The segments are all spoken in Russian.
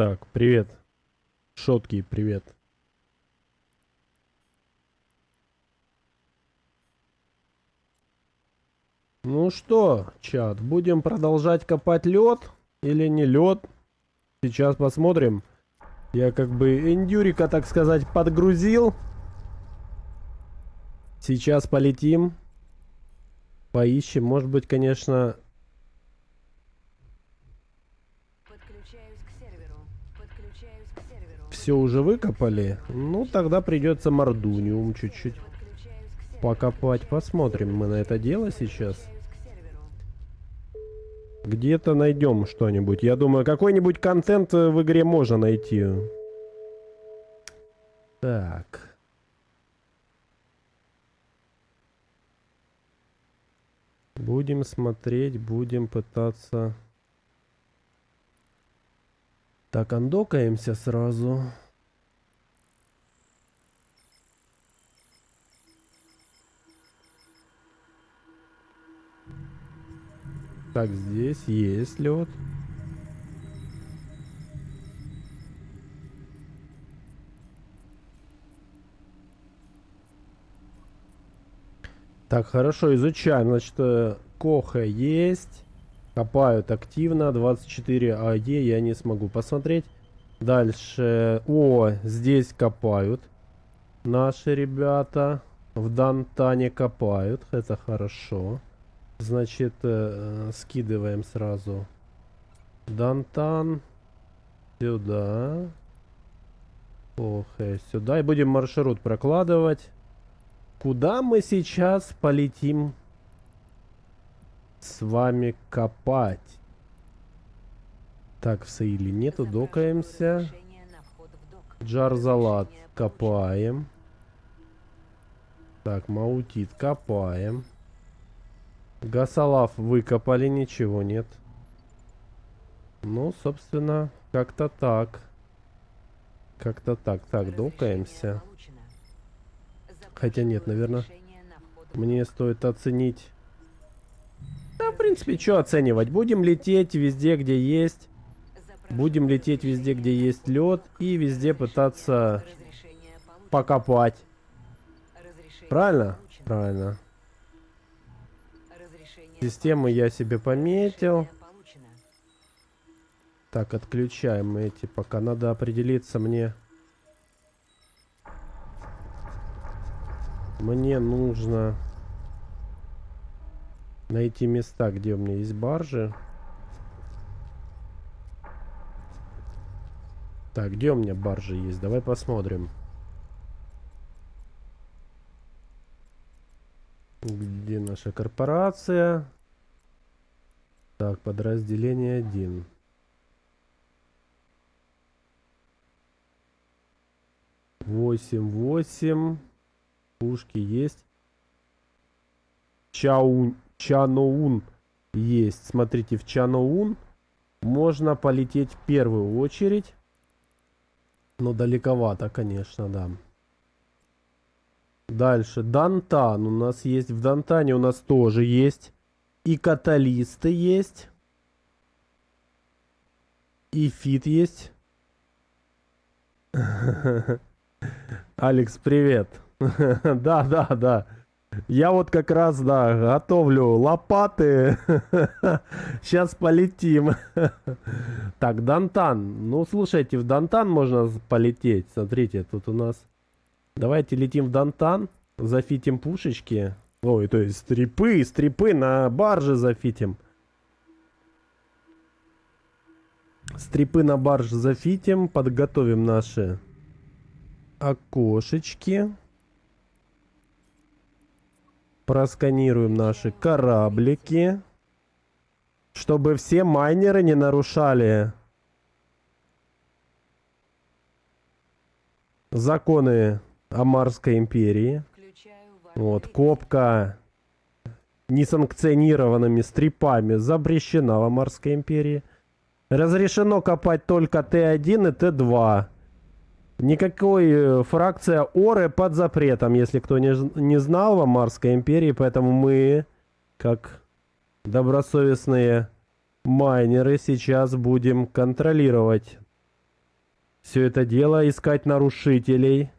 Так, привет. Шотки, привет. Ну что, чат, будем продолжать копать лед или не лед? Сейчас посмотрим. Я как бы эндюрика, так сказать, подгрузил. Сейчас полетим. Поищем. Может быть, конечно... Все уже выкопали? Ну, тогда придется мордуниум чуть-чуть покопать. Посмотрим мы на это дело сейчас. Где-то найдем что-нибудь. Я думаю, какой-нибудь контент в игре можно найти. Так. Будем смотреть, будем пытаться... Так, андокаемся сразу. Так, здесь есть лед. Так, хорошо, изучаем. Значит, Коха есть. Копают активно. 24 АЕ я не смогу посмотреть. Дальше. О, здесь копают. Наши ребята. В Дантане копают. Это хорошо. Значит, скидываем сразу. Дантан. Сюда. Охэ, сюда. И будем маршрут прокладывать. Куда мы сейчас полетим с вами копать? Так, в Саиле нету. Докаемся. Джарзалат копаем. Так, Маутит копаем. Гасалав выкопали, ничего нет. Ну, собственно, как-то так. Как-то так. Так, докаемся. Хотя нет, наверное, мне стоит оценить. Да, в принципе, что оценивать? Будем лететь везде, где есть. Будем лететь везде, где есть лед. И везде пытаться покопать. Правильно? Правильно. Системы я себе пометил. Так, отключаем эти. Пока надо определиться мне. Мне нужно найти места, где у меня есть баржи. Так, где у меня баржи есть? Давай посмотрим. Где наша корпорация? Так, подразделение 1. Восемь. Пушки есть. Чаноун есть. Смотрите, в Чаноун можно полететь в первую очередь. Но далековато, конечно, да. Дальше. Дантан у нас есть. В Дантане у нас тоже есть. И каталисты есть. И фит есть. Алекс, привет. Да. Я вот как раз, да, готовлю лопаты. Сейчас полетим. Так, Дантан. Ну, слушайте, в Дантан можно полететь. Смотрите, тут у нас... Давайте летим в Дантан. Зафитим пушечки. Ой, то есть стрипы на барже зафитим. Стрипы на барже зафитим. Подготовим наши окошечки. Просканируем наши кораблики. Чтобы все майнеры не нарушали законы Амарской империи. Вот, копка несанкционированными стрипами запрещена в Амарской империи. Разрешено копать только Т1 и Т2. Никакой фракция Оры под запретом, если кто не знал, в Амарской империи. Поэтому мы, как добросовестные майнеры, сейчас будем контролировать все это дело, искать нарушителей.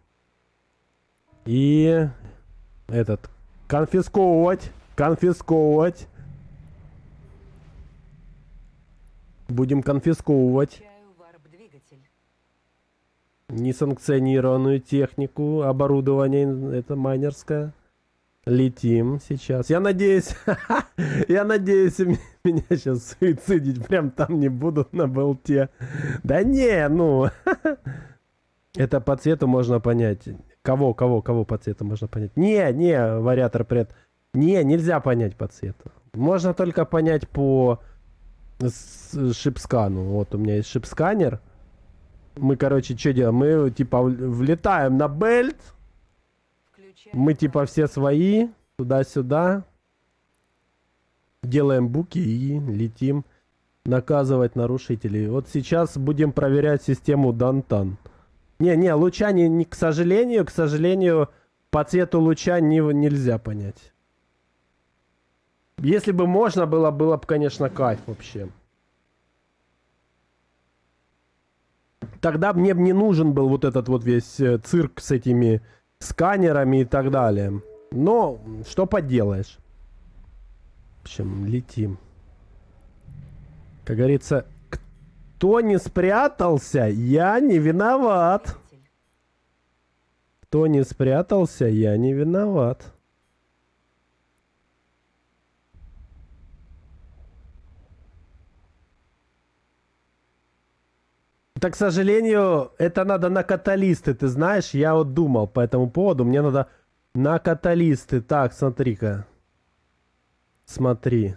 И этот, конфисковывать. Конфисковывать. Будем конфисковывать Включаю варп-двигатель. несанкционированную технику, оборудование, это майнерское. Летим сейчас. Я надеюсь, я надеюсь, меня сейчас суицидить прям там не будут на болте. Да не, ну. Это по цвету можно понять. Кого по цвету можно понять? Не, вариатор пред. Не, нельзя понять по цвету. Можно только понять по шипскану. Вот у меня есть шипсканер. Мы, короче, что делаем? Мы, типа, влетаем на бельт. Включаю Мы, типа, все свои. Туда-сюда. Делаем буки и летим наказывать нарушителей. Вот сейчас будем проверять систему Дантан. Не, луча, к сожалению, по цвету луча нельзя понять. Если бы можно было бы, конечно, кайф вообще. Тогда мне бы не нужен был вот этот вот весь цирк с этими сканерами и так далее. Но, что поделаешь. В общем, летим. Как говорится, кто не спрятался, я не виноват. двигатель. Кто не спрятался, я не виноват. Так, к сожалению, это надо на каталисты, ты знаешь, я вот думал по этому поводу, мне надо на каталисты. Так, смотри-ка. Смотри.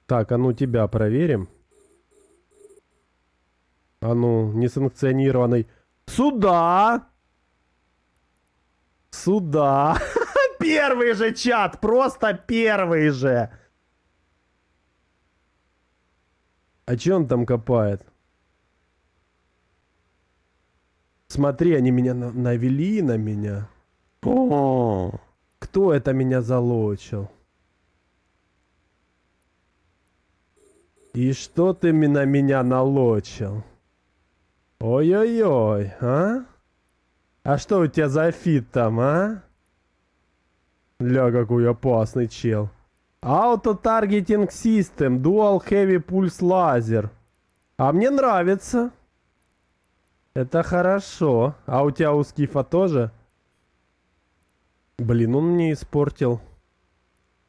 Так, а ну тебя проверим. А ну, несанкционированный. Сюда! Сюда! Первый же чат! Просто первый же! А че он там копает? Смотри, они меня навели на меня. О, кто это меня залочил? И что ты на меня налочил? Ой-ой-ой, а? А что у тебя за фит там, а? Ля, какой опасный чел. Auto Targeting System, Dual Heavy Pulse Laser. А мне нравится. Это хорошо. А у тебя у Скифа тоже? Блин, он мне испортил.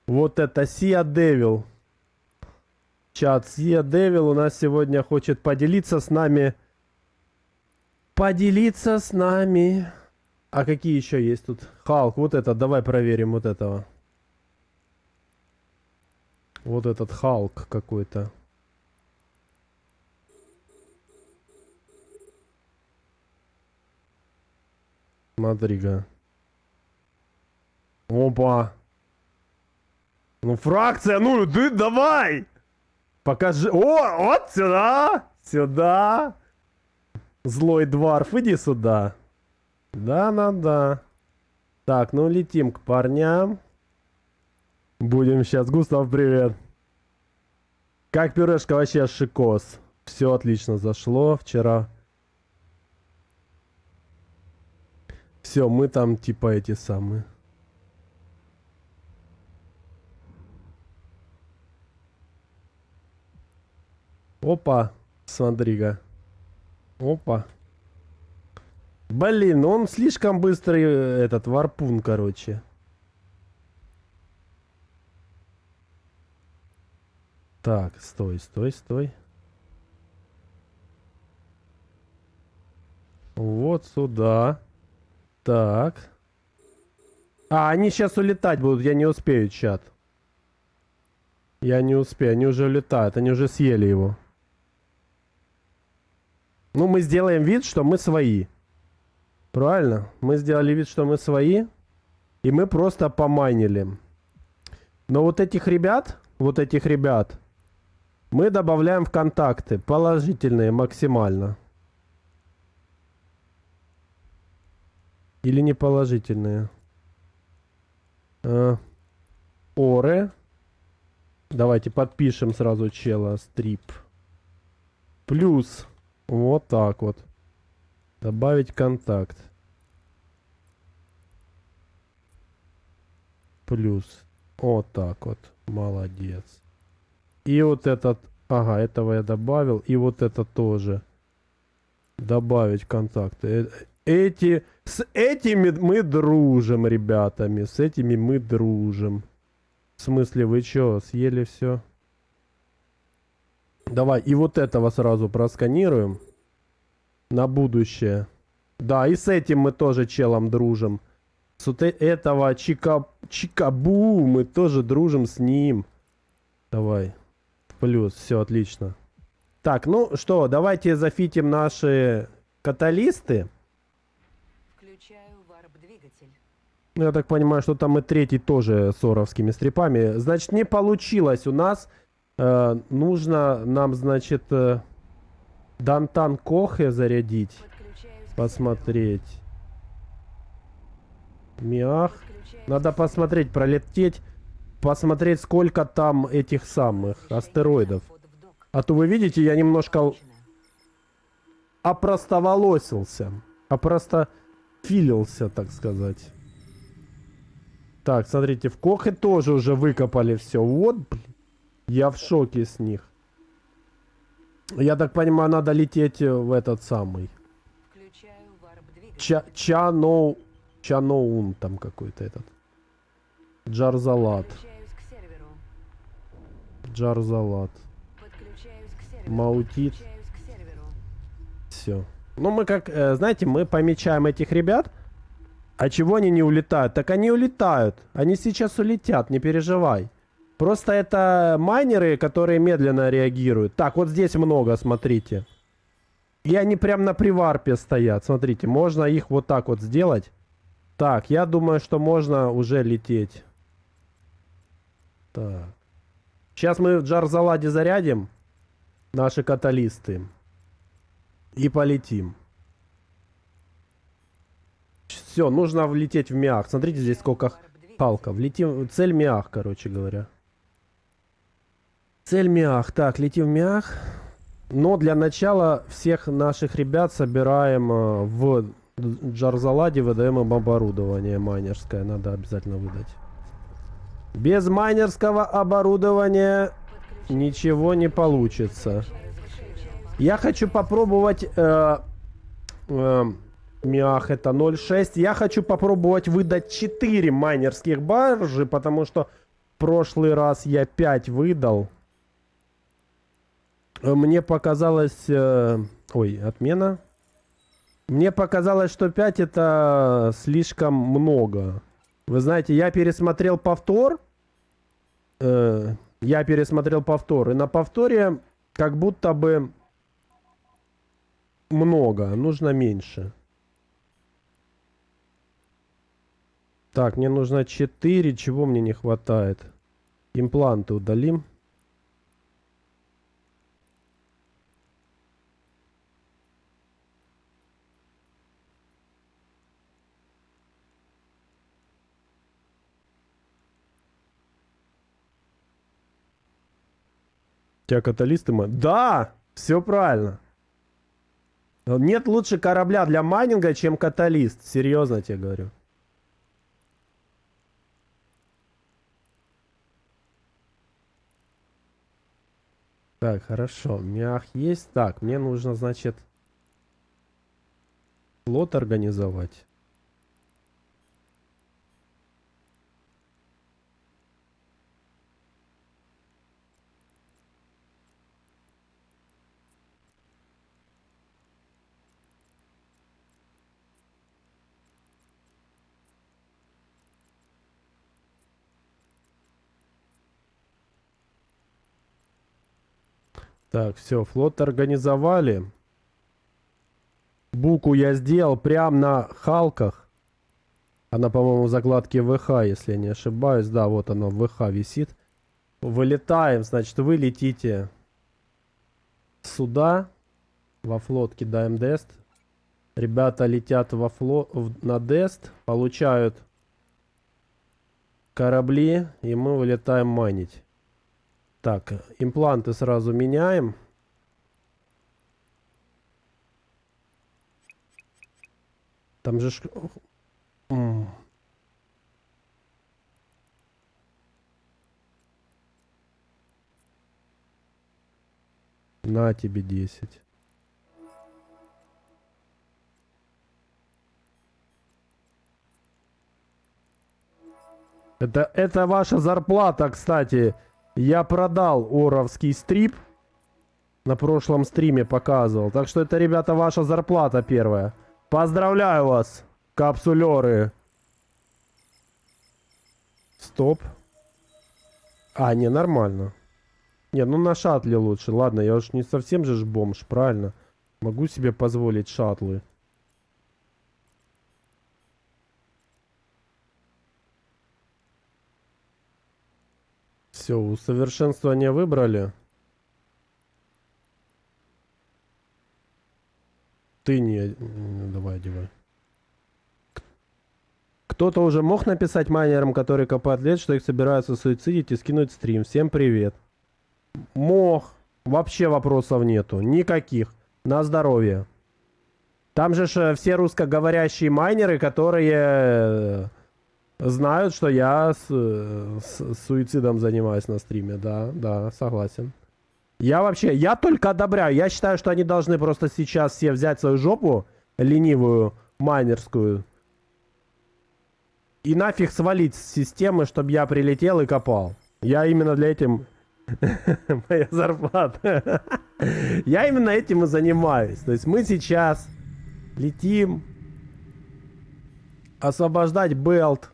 Вот это Sia Devil. Чат, Sia Devil у нас сегодня хочет поделиться с нами. Поделиться с нами. А какие еще есть тут? Халк, вот это, давай проверим вот этого. Вот этот Халк какой-то. Смотри-ка. Опа. Ну, фракция, ну, ты давай! Покажи. О, вот сюда! Сюда! Злой дворф, иди сюда. Да. Так, ну летим к парням. Будем сейчас. Густав, привет. Как пюрешка, вообще шикос. Все отлично зашло вчера. Все, мы там типа эти самые. Опа, смотри-ка. Опа. Блин, он слишком быстрый, этот варпун, короче. Так, стой. Вот сюда. Так. А, они сейчас улетать будут, я не успею, чат. Я не успею, они уже улетают, они уже съели его. Ну, мы сделаем вид, что мы свои. Правильно? Мы сделали вид, что мы свои. И мы просто помайнили. Но вот этих ребят, мы добавляем в контакты. Положительные максимально. Или неположительные. Оры. Давайте подпишем сразу чела. Стрип. Плюс. Вот так вот. Добавить контакт. Плюс. Вот так вот. Молодец. И вот этот. Ага, этого я добавил. И вот это тоже. Добавить контакты. С этими мы дружим, ребятами. С этими мы дружим. В смысле, вы чё, съели все? Давай, и вот этого сразу просканируем. На будущее. Да, и с этим мы тоже челом дружим. С вот этого Чикабу мы тоже дружим с ним. Давай. Плюс, все отлично. Так, ну что, давайте зафитим наши каталисты. Включаю варп-двигатель. Ну, я так понимаю, что там и третий тоже с оровскими стрипами. Значит, не получилось у нас. Нужно нам, значит, Дантан Кохе зарядить. Подключаюсь к Посмотреть. Миах. Подключаюсь Надо к посмотреть, пролететь. Посмотреть, сколько там этих самых астероидов. вход в док. А то вы видите, я немножко Получено. опростоволосился. Опростофилился, так сказать. Так, смотрите, в Кохе тоже уже выкопали все. Вот, блин. Я в шоке с них. Я так понимаю, надо лететь в этот самый. Включаю варп-двигатель. Чаноун там какой-то этот. Джарзалат. Подключаюсь к серверу. Джарзалат. Подключаюсь к серверу. Маутит. Подключаюсь к серверу. Все. Ну, мы как, знаете, мы помечаем этих ребят. А чего они не улетают? Так они улетают. Они сейчас улетят, не переживай. Просто это майнеры, которые медленно реагируют. Так, вот здесь много, смотрите. И они прям на приварпе стоят. Смотрите, можно их вот так вот сделать. Так, я думаю, что можно уже лететь. Так. Сейчас мы в Джарзаладе зарядим наши каталисты. И полетим. Все, нужно влететь в Миах. Смотрите, здесь сколько халков. Летим. Цель Миах, короче говоря. Цель Миах. Так, летим в Миах. Но для начала всех наших ребят собираем в Джарзаладе, выдаем им оборудование майнерское. Надо обязательно выдать. Без майнерского оборудования ничего не получится. Я хочу попробовать... Миах это 0.6. Я хочу попробовать выдать 4 майнерских баржи, потому что в прошлый раз я 5 выдал. Мне показалось... ой, отмена. Мне показалось, что 5 это слишком много. Вы знаете, я пересмотрел повтор. И на повторе как будто бы много. Нужно меньше. Так, мне нужно 4. Чего мне не хватает? Импланты удалим. У тебя каталисты? Да! Все правильно. Нет лучше корабля для майнинга, чем каталист. Серьезно тебе говорю. Так, хорошо. Мях есть. Так, мне нужно, значит, флот организовать. Так, все, флот организовали. Буку я сделал прям на халках. Она, по-моему, в закладке ВХ, если я не ошибаюсь. Да, вот она в ВХ висит. Вылетаем, значит, вы летите сюда. Во флот кидаем дест. Ребята летят во на дест. Получают корабли. И мы вылетаем майнить. Так, импланты сразу меняем. Там же... На тебе 10. Это ваша зарплата, кстати. Я продал оровский стрип. На прошлом стриме показывал. Так что это, ребята, ваша зарплата первая. Поздравляю вас, капсулеры. Стоп. А, не, нормально. Не, ну на шаттле лучше. Ладно, я уж не совсем же ж бомж, правильно? Могу себе позволить шаттлы. Все, усовершенствование выбрали. Ты не... Давай, одевай. Кто-то уже мог написать майнерам, которые копают лес, что их собираются суицидить и скинуть стрим. Всем привет. Мог. Вообще вопросов нету. Никаких. На здоровье. Там же все русскоговорящие майнеры, которые знают, что я с суицидом занимаюсь на стриме. Да, да, согласен. Я только одобряю. Я считаю, что они должны просто сейчас все взять свою жопу ленивую, майнерскую, и нафиг свалить с системы, чтобы я прилетел и копал. Я именно для этим... Моя зарплата. Я именно этим и занимаюсь. То есть мы сейчас летим освобождать Белт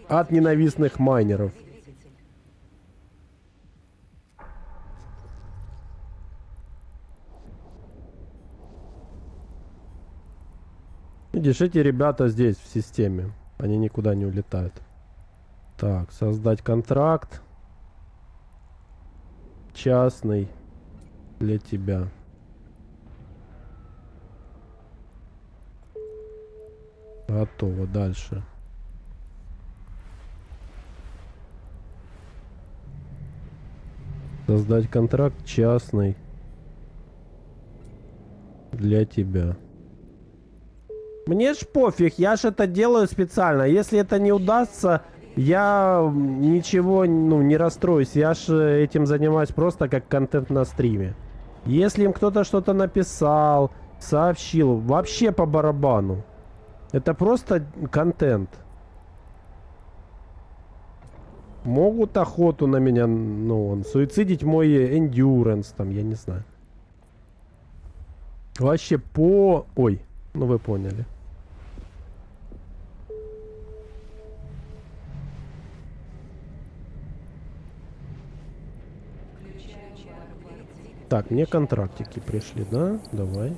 от ненавистных майнеров. Видишь, эти ребята здесь, в системе. Они никуда не улетают. Так, создать контракт. Частный. Для тебя. Готово. Дальше. Создать контракт частный. Для тебя. Мне ж пофиг, я ж это делаю специально. Если это не удастся, я ничего, ну, не расстроюсь. Я ж этим занимаюсь просто как контент на стриме. Если им кто-то что-то написал, сообщил, вообще по барабану. Это просто контент. Могут охоту на меня, ну, суицидить мой эндюранс, там, я не знаю. Вообще по... Ой, ну вы поняли. Так, мне контрактики пришли, да? Давай.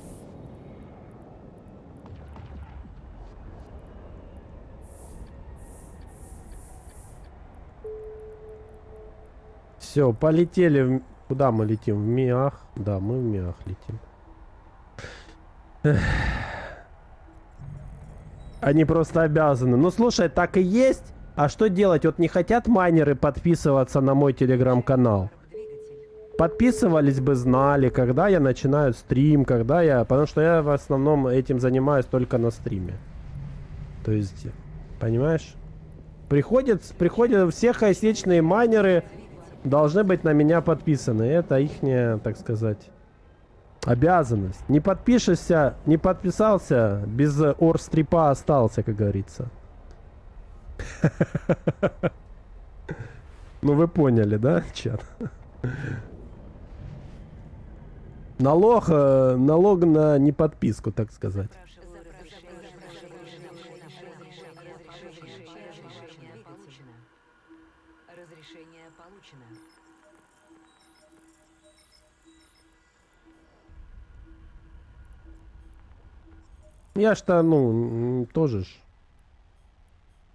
Все, полетели. Куда мы летим? В Миах? Да, мы в Миах летим. Эх. Они просто обязаны. Ну, слушай, так и есть. А что делать? Вот не хотят майнеры подписываться на мой телеграм-канал. Подписывались бы, знали, когда я начинаю стрим, когда я... Потому что я в основном этим занимаюсь только на стриме. То есть, понимаешь? Приходят все хайсечные майнеры, должны быть на меня подписаны. Это ихняя, так сказать, обязанность. Не подпишешься, не подписался, без орстрипа остался, как говорится. Ну вы поняли, да, чат? Налог на неподписку, так сказать. Разрешение получено. Я что, ну, тоже ж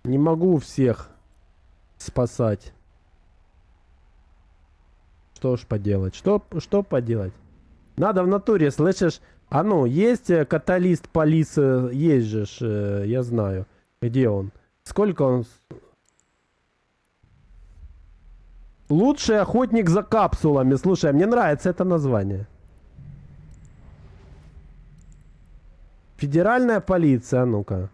не могу всех спасать. Что ж поделать? Что поделать? Надо в натуре, слышишь? А ну, есть каталист полис, есть же, я знаю. Где он? Сколько он? Лучший охотник за капсулами. Слушай, мне нравится это название. Федеральная полиция, а ну-ка.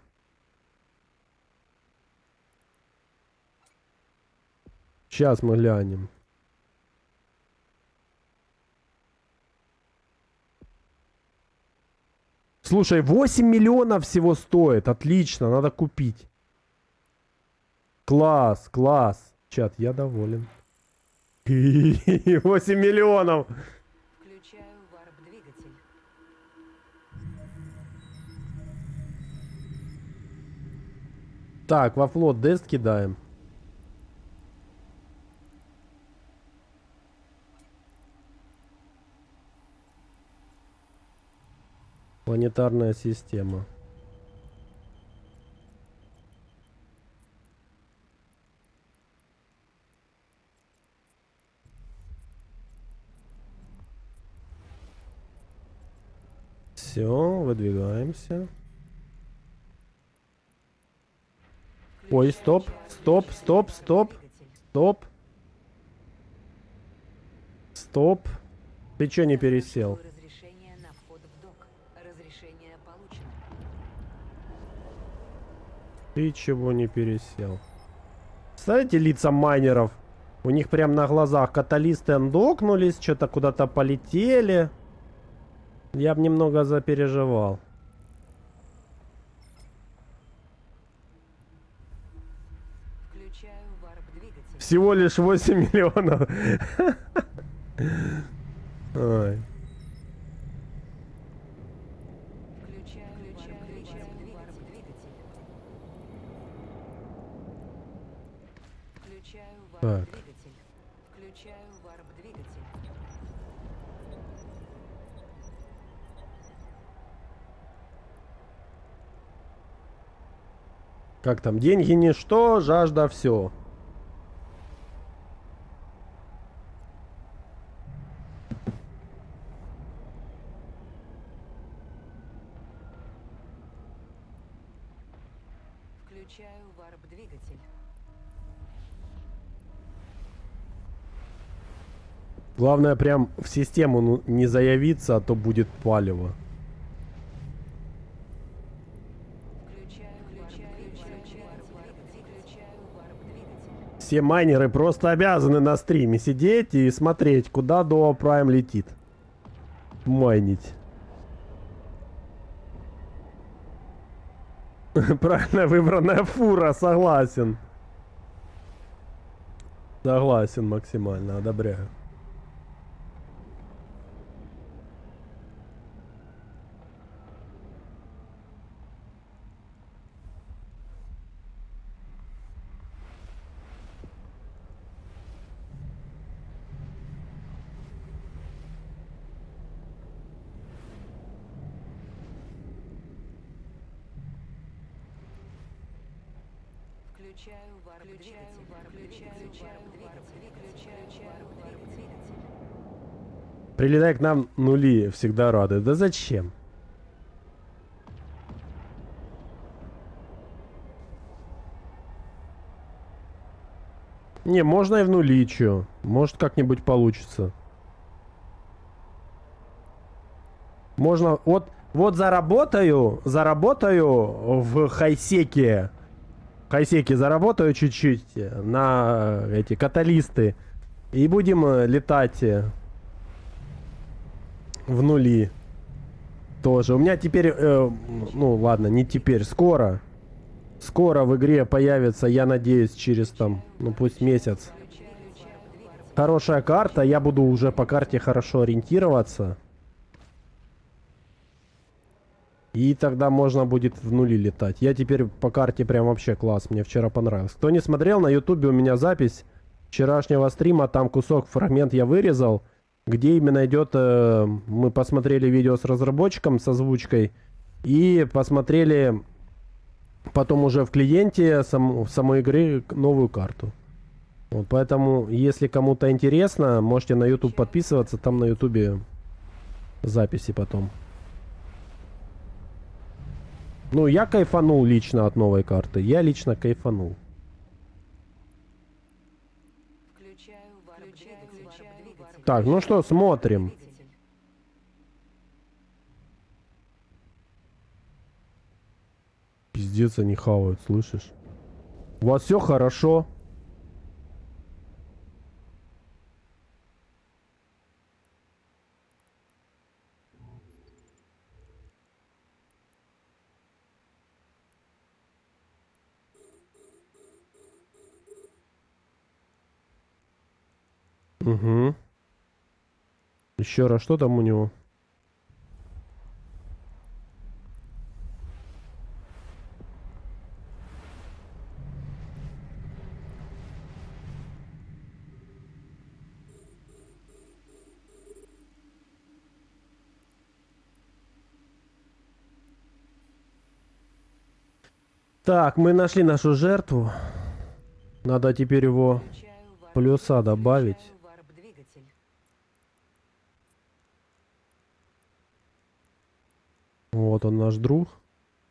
Сейчас мы глянем. Слушай, 8 миллионов всего стоит. Отлично, надо купить. Класс, класс. Чат, я доволен. 8 миллионов. Включаю варп-двигатель. Так, во флот дест кидаем. Планетарная система. Все, выдвигаемся. Ой, стоп, стоп, стоп, стоп, стоп. Стоп. Ты чё не пересел? Разрешение на вход в док. Разрешение получено. Ты чего не пересел? Представляете лица майнеров? У них прям на глазах каталисты андокнулись, что-то куда-то полетели. Я бы немного запереживал. Включаю варп-двигатель. Всего лишь 8 миллионов. Ой. Включаю варп-двигатель. Включаю Так. варп-двигатель. Включаю варп-двигатель. Как там? Деньги ничто, жажда все. Включаю варп-двигатель. Главное прям в систему не заявиться, а то будет палево. Включаю варп-двигатель. Все майнеры просто обязаны на стриме сидеть и смотреть, куда Duo Prime летит. Майнить. Правильно выбранная фура, согласен. Согласен максимально, одобряю. Включаю варп-двигатель. Включаю варп-двигатель. Прилетай к нам, нули всегда рады. Да зачем? Не, можно и в нули, чё. Может как-нибудь получится. Можно, вот заработаю в хайсеке. В хайсеке заработаю чуть-чуть на эти каталисты. И будем летать в нули. Тоже. У меня теперь, ну ладно, не теперь, скоро. Скоро в игре появится, я надеюсь, через там, ну пусть месяц. Хорошая карта, я буду уже по карте хорошо ориентироваться. И тогда можно будет в нули летать. Я теперь по карте прям вообще класс, мне вчера понравилось. Кто не смотрел, на ютубе у меня запись вчерашнего стрима, там кусок, фрагмент я вырезал, где именно идет, мы посмотрели видео с разработчиком, с озвучкой, и посмотрели потом уже в клиенте самой игры новую карту. Вот, поэтому, если кому-то интересно, можете на YouTube подписываться, там на YouTube записи потом. Ну, я кайфанул лично от новой карты. Я лично кайфанул. Включаю Так, ну что, смотрим. Двигатель. Пиздец, они хавают, слышишь? У вас все хорошо? Угу. Еще раз, что там у него? Так, мы нашли нашу жертву. Надо теперь его Включаю варп- плюса добавить. включаю варп-двигатель. Вот он наш друг.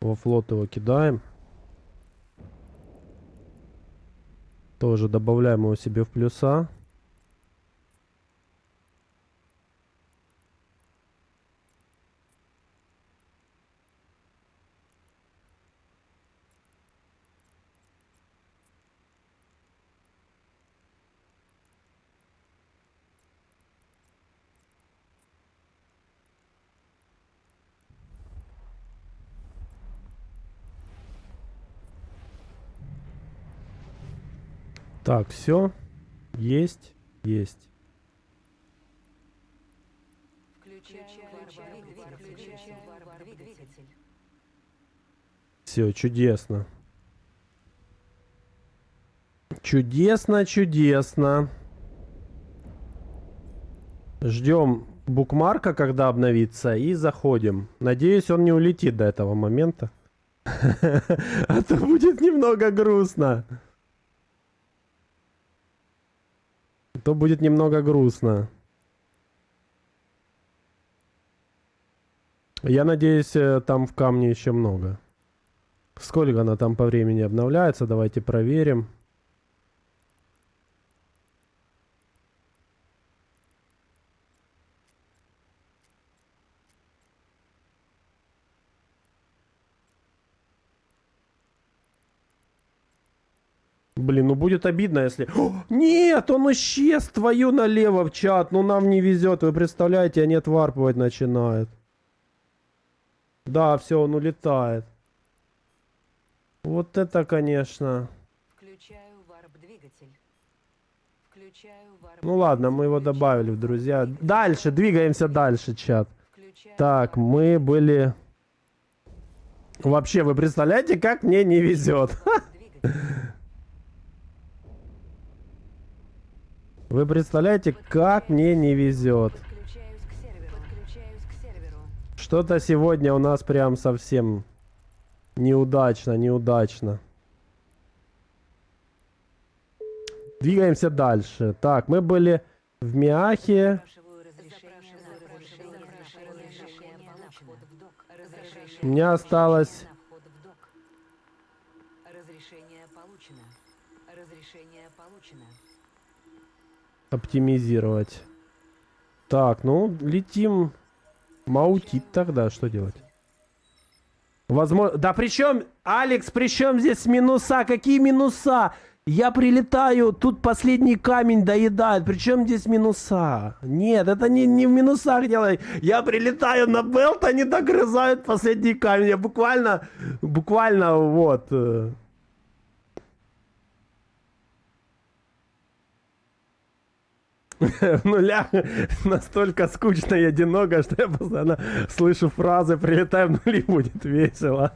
Во флот его кидаем. Тоже добавляем его себе в плюса. Так, все. Есть. Есть. Включаю варп-двигатель. Все, чудесно. Чудесно, чудесно. Ждем букмарка, когда обновится, и заходим. Надеюсь, он не улетит до этого момента. А то будет немного грустно. То будет немного грустно. Я надеюсь, там в камне еще много. Сколько она там по времени обновляется? Давайте проверим. Блин, ну будет обидно, если... О, нет, он исчез, твою налево в чат. Ну нам не везет, вы представляете, они отварпывать начинают. Да, все, он улетает. Вот это, конечно. Включаю варп-двигатель. Включаю варп- Ну ладно, мы его добавили в друзья. Дальше, двигаемся дальше, чат. Включаю Так, мы были... Вообще, вы представляете, как мне не везет? варп-двигатель. Вы представляете, как мне не везет. Подключаюсь к серверу. Подключаюсь к серверу. Что-то сегодня у нас прям совсем неудачно, неудачно. Двигаемся дальше. Так, мы были в Миахе. Запрашиваю разрешение на вход в док. У меня осталось... На вход в док. Разрешение получено. Разрешение получено. оптимизировать. Так, ну, летим. Маутит тогда, что делать? Возможно... Да при чем, Алекс, при чем здесь минуса? Какие минуса? Я прилетаю, тут последний камень доедает. При чем здесь минуса? Нет, это не в минусах дело. Я прилетаю на Белт, они догрызают последний камень. Я буквально вот... В нулях настолько скучно и одиноко, что я постоянно слышу фразы «прилетай в нули, будет весело».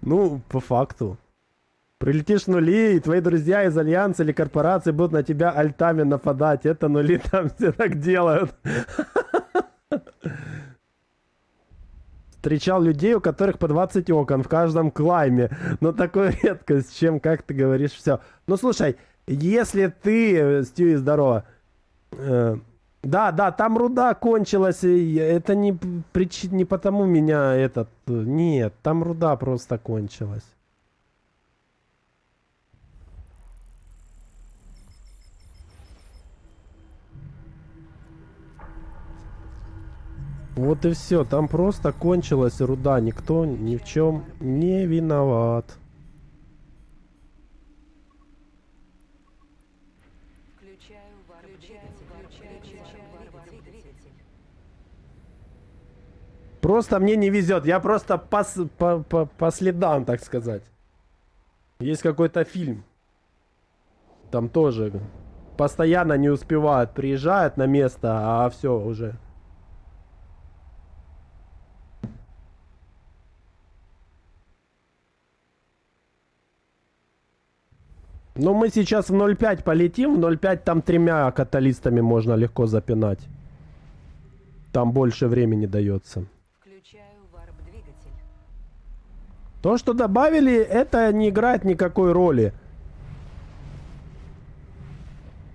Ну, по факту. Прилетишь в нули, и твои друзья из альянса или корпорации будут на тебя альтами нападать. Это нули там все так делают. Встречал людей, у которых по 20 окон в каждом клайме. Но такой редкость, чем, как ты говоришь, все. Ну, слушай, если ты, Стюи, здорово. Да, там руда кончилась. И это не потому меня этот... Нет, там руда просто кончилась. Вот и все. Там просто кончилась руда. Никто ни в чем не виноват. Включаю варп-двигатель. Просто мне не везет. Я просто по следам, так сказать. Есть какой-то фильм. Там тоже постоянно не успевают. Приезжают на место, а все уже. Ну, мы сейчас в 0.5 полетим. В 0.5 там 3 каталистами можно легко запинать. Там больше времени дается. Включаю варп-двигатель. То, что добавили, это не играет никакой роли.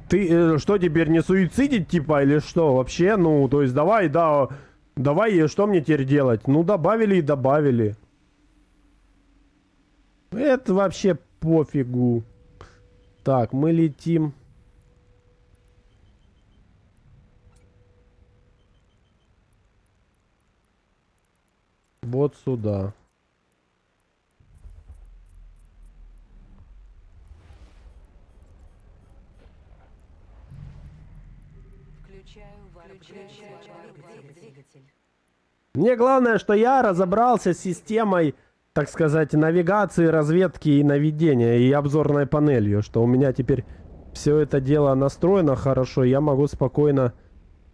Ты что теперь, не суицидить, типа, или что? Вообще, ну, то есть давай, да, давай, что мне теперь делать? Ну, добавили и добавили. Это вообще пофигу. Так, мы летим. Вот сюда. Включаю варп-двигатель. Мне главное, что я разобрался с системой, так сказать, навигации, разведки и наведения, и обзорной панелью, что у меня теперь все это дело настроено хорошо, и я могу спокойно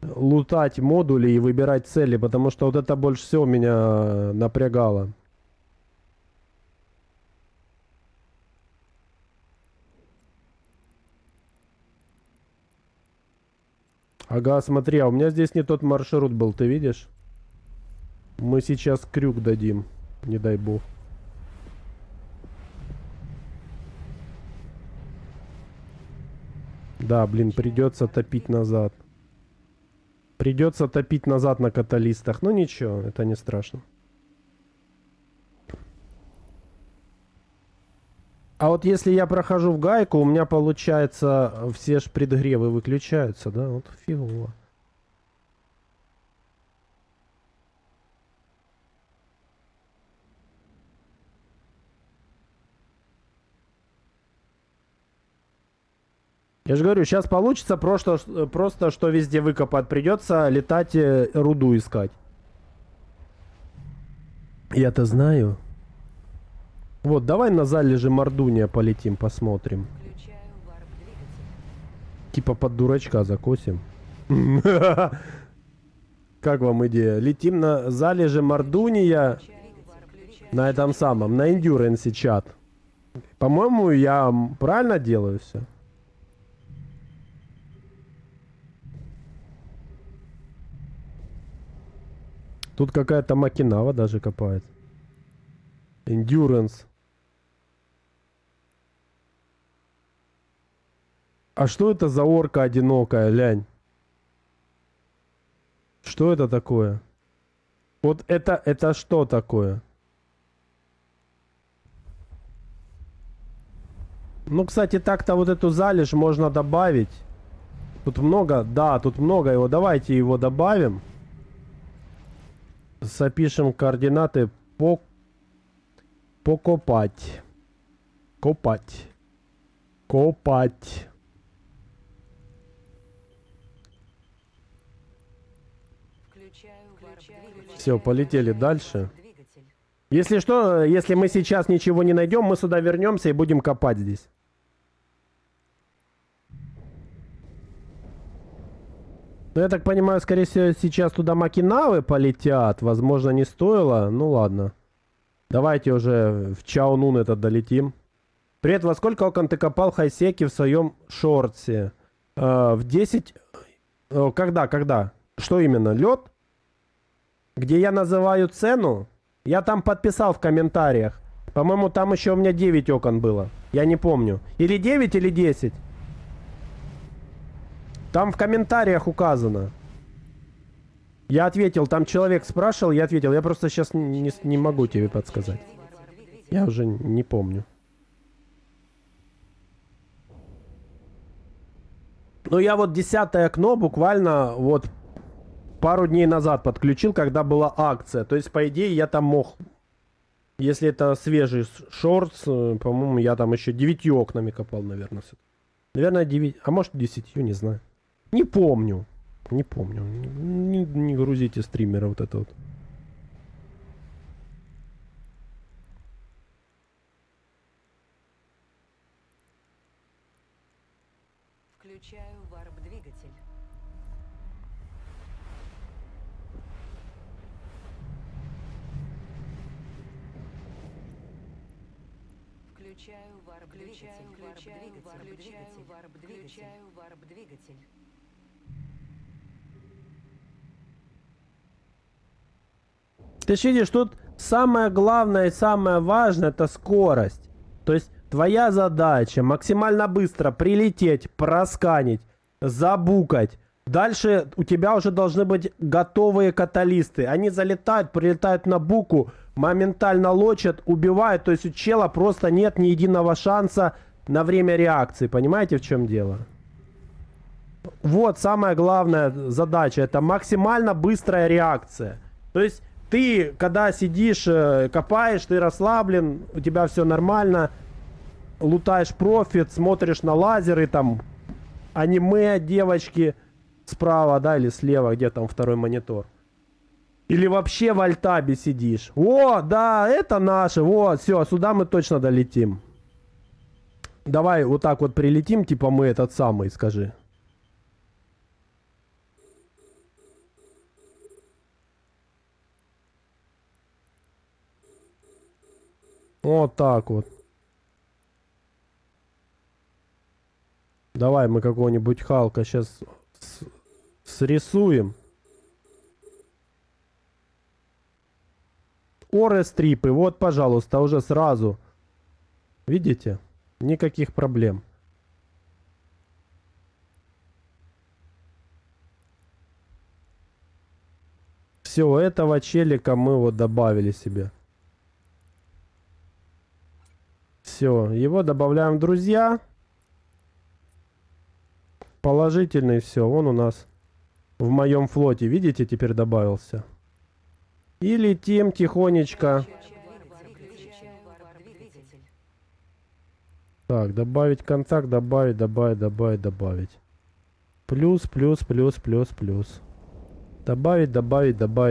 лутать модули и выбирать цели, потому что вот это больше всего меня напрягало. Ага, смотри, а у меня здесь не тот маршрут был, ты видишь? Мы сейчас крюк дадим, не дай бог. Да, блин, придется топить назад. Придется топить назад на каталистах. Ну ничего, это не страшно. А вот если я прохожу в гайку, у меня получается все ж предгревы выключаются, да? Вот фигово. Я же говорю, сейчас получится просто что везде выкопать. Придется летать руду искать. Я-то знаю. Вот, давай на залежи Мордуния полетим, посмотрим. Включаю варп-двигатель. Типа под дурачка закосим. Как вам идея? Летим на залежи Мордуния на этом самом, на Endurance чат. По-моему, я правильно делаю все? Тут какая-то Макинава даже копает. Endurance. А что это за орка одинокая, лянь? Что это такое? Вот это что такое? Ну, кстати, так-то вот эту залежь можно добавить. Тут много, да, тут много его. Давайте его добавим. Запишем координаты покопать. Копать. Копать. Все, полетели дальше. Если что, если мы сейчас ничего не найдем, мы сюда вернемся и будем копать здесь. Ну, я так понимаю, скорее всего, сейчас туда Макинавы полетят. Возможно, не стоило. Ну, ладно. Давайте уже в Чаонун это долетим. Привет, во сколько окон ты копал хайсеки в своем шорте? В 10... Когда? Что именно? Лед? Где я называю цену? Я там подписал в комментариях. По-моему, там еще у меня 9 окон было. Я не помню. Или 9, или 10. Там в комментариях указано. Я ответил, там человек спрашивал, я ответил. Я просто сейчас не могу тебе подсказать. Я уже не помню. Ну, я вот 10-е окно буквально вот пару дней назад подключил, когда была акция. То есть, по идее, я там мог... Если это свежий шортс, по-моему, я там еще 9 окнами копал, наверное. Наверное, 9, а может 10, не знаю. Не помню. Не помню. Не грузите стримера вот это вот. Включаю варп-двигатель. Включаю варп-двигатель. Включаю варп-двигатель. Ты ж видишь, тут самое главное и самое важное это скорость. То есть твоя задача максимально быстро прилететь, просканить, забукать. Дальше у тебя уже должны быть готовые каталисты. Они залетают, прилетают на буку, моментально лочат, убивают. То есть у чела просто нет ни единого шанса на время реакции. Понимаете, в чем дело? Вот самая главная задача. Это максимально быстрая реакция. То есть ты, когда сидишь, копаешь, ты расслаблен, у тебя все нормально, лутаешь профит, смотришь на лазеры, там, аниме, девочки справа, да, или слева, где там второй монитор. Или вообще в альтабе сидишь. О, да, это наше, вот, все, сюда мы точно долетим. Давай вот так вот прилетим, типа мы этот самый, скажи. Вот так вот. Давай мы какого-нибудь Халка сейчас срисуем. Оры-стрипы, вот, пожалуйста, уже сразу. Видите? Никаких проблем. Все, этого челика мы вот добавили себе. Все, его добавляем в друзья. Положительный, все, он у нас в моем флоте, видите, теперь добавился. И летим тихонечко. Так, добавить контакт, добавить. Плюс.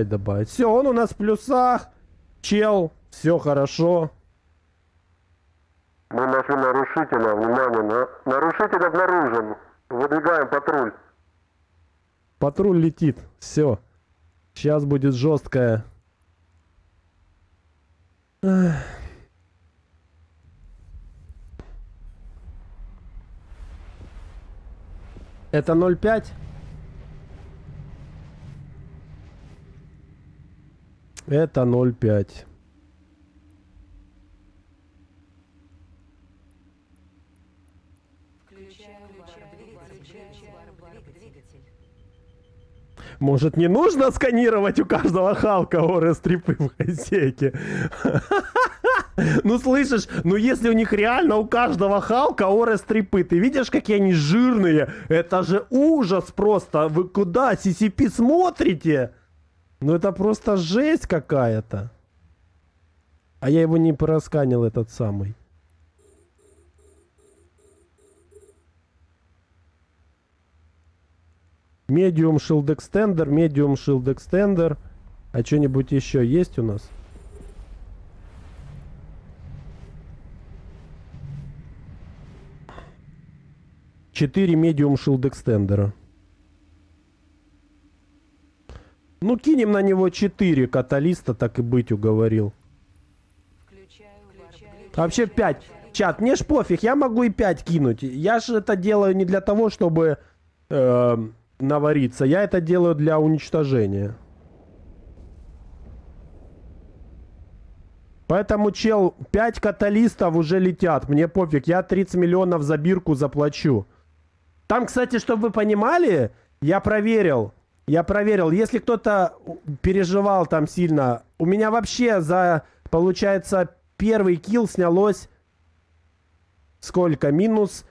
Добавить. Все, он у нас в плюсах. Чел, все хорошо. Мы нашли нарушителя. Внимание, нарушитель обнаружен. Выдвигаем патруль. Патруль летит. Все. Сейчас будет жесткая. Это 0,5? Это 0,5. Может, не нужно сканировать у каждого Халка оры-стрипы в хозяйке? Ну, слышишь, ну если у них реально у каждого Халка оры-стрипы, ты видишь, какие они жирные? Это же ужас просто. Вы куда, CCP, смотрите? Ну, это просто жесть какая-то. А я его не просканил, этот самый. Medium Shield Extender. А что-нибудь еще есть у нас? Четыре Medium Shield Extender. Ну, кинем на него 4 каталиста, так и быть, уговорил. А вообще 5. Чат, мне ж пофиг, я могу и 5 кинуть. Я же это делаю не для того, чтобы... навариться. Я это делаю для уничтожения. Поэтому, чел, 5 каталистов уже летят. Мне пофиг, я 30 миллионов за бирку заплачу. Там, кстати, чтобы вы понимали, я проверил. Если кто-то переживал там сильно, у меня вообще за, получается, первый килл снялось сколько? Минус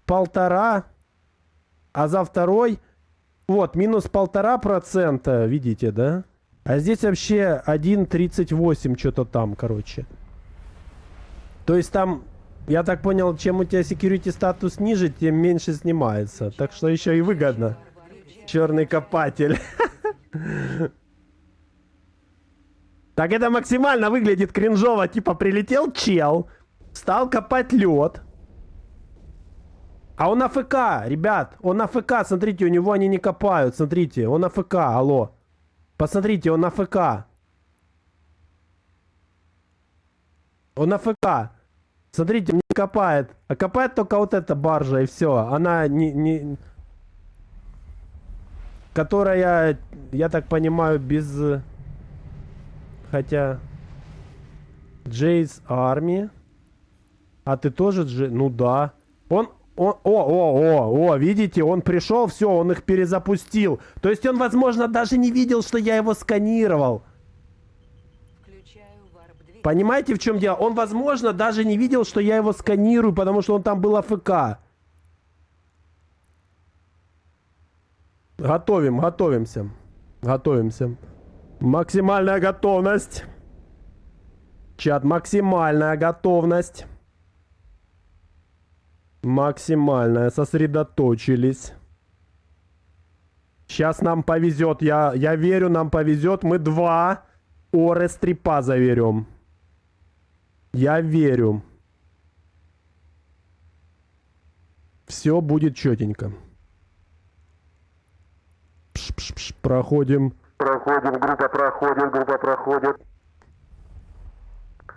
1,5. А за второй Вот, минус 1,5%, видите, да? А здесь вообще 1,38 что-то там, короче. То есть там, я так понял, чем у тебя security статус ниже, тем меньше снимается. Так что еще и выгодно. Черный копатель. Так это максимально выглядит кринжово. Типа прилетел чел, стал копать лед. А он АФК, ребят. Он АФК, смотрите, у него они не копают. Смотрите, он АФК, алло. Посмотрите, он АФК. Он АФК. Смотрите, не копает. А копает только вот эта баржа и все. Она не... Которая, я так понимаю, без... Хотя... Джейс Арми. А ты тоже Джей... Ну да. О, видите, он пришел, все, он их перезапустил. То есть он, возможно, даже не видел, что я его сканировал. Включаю варп-двигатель. Понимаете, в чем дело? Он, возможно, даже не видел, что я его сканирую, потому что он там был АФК. Готовимся. Максимальная готовность. Чат, максимальная готовность. Максимальная, сосредоточились. Сейчас нам повезет, я верю, нам повезет. Мы 2 Орес-трипа заверем. Я верю. Все будет четенько. Проходим. Группа проходит.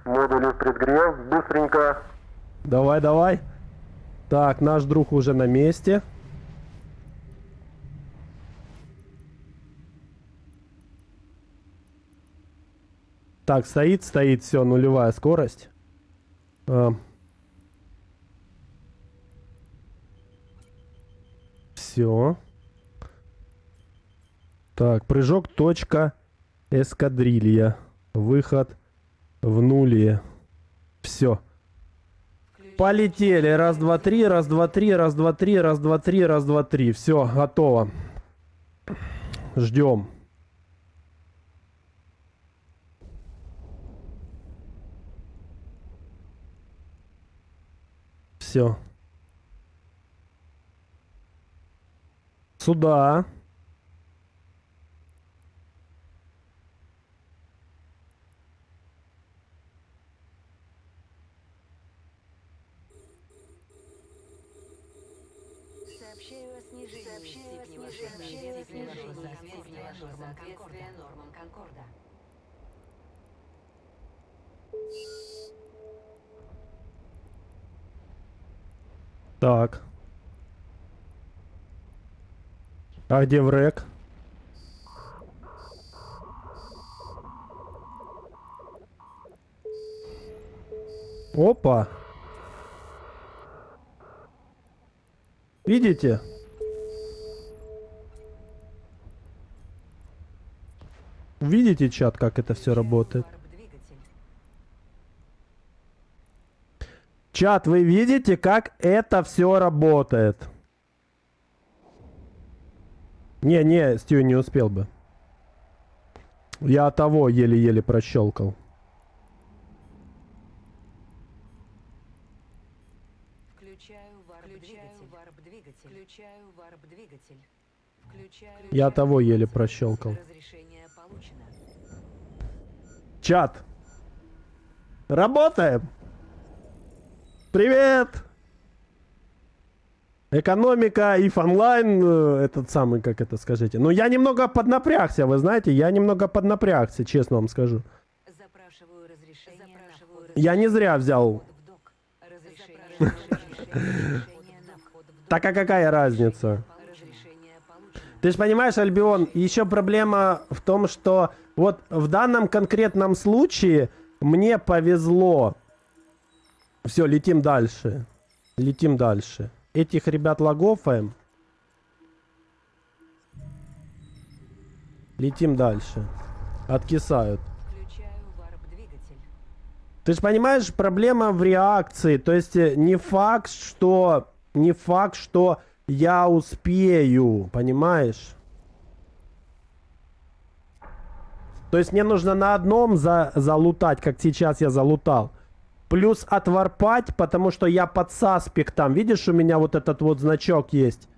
Модули в предгрев, быстренько. Давай. Так, наш друг уже на месте. Так, стоит, все, нулевая скорость. Все. Так, прыжок, точка, эскадрилья. Выход в нуле. Все. Полетели. Раз, два, три, раз, два, три, раз, два, три, раз, два, три, раз, два, три. Все, готово. Ждем. Все. Сюда. Сообщаю о снижении степени вашего соответствия нормам Конкорда. Так. А где врек? Опа. Видите? Видите, чат, как это все работает? Варп-двигатель. Чат, вы видите, как это все работает? Не, Стю не успел бы. Я того еле-еле прощелкал. Включаю варп-двигатель. Я того еле прощелкал. Разрешение получено. Чат. Работаем. Привет. Экономика, if онлайн, этот самый, как это скажите. Ну, я немного поднапрягся, вы знаете, честно вам скажу. Запрашиваю разрешение. Я не зря взял. Вход в док. Разрешение на вход в док. Так а какая разница? Разрешение получено. Ты же понимаешь, Альбион, еще проблема в том, что вот в данном конкретном случае мне повезло. Все, летим дальше. Этих ребят логофаем. Летим дальше. Откисают. Включаю варп-двигатель. Ты же понимаешь, проблема в реакции. То есть не факт, что я успею. Понимаешь? То есть мне нужно на одном залутать, как сейчас я залутал. Плюс отварпать, потому что я под саспектом. Видишь, у меня вот этот вот значок есть.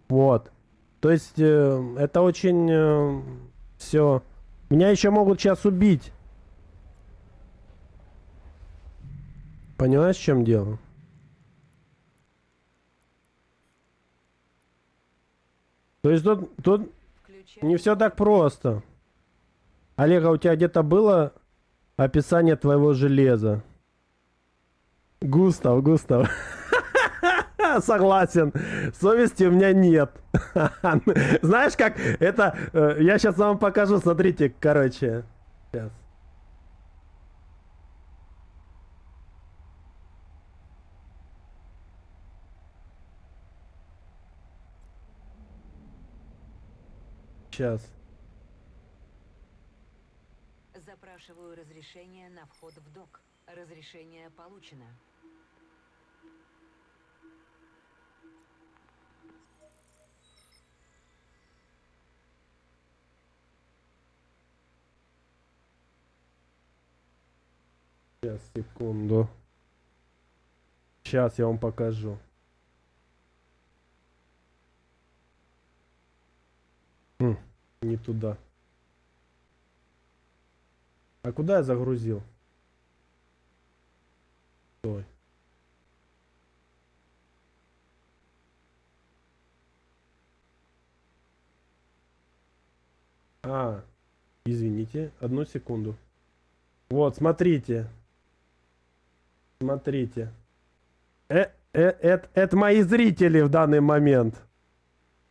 Вот. То есть это очень все. Меня еще могут сейчас убить. Понимаешь, в чем дело? То есть тут не все так просто. Олег, а у тебя где-то было описание твоего железа? Густав. Согласен. Совести у меня нет. Знаешь как? Это... я сейчас вам покажу. Смотрите, короче. Сейчас. Сейчас. Запрашиваю разрешение на вход в док. Разрешение получено. Сейчас, секунду. Сейчас я вам покажу. Не туда. А куда я загрузил? Стой. Извините, одну секунду. Вот, смотрите. Смотрите. Это мои зрители в данный момент.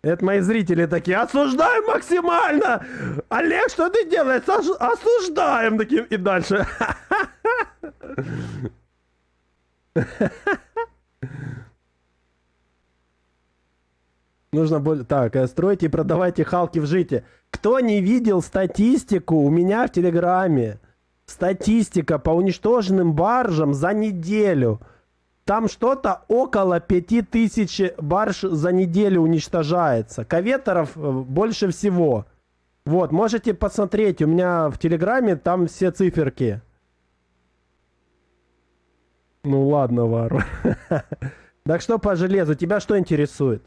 Это мои зрители такие, осуждаем максимально! Олег, что ты делаешь? Осуждаем! Таким и дальше. Нужно больше... Так, стройте и продавайте халки в жите. Кто не видел статистику у меня в Телеграме? Статистика по уничтоженным баржам за неделю. Там что-то около 5000 барж за неделю уничтожается. Каветеров больше всего. Вот, можете посмотреть. У меня в Телеграме там все циферки. Ну ладно, Варвар. Так что по железу? Тебя что интересует?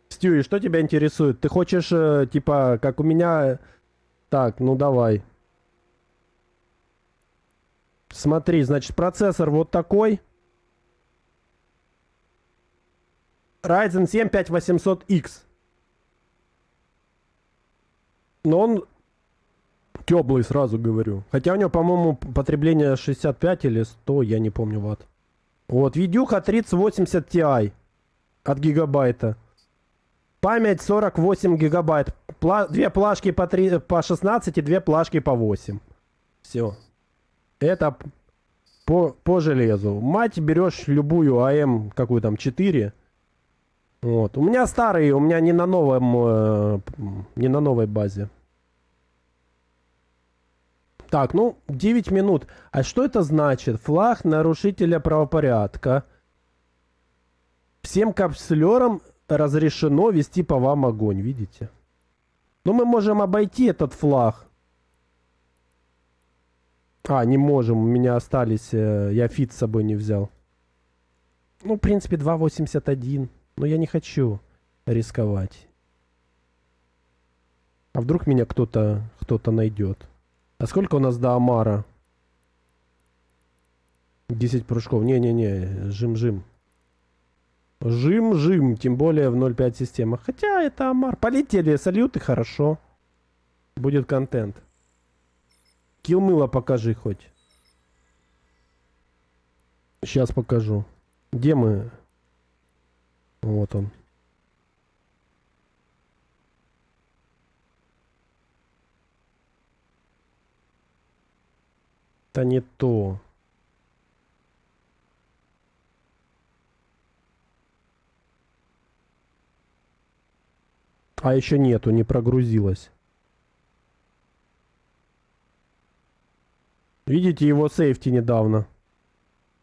Стюи, что тебя интересует? Ты хочешь, типа, как у меня... Так, ну давай. Смотри, значит, процессор вот такой. Ryzen 7 5800X. Но он теплый, сразу говорю. Хотя у него, по-моему, потребление 65 или 100, я не помню, ватт. Вот, видюха 3080 Ti от гигабайта. Память 48 гигабайт. Две плашки по 16 и две плашки по 8. Все. Это по железу. Мать берешь любую АМ, какую там, 4. Вот. У меня старые, у меня не на новой базе. Так, ну, 9 минут. А что это значит? Флаг нарушителя правопорядка. Всем капсулерам разрешено вести по вам огонь, видите? Но мы можем обойти этот флаг. Не можем, у меня остались, я фит с собой не взял. Ну, в принципе, 2.81. Но я не хочу рисковать. А вдруг меня кто-то найдет? А сколько у нас до Амара? 10 прыжков. Не-не-не, жим-жим. Жим-жим, тем более в 0.5 системах. Хотя это Амар. Полетели, салюты, хорошо. Будет контент. Килмыло покажи хоть. Сейчас покажу. Где мы? Вот он. Это не то. А еще нету, не прогрузилось. Видите, его сейфти недавно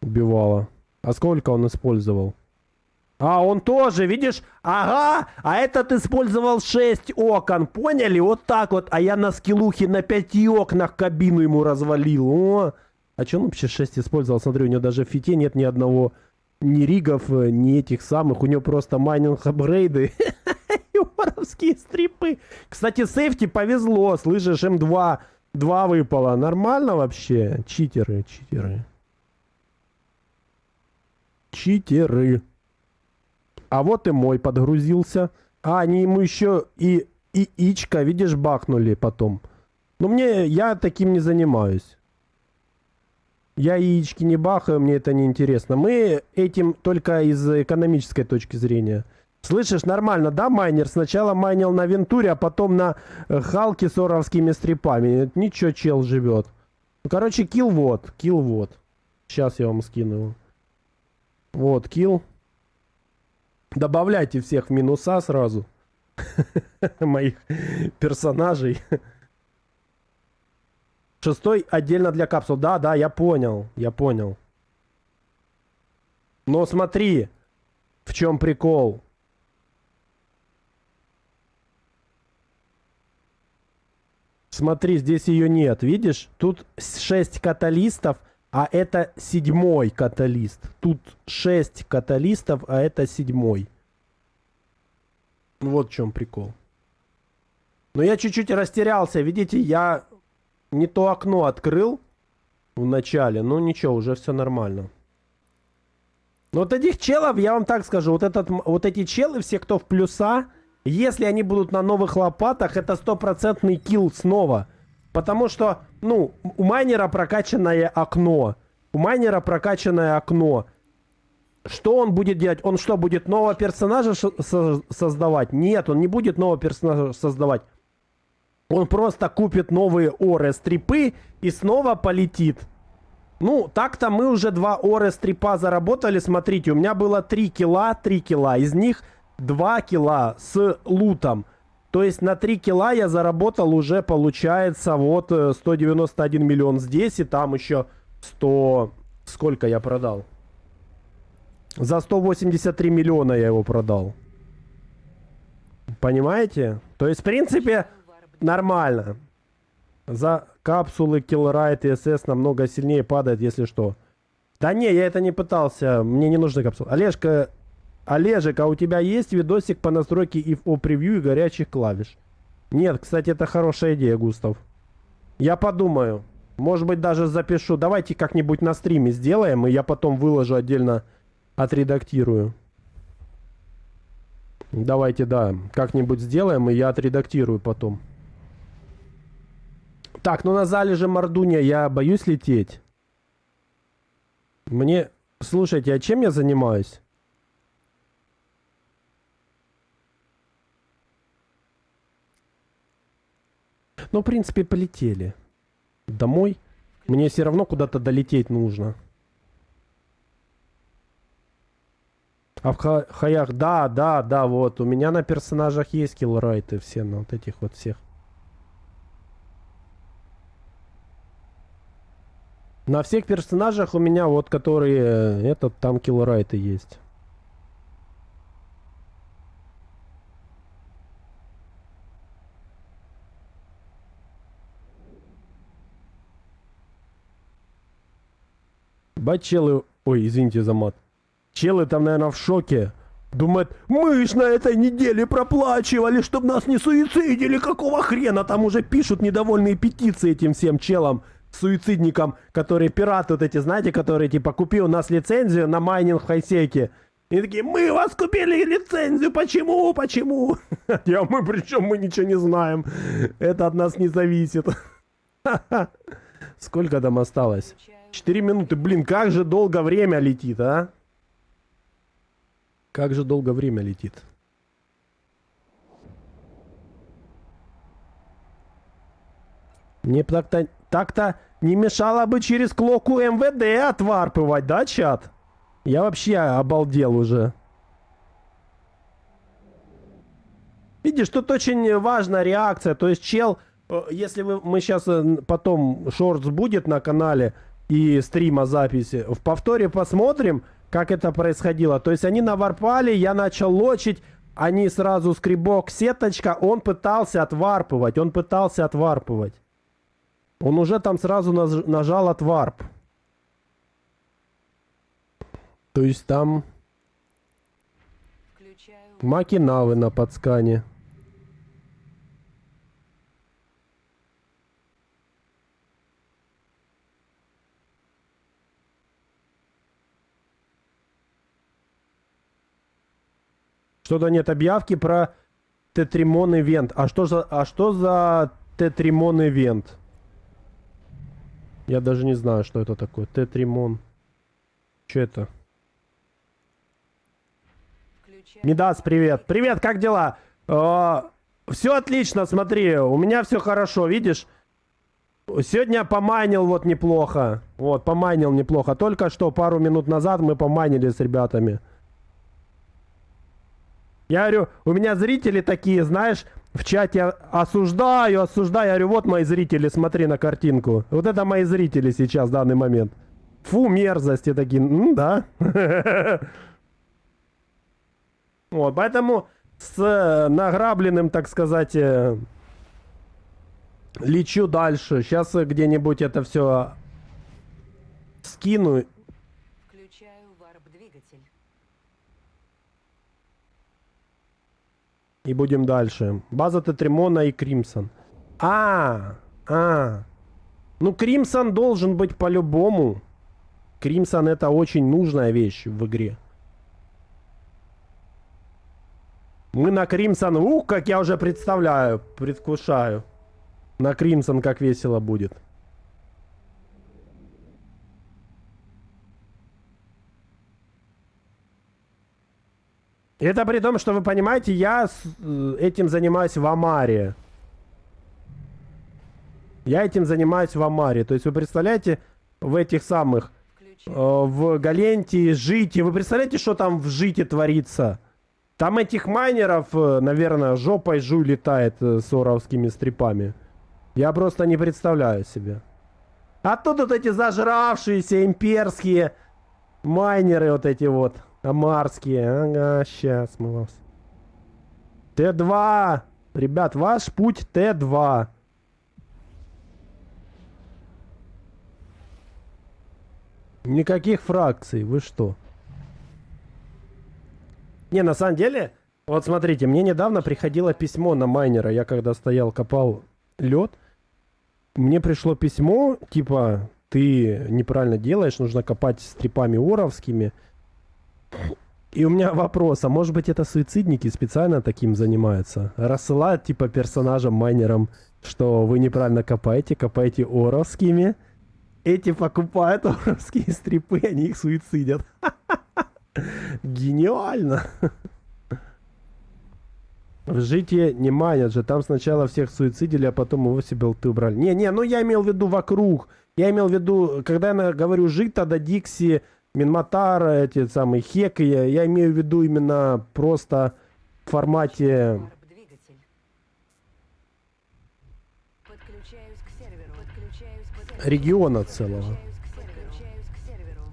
убивало. А сколько он использовал? А, он тоже, видишь? Ага, а этот использовал 6 окон, поняли? Вот так вот. А я на скиллухе на 5 окнах кабину ему развалил. О! А че он вообще 6 использовал? Смотри, у него даже в фите нет ни одного, ни ригов, ни этих самых. У него просто майнинг апгрейды. И воровские стрипы. Кстати, сейфти повезло. Слышишь, М2 2 выпало. Нормально вообще? Читеры, читеры. Читеры. А вот и мой подгрузился. А, они ему еще и ичка, видишь, бахнули потом. Но я таким не занимаюсь. Я яички не бахаю, мне это не интересно. Мы этим только из экономической точки зрения. Слышишь, нормально, да, майнер? Сначала майнил на Вентуре, а потом на Халке с оровскими стрипами. Ничего, чел живет. Ну, короче, килл вот, килл вот. Сейчас я вам скину его. Вот, килл. Добавляйте всех в минуса сразу. Моих персонажей. 6-й отдельно для капсул. Да, да, я понял. Я понял. Но смотри, в чем прикол. Смотри, здесь ее нет. Видишь? Тут 6 каталистов, а это 7-й каталист. Тут 6 каталистов, а это 7-й. Вот в чем прикол. Но я чуть-чуть растерялся. Видите, я не то окно открыл в начале. Ну ничего, уже все нормально. Но вот этих челов, я вам так скажу, вот эти челы, все, кто в плюса, если они будут на новых лопатах, это 100% килл снова. Потому что, ну, у майнера прокачанное окно. У майнера прокачанное окно. Что он будет делать? Он что, будет нового персонажа создавать? Нет, он не будет нового персонажа создавать. Он просто купит новые оры-стрипы и снова полетит. Ну, так-то мы уже 2 оры-стрипа заработали. Смотрите, у меня было 3 килла. Из них 2 килла с лутом. То есть на 3 килла я заработал уже, получается, вот 191 миллион здесь. И там еще 100... Сколько я продал? За 183 миллиона я его продал. Понимаете? То есть, в принципе, нормально. За капсулы Killrite и СС намного сильнее падает, если что. Да не, я это не пытался. Мне не нужны капсулы. Олежек, а у тебя есть видосик по настройке IFO превью и горячих клавиш? Нет, кстати, это хорошая идея, Густав. Я подумаю. Может быть, даже запишу. Давайте как-нибудь на стриме сделаем, и я потом выложу отдельно, отредактирую. Давайте, да, как-нибудь сделаем, и я отредактирую потом. Так, ну на залеже Мордуня я боюсь лететь. Мне... Слушайте, а чем я занимаюсь? Ну, в принципе, полетели. Домой. Мне все равно куда-то долететь нужно. А в хаях, да, вот. У меня на персонажах есть киллрайты все, на вот этих вот всех. На всех персонажах у меня вот, которые, там киллрайты есть. Челы... Ой, извините за мат. Челы там, наверное, в шоке. Думают, мы ж на этой неделе проплачивали, чтобы нас не суицидили. Какого хрена? Там уже пишут недовольные петиции этим всем челам, суицидникам, которые пираты вот эти, знаете, которые типа купи у нас лицензию на майнинг в хайсеке. И такие, мы вас купили лицензию, почему? Мы причем мы ничего не знаем. Это от нас не зависит. Сколько там осталось? 4 минуты. Блин, как же долго время летит, а? Как же долго время летит. Мне так-то не мешало бы через клоку МВД отварпывать, да, чат? Я вообще обалдел уже. Видишь, тут очень важна реакция. То есть чел, если мы сейчас потом шортс будет на канале и стрима записи, в повторе посмотрим, как это происходило. То есть они наварпали, я начал лочить, они сразу скребок, сеточка, он пытался отварпывать, Он уже там сразу нажал отварп. То есть там Включаю макинавы на подскане. Что-то нет объявки про Тетримон ивент. А что за Тетримон ивент? Я даже не знаю, что это такое. Тетримон. Что это? включаю Мидас, привет. Привет, как дела? Все отлично, смотри, у меня все хорошо, видишь? Сегодня помайнил вот неплохо. Вот, помайнил неплохо. Только что, пару минут назад мы помайнили с ребятами. Я говорю, у меня зрители такие, знаешь, в чате осуждаю. Я говорю, вот мои зрители, смотри на картинку. Вот это мои зрители сейчас, в данный момент. Фу, мерзости такие, да. Вот, поэтому с награбленным, так сказать, лечу дальше. Сейчас где-нибудь это все скину. Включаю варп-двигатель. И будем дальше. База Тетримона и Кримсон. Ну, Кримсон должен быть по-любому. Кримсон это очень нужная вещь в игре. Мы на Кримсон, как я уже представляю, предвкушаю. На Кримсон как весело будет. Это при том, что вы понимаете, я этим занимаюсь в Амаре. Я этим занимаюсь в Амаре. То есть вы представляете, в этих самых, в Галенте, Жите, вы представляете, что там в Жите творится? Там этих майнеров, наверное, жопой жуй летает с оровскими стрипами. Я просто не представляю себе. А тут вот эти зажравшиеся имперские майнеры вот эти вот. Амарские. Ага, сейчас мы вас. Т2. Ребят, ваш путь Т2. Никаких фракций. Вы что? Не, на самом деле, вот смотрите, мне недавно приходило письмо на майнера. Я когда стоял, копал лед, мне пришло письмо, типа, ты неправильно делаешь, нужно копать стрипами оровскими. И у меня вопрос, а может быть это суицидники специально таким занимаются? Рассылают типа персонажам, майнерам, что вы неправильно копаете, копаете оровскими. Эти покупают оровские стрипы, они их суицидят. Гениально! В Житье не майнят же, там сначала всех суицидили, а потом его себе лты убрали. Не, ну я имел в виду вокруг. Я имел в виду, когда я говорю Жита, да Дикси, Минматар, эти самые Хеки, я имею в виду именно просто в формате... Варп-двигатель. Подключаюсь к серверу. Подключаюсь к серверу. региона целого. Подключаюсь к серверу.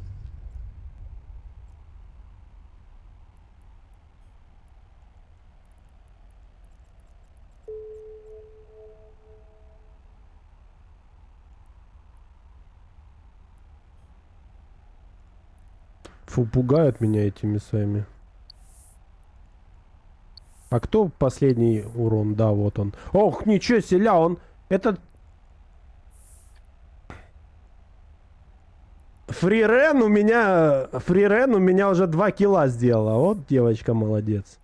Фу, пугают меня этими своими. А кто последний урон? Да, вот он. Ох, ничего себе, он... Этот... Фрирен у меня уже 2 килла сделала. Вот девочка молодец.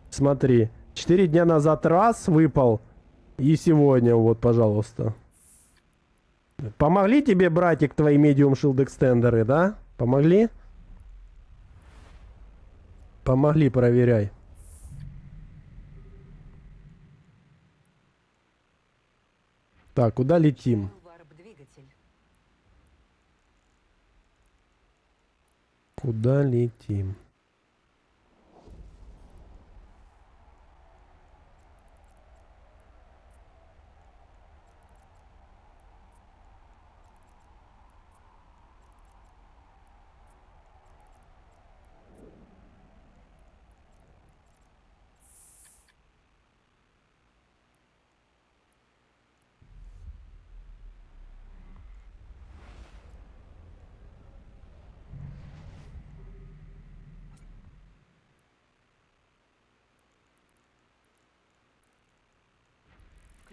Смотри. 4 дня назад раз выпал. И сегодня вот, пожалуйста. Помогли тебе, братик, твои медиум шилд экстендеры, да? Помогли? Помогли, проверяй. Так, куда летим? Варп-двигатель. Куда летим?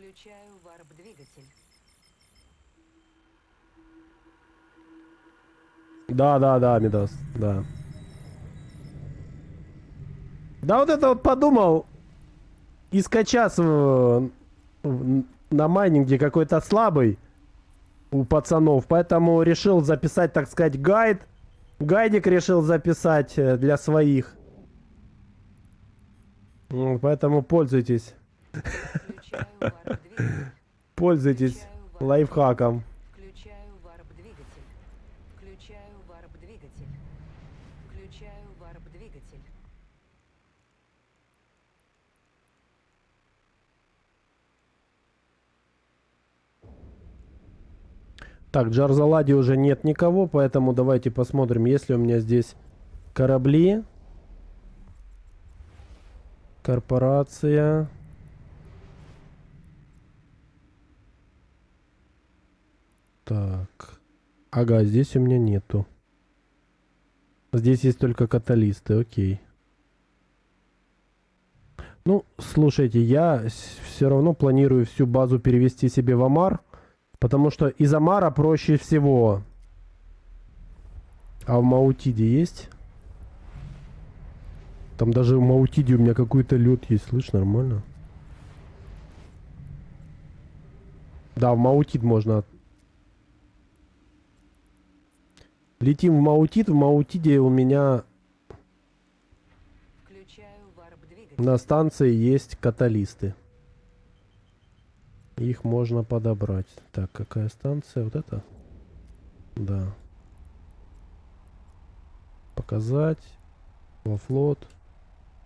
Включаю варп-двигатель. Да, Мидас, да. Да вот это вот подумал, и скачаться на майнинге какой-то слабый у пацанов, поэтому решил записать, так сказать, гайд. Гайдик решил записать для своих. Поэтому пользуйтесь. Включаю варп-двигатель. Пользуйтесь Включаю лайфхаком. Включаю варп-двигатель. Включаю варп-двигатель. Включаю варп-двигатель. Так, Джарзалади уже нет никого, поэтому давайте посмотрим, есть ли у меня здесь корабли. Корпорация. Так. Ага, здесь у меня нету. Здесь есть только каталисты, окей. Ну, слушайте, я все равно планирую всю базу перевести себе в Амар, потому что из Амара проще всего. А в Маутиде есть? Там даже в Маутиде у меня какой-то лед есть, слышь, нормально? Да, в Маутид можно. Летим в Маутид, в Маутиде у меня Включаю варп-двигатель. на станции есть каталисты. Их можно подобрать. Так, какая станция? Вот это? Да. Показать. Во флот.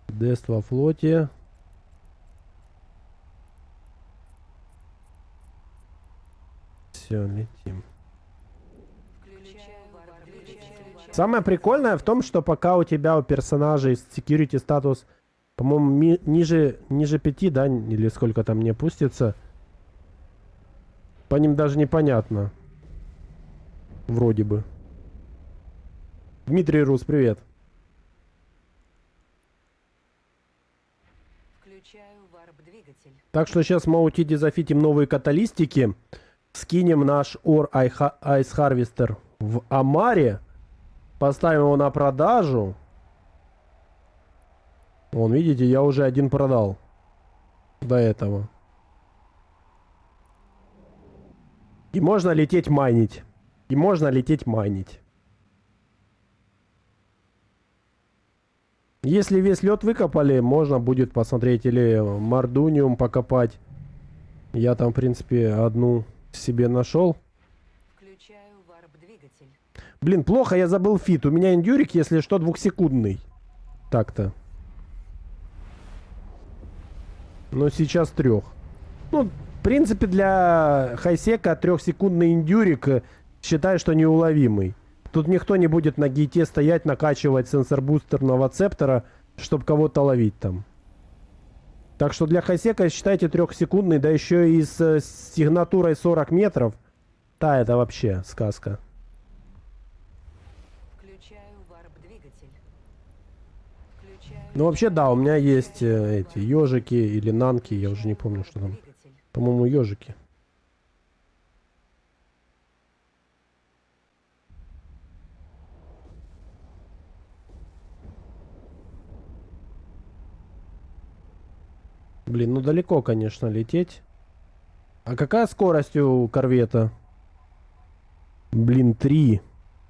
Дест во флоте. Все, летим. Включаю варп-двигатель. Самое прикольное в том, что пока у тебя у персонажей security статус, по-моему, ниже 5, да, или сколько там не опустится, по ним даже непонятно. Вроде бы. Дмитрий Рус, привет. Включаю варп-двигатель. Так что сейчас в Маутиде зафитим новые каталистики. Скинем наш Ор Ice Harvester в Амаре. Поставим его на продажу. Вон, видите, я уже один продал. До этого. И можно лететь майнить. И можно лететь майнить. Если весь лед выкопали, можно будет посмотреть или Мардуниум покопать. Я там, в принципе, одну себе нашел. Включаю варп-двигатель. Блин, плохо я забыл фит. У меня индюрик, если что, 2-секундный. Так-то. Но сейчас 3. Ну, в принципе, для хайсека 3-секундный индюрик, считаю, что неуловимый. Тут никто не будет на гейте стоять, накачивать сенсор-бустерного цептора, чтобы кого-то ловить там. Так что для хайсека считайте 3-секундный, да еще и с сигнатурой 40 метров. Да, это вообще сказка. Включаю варп-двигатель. Включаю Ну, вообще, да, у меня есть эти ежики или нанки, я уже не помню, что там. варп-двигатель. По-моему, ежики. Блин, ну далеко, конечно, лететь. А какая скорость у корвета? Блин, 3.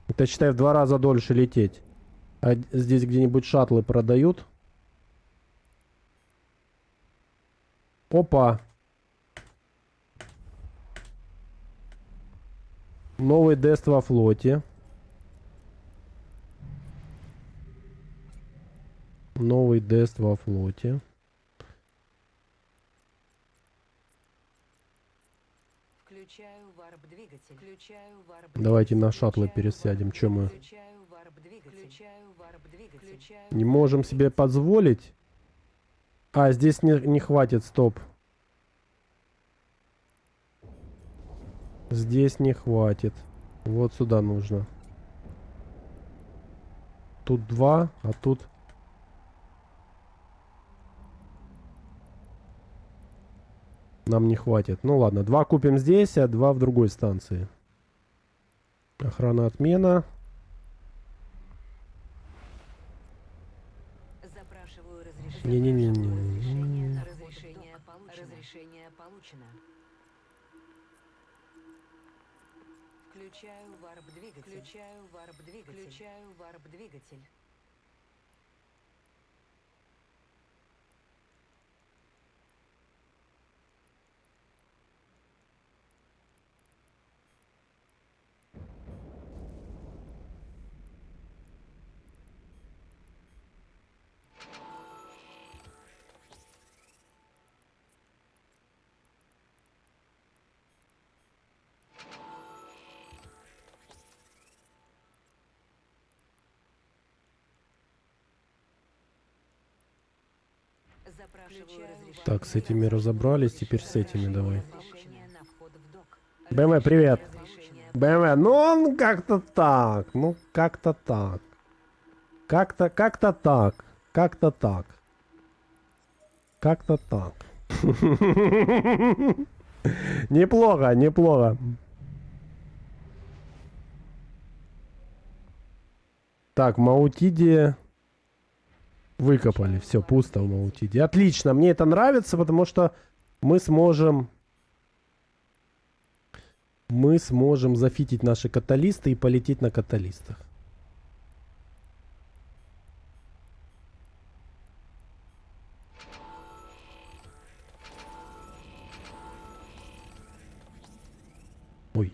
Это, считай, в 2 раза дольше лететь. А здесь где-нибудь шаттлы продают? Опа. Новый Дест во флоте. Новый Дест во флоте. Включаю варп-двигатель. Включаю варп-двигатель. Давайте на шаттлы Включаю пересядем. Чем мы Включаю варп-двигатель. Включаю варп-двигатель. Включаю не можем себе позволить? А, здесь не хватит, стоп. Здесь не хватит. Вот сюда нужно. Тут 2, а тут... Нам не хватит. Ну ладно, 2 купим здесь, а 2 в другой станции. Охрана отмена. Запрашиваю разрешение. Не-не-не-не. Разрешение получено. Включаю варп-двигатель. Включаю варп-двигатель. Запрашиваю разрешение. Так, с этими разобрались, теперь с этими давай. Разрешение на вход в док. БМВ, привет. Разрешение БМВ, ну он как-то так. Ну, как-то так. Как-то так. Как-то так. Как-то так. Неплохо, неплохо. Так, в Маутиде выкопали. Все, пусто в Маутиде. Отлично, мне это нравится, потому что мы сможем зафитить наши каталисты и полететь на каталистах. Ой.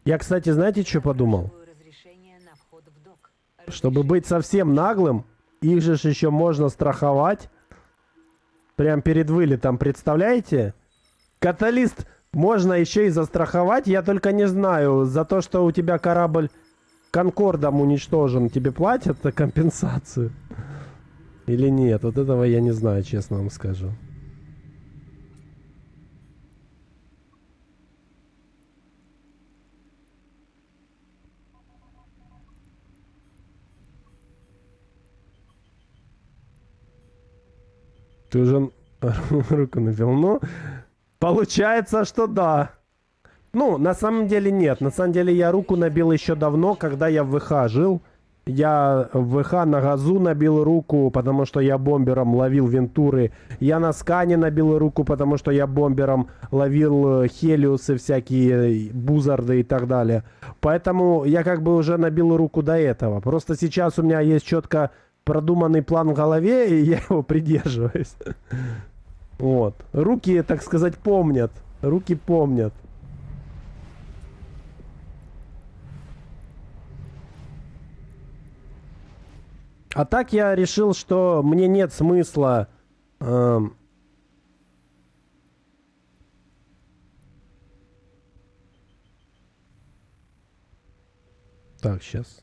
Я, кстати, знаете, что подумал? Запрашиваю разрешение на вход в док. Чтобы быть совсем наглым, их же ж еще можно страховать. Прям перед вылетом, представляете? Каталист можно еще и застраховать. Я только не знаю, за то, что у тебя корабль Конкордом уничтожен, тебе платят компенсацию? Или нет? Вот этого я не знаю, честно вам скажу. Ты уже руку навел. Ну, получается, что да. Ну, на самом деле нет. На самом деле я руку набил еще давно, когда я в ВХ жил. Я в ВХ на газу набил руку, потому что я бомбером ловил вентуры. Я на скане набил руку, потому что я бомбером ловил хелиусы, всякие бузарды и так далее. Поэтому я как бы уже набил руку до этого. Просто сейчас у меня есть четко продуманный план в голове, и я его придерживаюсь. Вот. Руки, так сказать, помнят. Руки помнят. А так я решил, что мне нет смысла так, сейчас.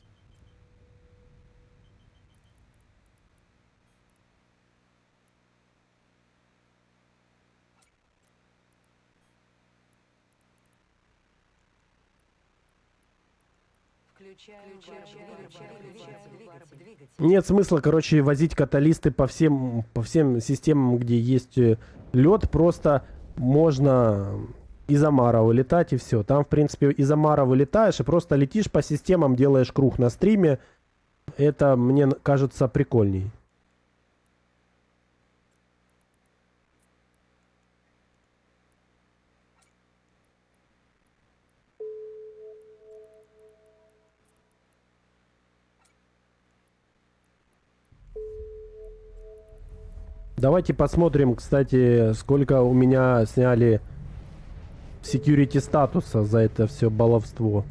варп-двигатель. Нет смысла, короче, возить каталисты по всем системам, где есть лед. Просто можно из Амара вылетать и все. Там, в принципе, из Амара вылетаешь и просто летишь по системам, делаешь круг на стриме. Это, мне кажется, прикольней. Давайте посмотрим, кстати, сколько у меня сняли security статуса за это все баловство.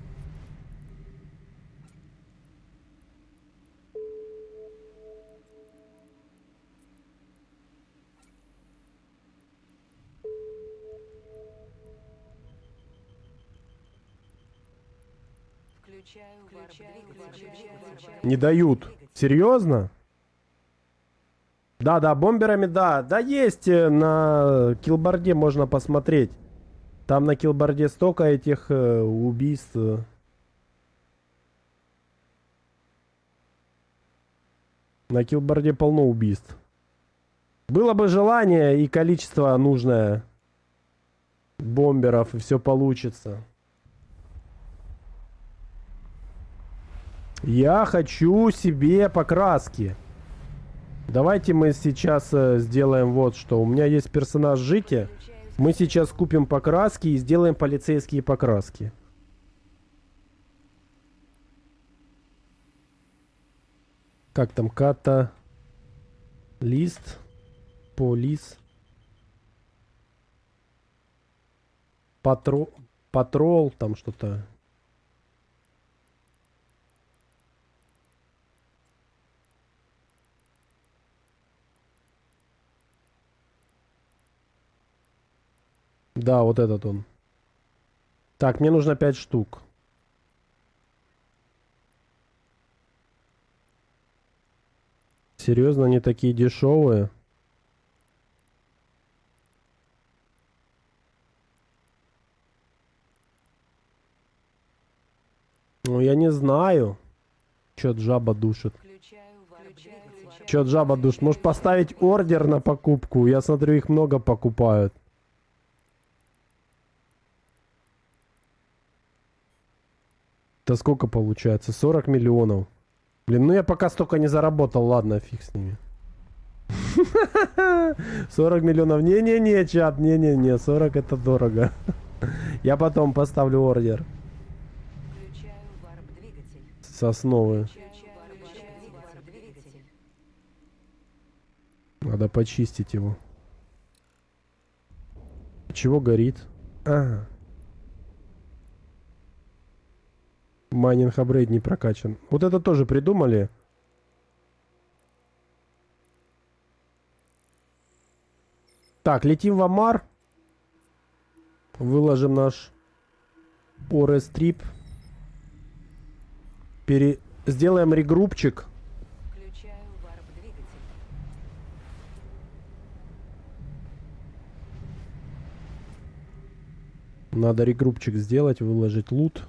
Не дают. Серьезно? Да, бомберами, да. Да, есть на киллборде, можно посмотреть. Там на киллборде столько этих убийств. На киллборде полно убийств. Было бы желание и количество нужное, бомберов, и все получится. Я хочу себе покраски. Давайте мы сейчас сделаем вот что. У меня есть персонаж Жити. Мы сейчас купим покраски и сделаем полицейские покраски. Как там? Ката... Лист. Полис. Патрол. Там что-то. Да, вот этот он. Так, мне нужно 5 штук. Серьезно, они такие дешевые? Ну, я не знаю. Чё жаба душит? Чё жаба душит? Может поставить ордер на покупку? Я смотрю, их много покупают. Это сколько получается? 40 миллионов. Блин, ну я пока столько не заработал. Ладно, фиг с ними. 40 миллионов. Не-не-не, чат, не-не-не. 40 это дорого. Я потом поставлю ордер. С основы. Надо почистить его. Чего горит? Ага. Майнинг апгрейд не прокачан. Вот это тоже придумали. Так, летим в Амар. Выложим наш Орестрип. Сделаем регрупчик. Надо регрупчик сделать, выложить лут.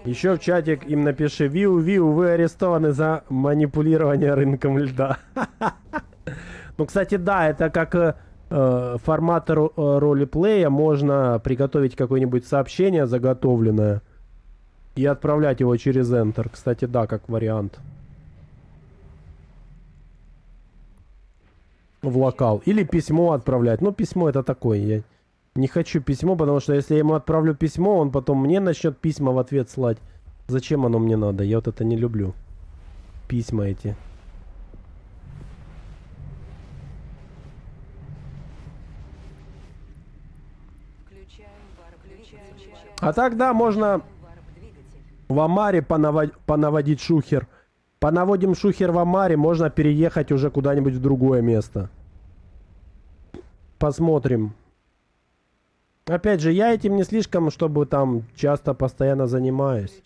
Еще в чатик им напиши: Виу, вы арестованы за манипулирование рынком льда. Ну, кстати, да, это как формат ролеплея. Можно приготовить какое-нибудь сообщение заготовленное и отправлять его через Enter. Кстати, да, как вариант. В локал. Или письмо отправлять. Ну, письмо это такое. Я не хочу письмо, потому что если я ему отправлю письмо, он потом мне начнет письма в ответ слать. Зачем оно мне надо? Я вот это не люблю. Письма эти. А так, да, можно в Амаре понаводить шухер. Понаводим шухер в Амаре, можно переехать уже куда-нибудь в другое место. Посмотрим. Опять же, я этим не слишком, чтобы там часто, постоянно занимаюсь.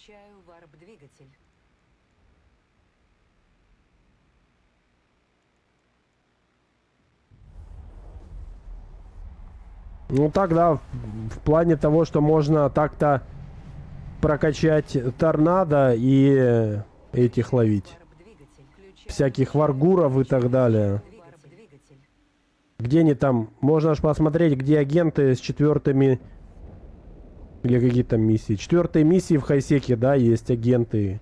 Ну тогда в плане того, что можно так-то прокачать торнадо и этих ловить. Всяких варгуров и так далее. Где они там? Можно аж посмотреть, где агенты с 4-ми... Или какие там миссии. 4-й миссии в Хайсеке, да, есть агенты.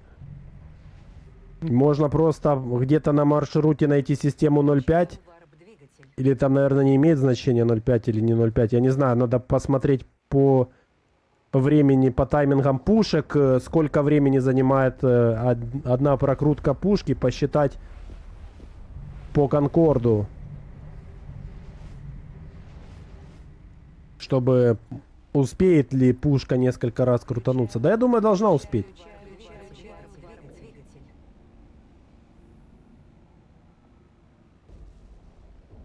Можно просто где-то на маршруте найти систему 0.5. Или там, наверное, не имеет значения 0.5 или не 0.5. Я не знаю, надо посмотреть по времени, по таймингам пушек, сколько времени занимает одна прокрутка пушки, посчитать по конкорду. Чтобы успеет ли пушка несколько раз крутануться. Да, я думаю, должна успеть.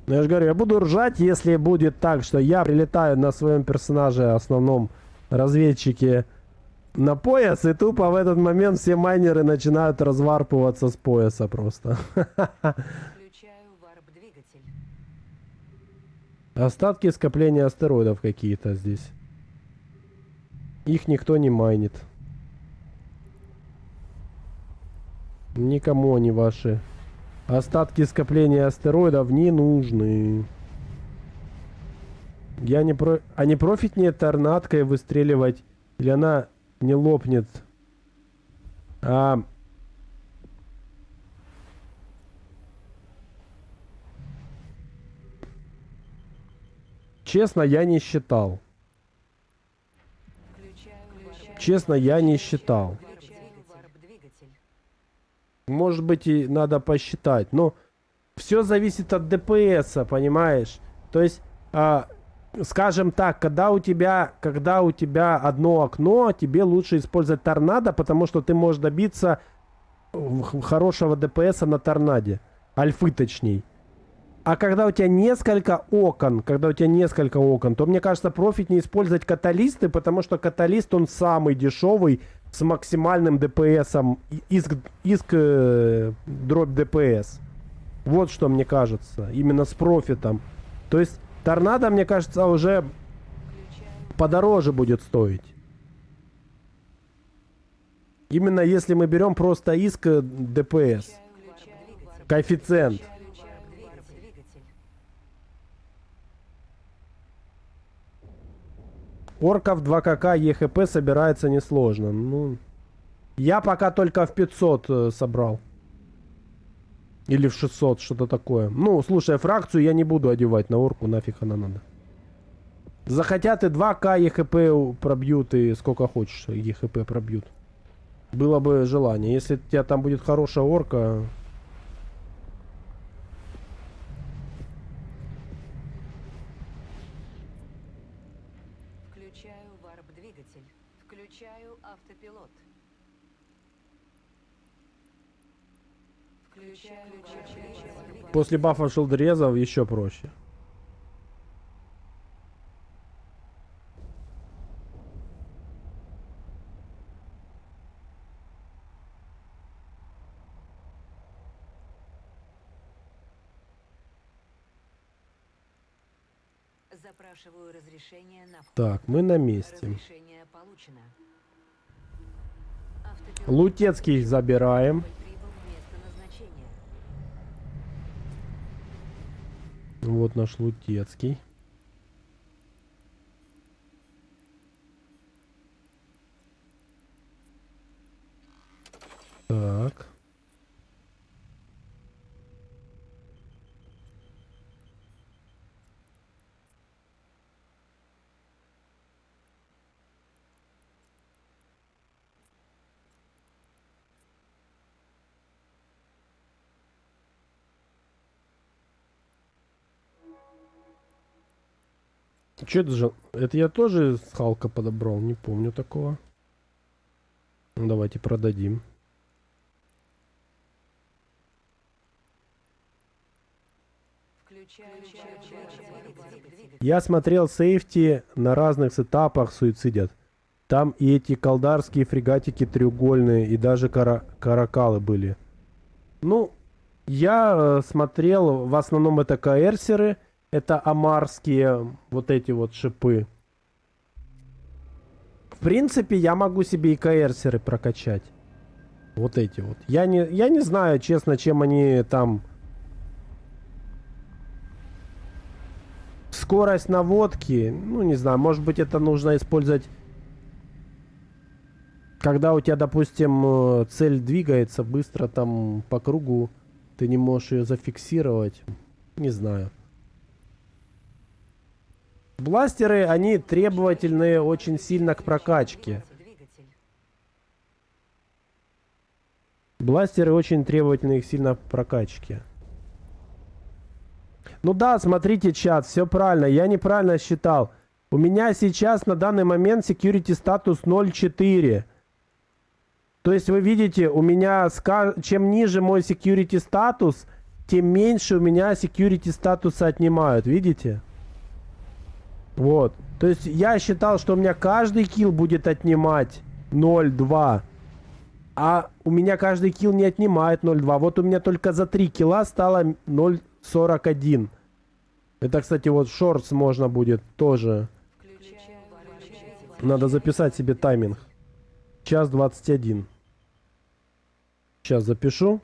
Но я же говорю, я буду ржать, если будет так, что я прилетаю на своем персонаже, основном разведчике, на пояс, и тупо в этот момент все майнеры начинают разварпываться с пояса просто. Остатки скопления астероидов какие-то здесь. Их никто не майнит. Никому они ваши Остатки скопления астероидов не нужны. Я не про... А не профитнее торнадкой выстреливать? Или она не лопнет? Честно, я не считал. Честно, я не считал. Может быть, и надо посчитать. Но все зависит от ДПСа, понимаешь? То есть, скажем так, когда у тебя одно окно, тебе лучше использовать торнадо, потому что ты можешь добиться хорошего ДПСа на торнаде. Альфы точней. А когда у тебя несколько окон, то мне кажется, профитнее использовать каталисты, потому что каталист, он самый дешевый, с максимальным ДПСом, дробь ДПС. Вот что мне кажется, именно с профитом. То есть торнадо, мне кажется, уже подороже будет стоить. Именно если мы берем просто иск ДПС. Коэффициент. Орков 2КК ЕХП собирается несложно. Ну, я пока только в 500 собрал. Или в 600, что-то такое. Ну, слушай, фракцию я не буду одевать на орку, нафиг она надо. Захотят и 2К ЕХП пробьют, и сколько хочешь ЕХП пробьют. Было бы желание. Если у тебя там будет хорошая орка... Включаю варп-двигатель. Включаю автопилот. Включаю варп-двигатель. После бафа шилдрезов еще проще. Запрашиваю разрешение на вход. Так, мы на месте. Разрешение получено. Автопилот Лутецкий забираем. прибыл в место назначения. Вот наш Лутецкий. Так. Че это же? Это я тоже с Халка подобрал, не помню такого. Ну, давайте продадим. Включаю варп-двигатель. Я смотрел сейфти на разных сетапах суицидят. Там и эти колдарские фрегатики треугольные, и даже каракалы были. Ну, я смотрел, в основном это каэрсеры, это амарские вот эти вот шипы. В принципе, я могу себе и каэрсеры прокачать. Вот эти вот. Я не знаю, честно, чем они там... Скорость наводки, ну не знаю, может быть это нужно использовать, когда у тебя, допустим, цель двигается быстро там по кругу, ты не можешь ее зафиксировать, не знаю. Бластеры, они требовательные очень сильно к прокачке. Двигатель. Бластеры очень требовательны их сильно к прокачке. Ну да, смотрите, чат, все правильно. Я неправильно считал. У меня сейчас на данный момент security статус 0.4. То есть вы видите, у меня чем ниже мой security статус, тем меньше у меня security статуса отнимают. Видите? Вот. То есть я считал, что у меня каждый килл будет отнимать 0.2. А у меня каждый килл не отнимает 0.2. Вот у меня только за 3 килла стало 0.41. Это, кстати, вот шортс можно будет тоже. Включаю варп-двигатель. Надо записать себе тайминг. Час 21. Сейчас запишу.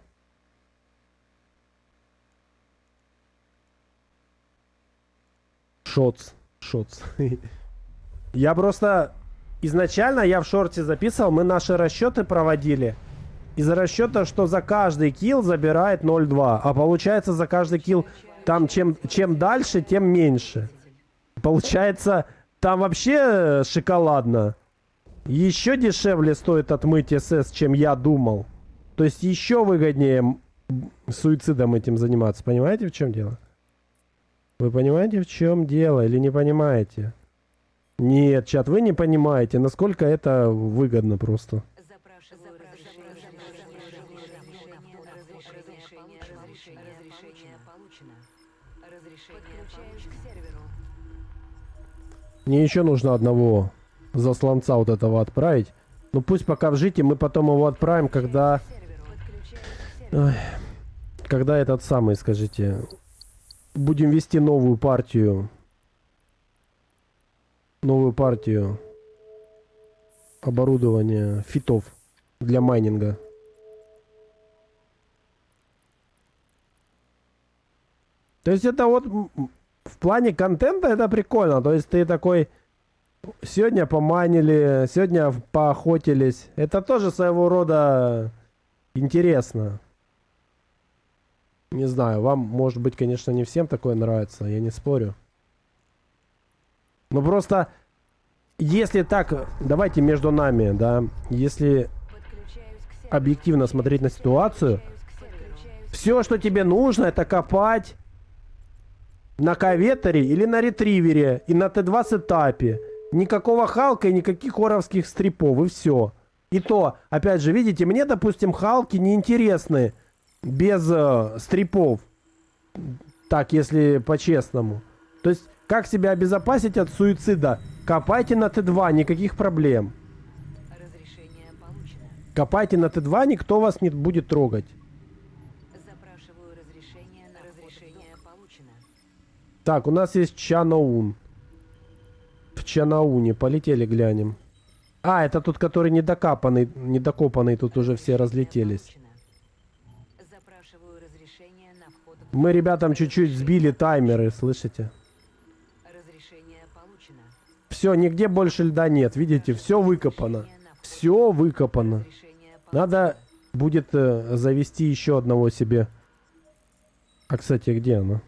Шоц. Шоц. Я просто... Изначально я в шорте записывал, мы наши расчеты проводили. Из расчета, что за каждый килл забирает 0,2. А получается за каждый килл там чем дальше, тем меньше. Получается, там вообще шоколадно. Еще дешевле стоит отмыть СС, чем я думал. То есть еще выгоднее суицидом этим заниматься. Понимаете, в чем дело? Вы понимаете, в чем дело или не понимаете? Нет, чат, вы не понимаете, насколько это выгодно просто. Запрашиваю разрешение получено. Разрешение подключаюсь к серверу. Мне еще нужно одного засланца вот этого отправить. Ну пусть пока в жите, мы потом его отправим, когда... Ой, когда этот самый, скажите... Будем вести новую партию. Новую партию оборудования фитов для майнинга. То есть это вот в плане контента это прикольно. То есть ты такой сегодня помайнили, сегодня поохотились. Это тоже своего рода интересно. Не знаю, вам может быть, конечно, не всем такое нравится, я не спорю. Но просто, если так, давайте между нами, да, если объективно смотреть на ситуацию, все, что тебе нужно, это копать на каветере или на ретривере и на Т2 сетапе. Никакого халка и никаких хоровских стрипов, и все. И то, опять же, видите, мне, допустим, халки неинтересны без стрипов. Так, если по-честному. То есть, как себя обезопасить от суицида? Копайте на Т2, никаких проблем. Разрешение получено. Копайте на Т2, никто вас не будет трогать. Запрашиваю разрешение на разрешение получено. Так, у нас есть Чанаун. В Чанауне. Полетели, глянем. А, это тот, который недокопанный, недокопанный, тут уже все разлетелись. Запрашиваю разрешение на вход в Мы ребятам чуть-чуть сбили таймеры, слышите? разрешение получено. Все, нигде больше льда нет, видите, все выкопано. Все выкопано. Разрешение Надо будет завести еще одного себе. А, кстати, где оно?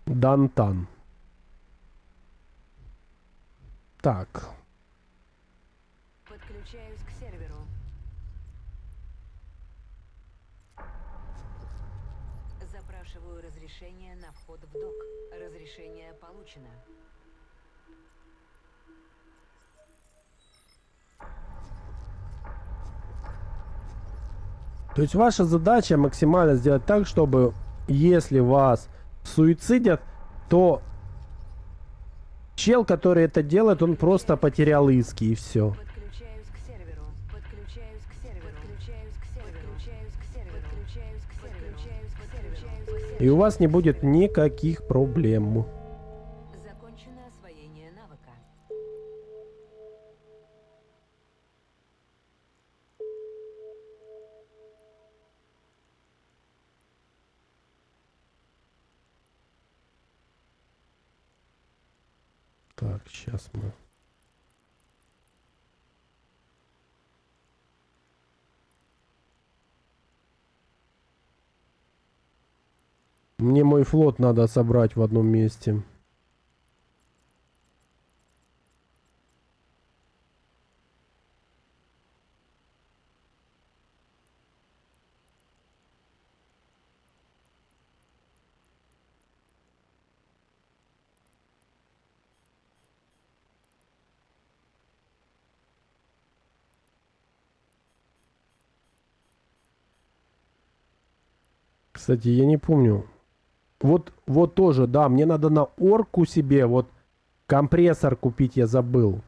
Дантан. Так. подключаюсь к серверу. Запрашиваю разрешение на вход в док. Разрешение получено. То есть ваша задача максимально сделать так, чтобы если вас суицидят, то чел, который это делает, он просто потерял иски и все. Подключаюсь к серверу. Подключаюсь к серверу. Подключаюсь к серверу. Подключаюсь к серверу. Подключаюсь к серверу. Подключаюсь к серверу. И у вас не будет никаких проблем. Закончено освоение навыка. Так, сейчас мы... Мне мой флот надо собрать в одном месте. Кстати, я не помню. Вот тоже, да, мне надо на орку себе, вот, компрессор купить, я забыл.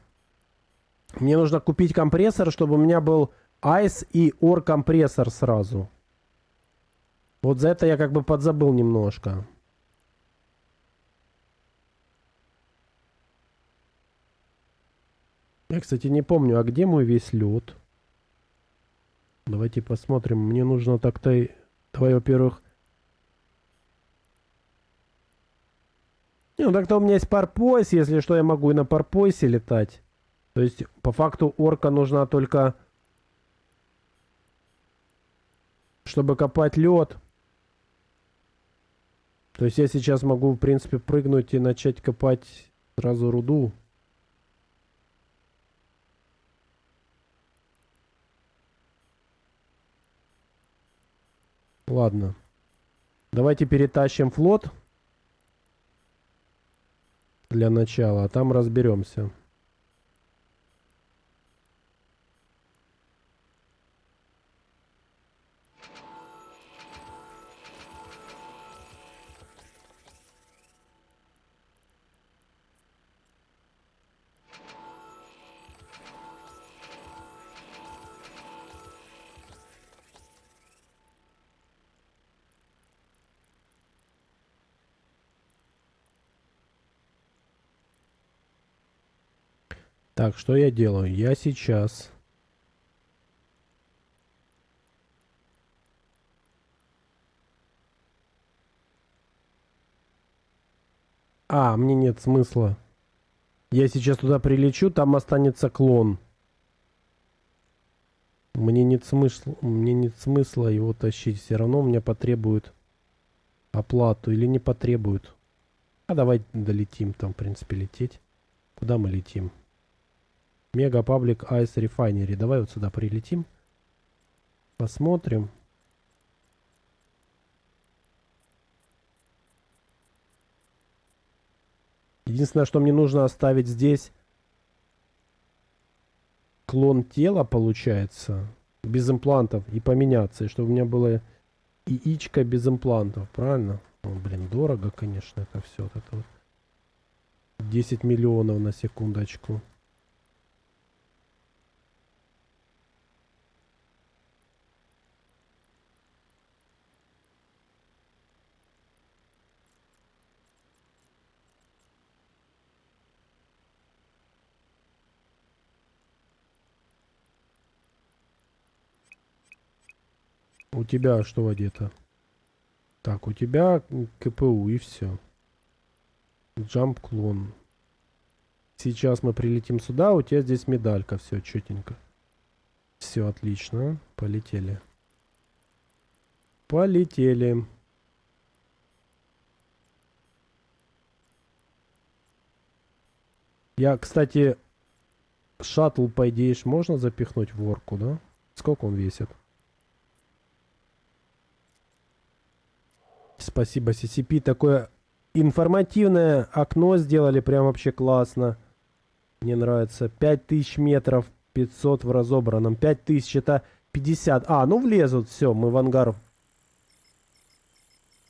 Мне нужно купить компрессор, чтобы у меня был айс и ор компрессор сразу. Вот за это я как бы подзабыл немножко. Я, кстати, не помню, а где мой весь лед? Давайте посмотрим. Мне нужно так-то... Давай, во-первых, Ну так-то у меня есть парпойс, если что, я могу и на парпойсе летать. То есть, по факту, орка нужна только, чтобы копать лед. То есть я сейчас могу, в принципе, прыгнуть и начать копать сразу руду. Ладно. Давайте перетащим флот. Для начала, а там разберемся. Так, что я делаю? Я сейчас... мне нет смысла. Я сейчас туда прилечу, там останется клон. Мне нет смысла его тащить. Все равно у меня потребуют оплату или не потребуют. А давай долетим, там, в принципе, лететь. Куда мы летим? Мега Паблик Айс Рефайнери. Давай вот сюда прилетим. Посмотрим. Единственное, что мне нужно оставить здесь клон тела, получается, без имплантов и поменяться, и чтобы у меня было яичко без имплантов, правильно? О, блин, дорого, конечно, это все. Вот это вот. 10 миллионов на секундочку. У тебя что одето? Так, у тебя КПУ и все. Джамп клон. Сейчас мы прилетим сюда, у тебя здесь медалька, все четенько. Все отлично, полетели. Полетели. Я, кстати, шаттл, по идее, можно запихнуть в орку, да? Сколько он весит? Спасибо, CCP. Такое информативное окно сделали. Прям вообще классно. Мне нравится. 5000 метров. 500 в разобранном. 5000 это 50. Ну влезут. Все, мы в ангар.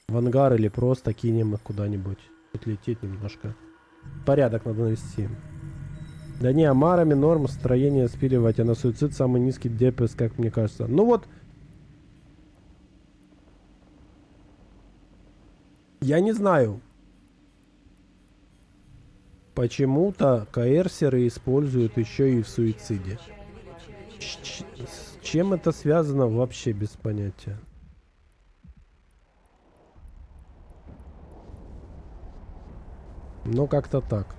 В ангар или просто кинем их куда-нибудь. Тут лететь немножко. Порядок надо навести. Да не, омарами норм строение спиливать, а на суицид самый низкий ДПС, как мне кажется. Ну вот. Я не знаю. Почему-то КРсеры используют еще и в суициде. С чем это связано, вообще без понятия. Ну, как-то так.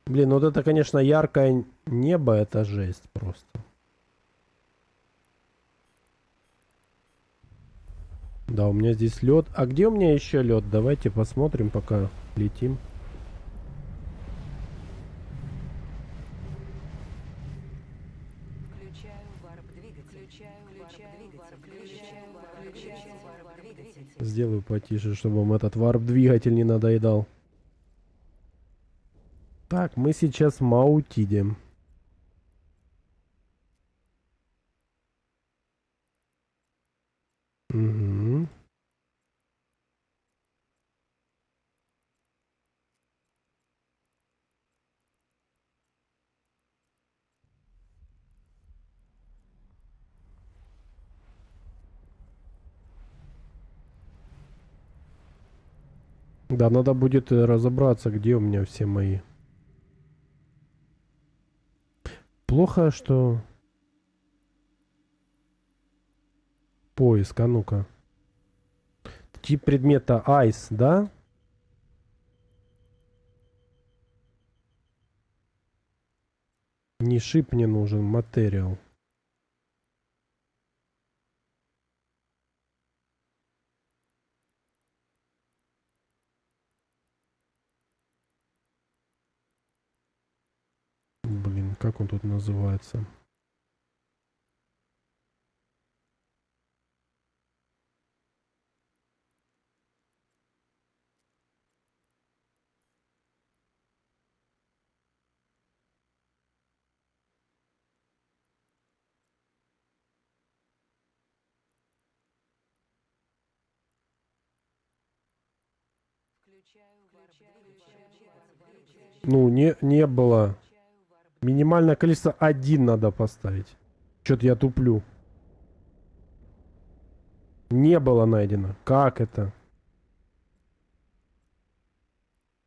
Блин, вот это, конечно, яркое небо, это жесть просто. Да, у меня здесь лед. А где у меня еще лед? Давайте посмотрим, пока летим. Сделаю потише, чтобы вам этот варп-двигатель не надоедал. Так, мы сейчас в Маутиде. Угу. Да, надо будет разобраться, где у меня все мои. Плохо, что... Поиск, а ну-ка. Тип предмета ice, да? Не шип мне нужен, материал. Блин, как он тут называется? Ну, не было. Минимальное количество один надо поставить. Что-то я туплю. Не было найдено. Как это?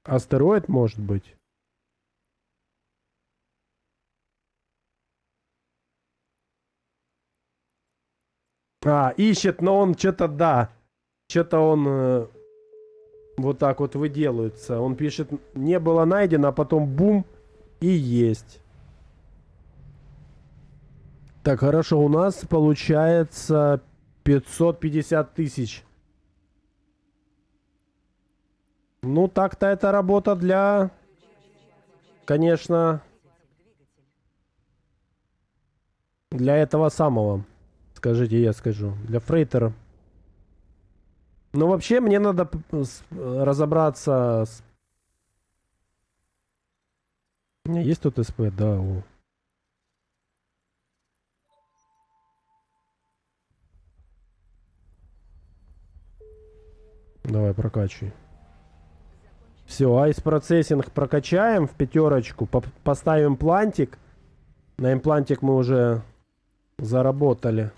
Астероид может быть? А, ищет, но он что-то, да. Что-то он вот так вот выделывается. Он пишет, не было найдено, а потом бум, и есть. Так, хорошо, у нас получается 550 тысяч. Ну, так-то это работа для, конечно, для этого самого. Скажите, я скажу. Для фрейтера. Ну, вообще, мне надо разобраться с... У меня есть тут СП, да. О. Давай, прокачивай. Все, айс процессинг прокачаем в пятерочку. Поставим плантик. На имплантик мы уже заработали.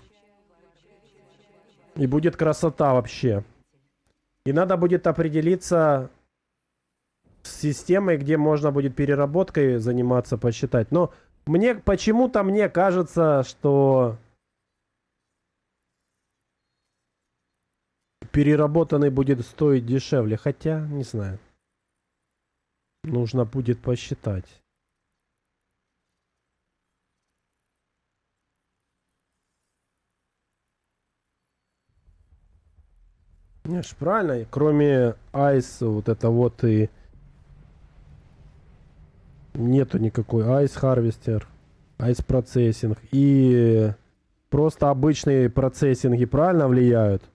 И будет красота вообще. И надо будет определиться с системой, где можно будет переработкой заниматься, посчитать. Но мне почему-то мне кажется, что переработанный будет стоить дешевле. Хотя, не знаю. Нужно будет посчитать. Не ж правильно, кроме Ice, вот это вот и нету никакой Ice Harvester, Ice процессинг и просто обычные процессинги правильно влияют?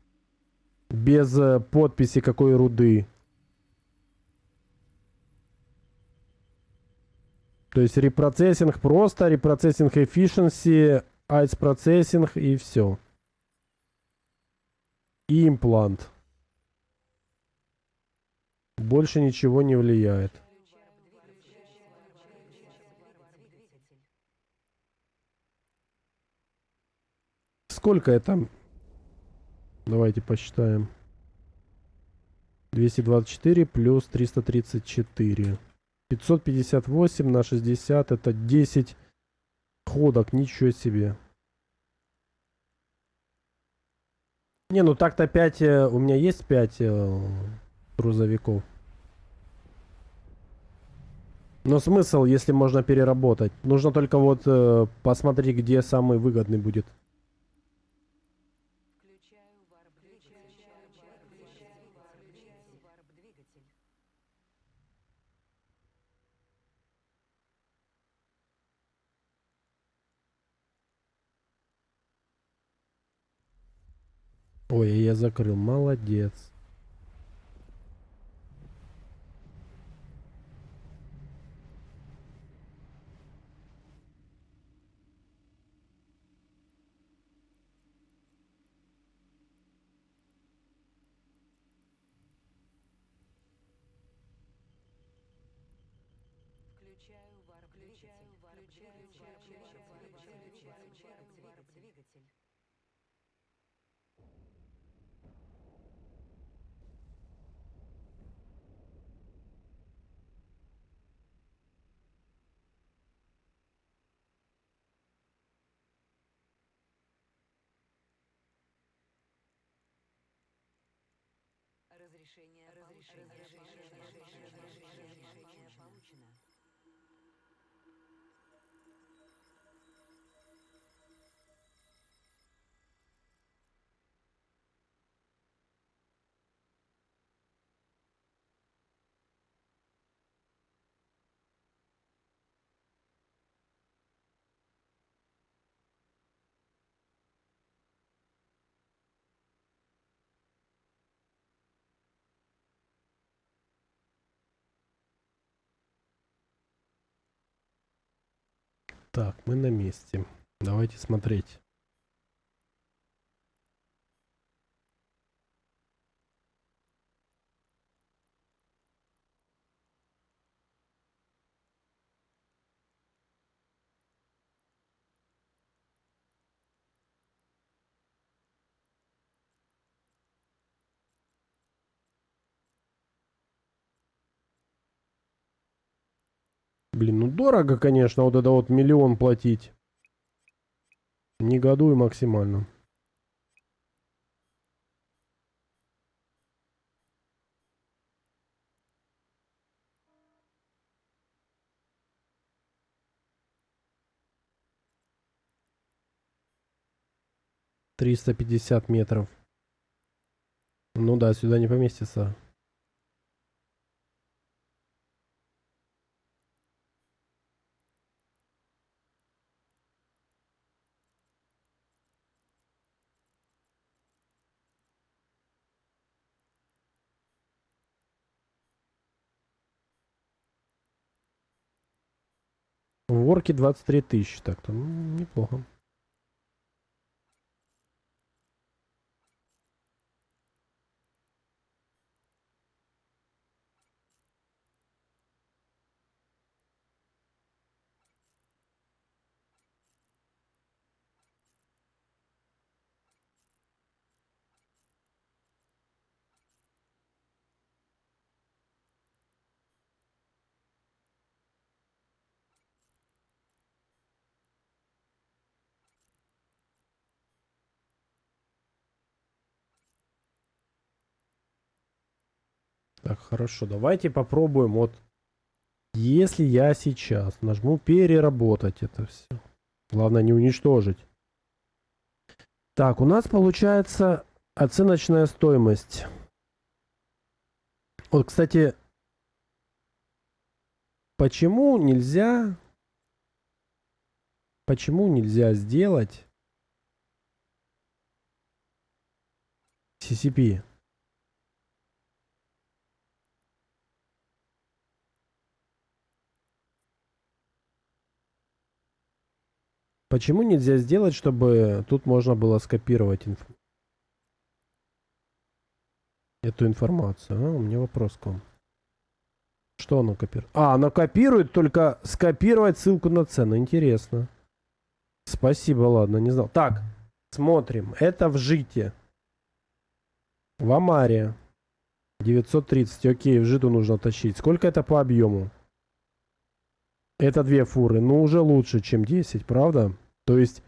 Без подписи какой руды. То есть репроцессинг просто, репроцессинг efficiency, Ice процессинг и все. И имплант. Больше ничего не влияет. Сколько это? Давайте посчитаем. 224 плюс 334. 558 на 60 это 10 ходок. Ничего себе. Не, ну так-то 5... у меня есть 5 грузовиков. Но смысл, если можно переработать? Нужно только вот посмотреть, где самый выгодный будет. Ой, я закрыл. Молодец. Разрешение получено. Так, мы на месте. Давайте смотреть. Блин, ну дорого, конечно, вот это вот 1 000 000 платить. Негодую максимально. $350 метров. Ну да, сюда не поместится. В Ворке 23 000. Так-то, ну, неплохо. Так, хорошо, давайте попробуем. Вот, если я сейчас нажму переработать это все. Главное не уничтожить. Так, у нас получается оценочная стоимость. Вот, кстати, почему нельзя сделать CCP? Почему нельзя сделать, чтобы тут можно было скопировать эту информацию? А, у меня вопрос к вам. Что оно копирует? А, оно копирует, только скопировать ссылку на цену. Интересно. Спасибо, ладно, не знал. Так, смотрим. Это в Жите. В Амаре. 930. Окей, в Житу нужно тащить. Сколько это по объему? Это 2 фуры. Ну, уже лучше, чем 10, правда? То есть,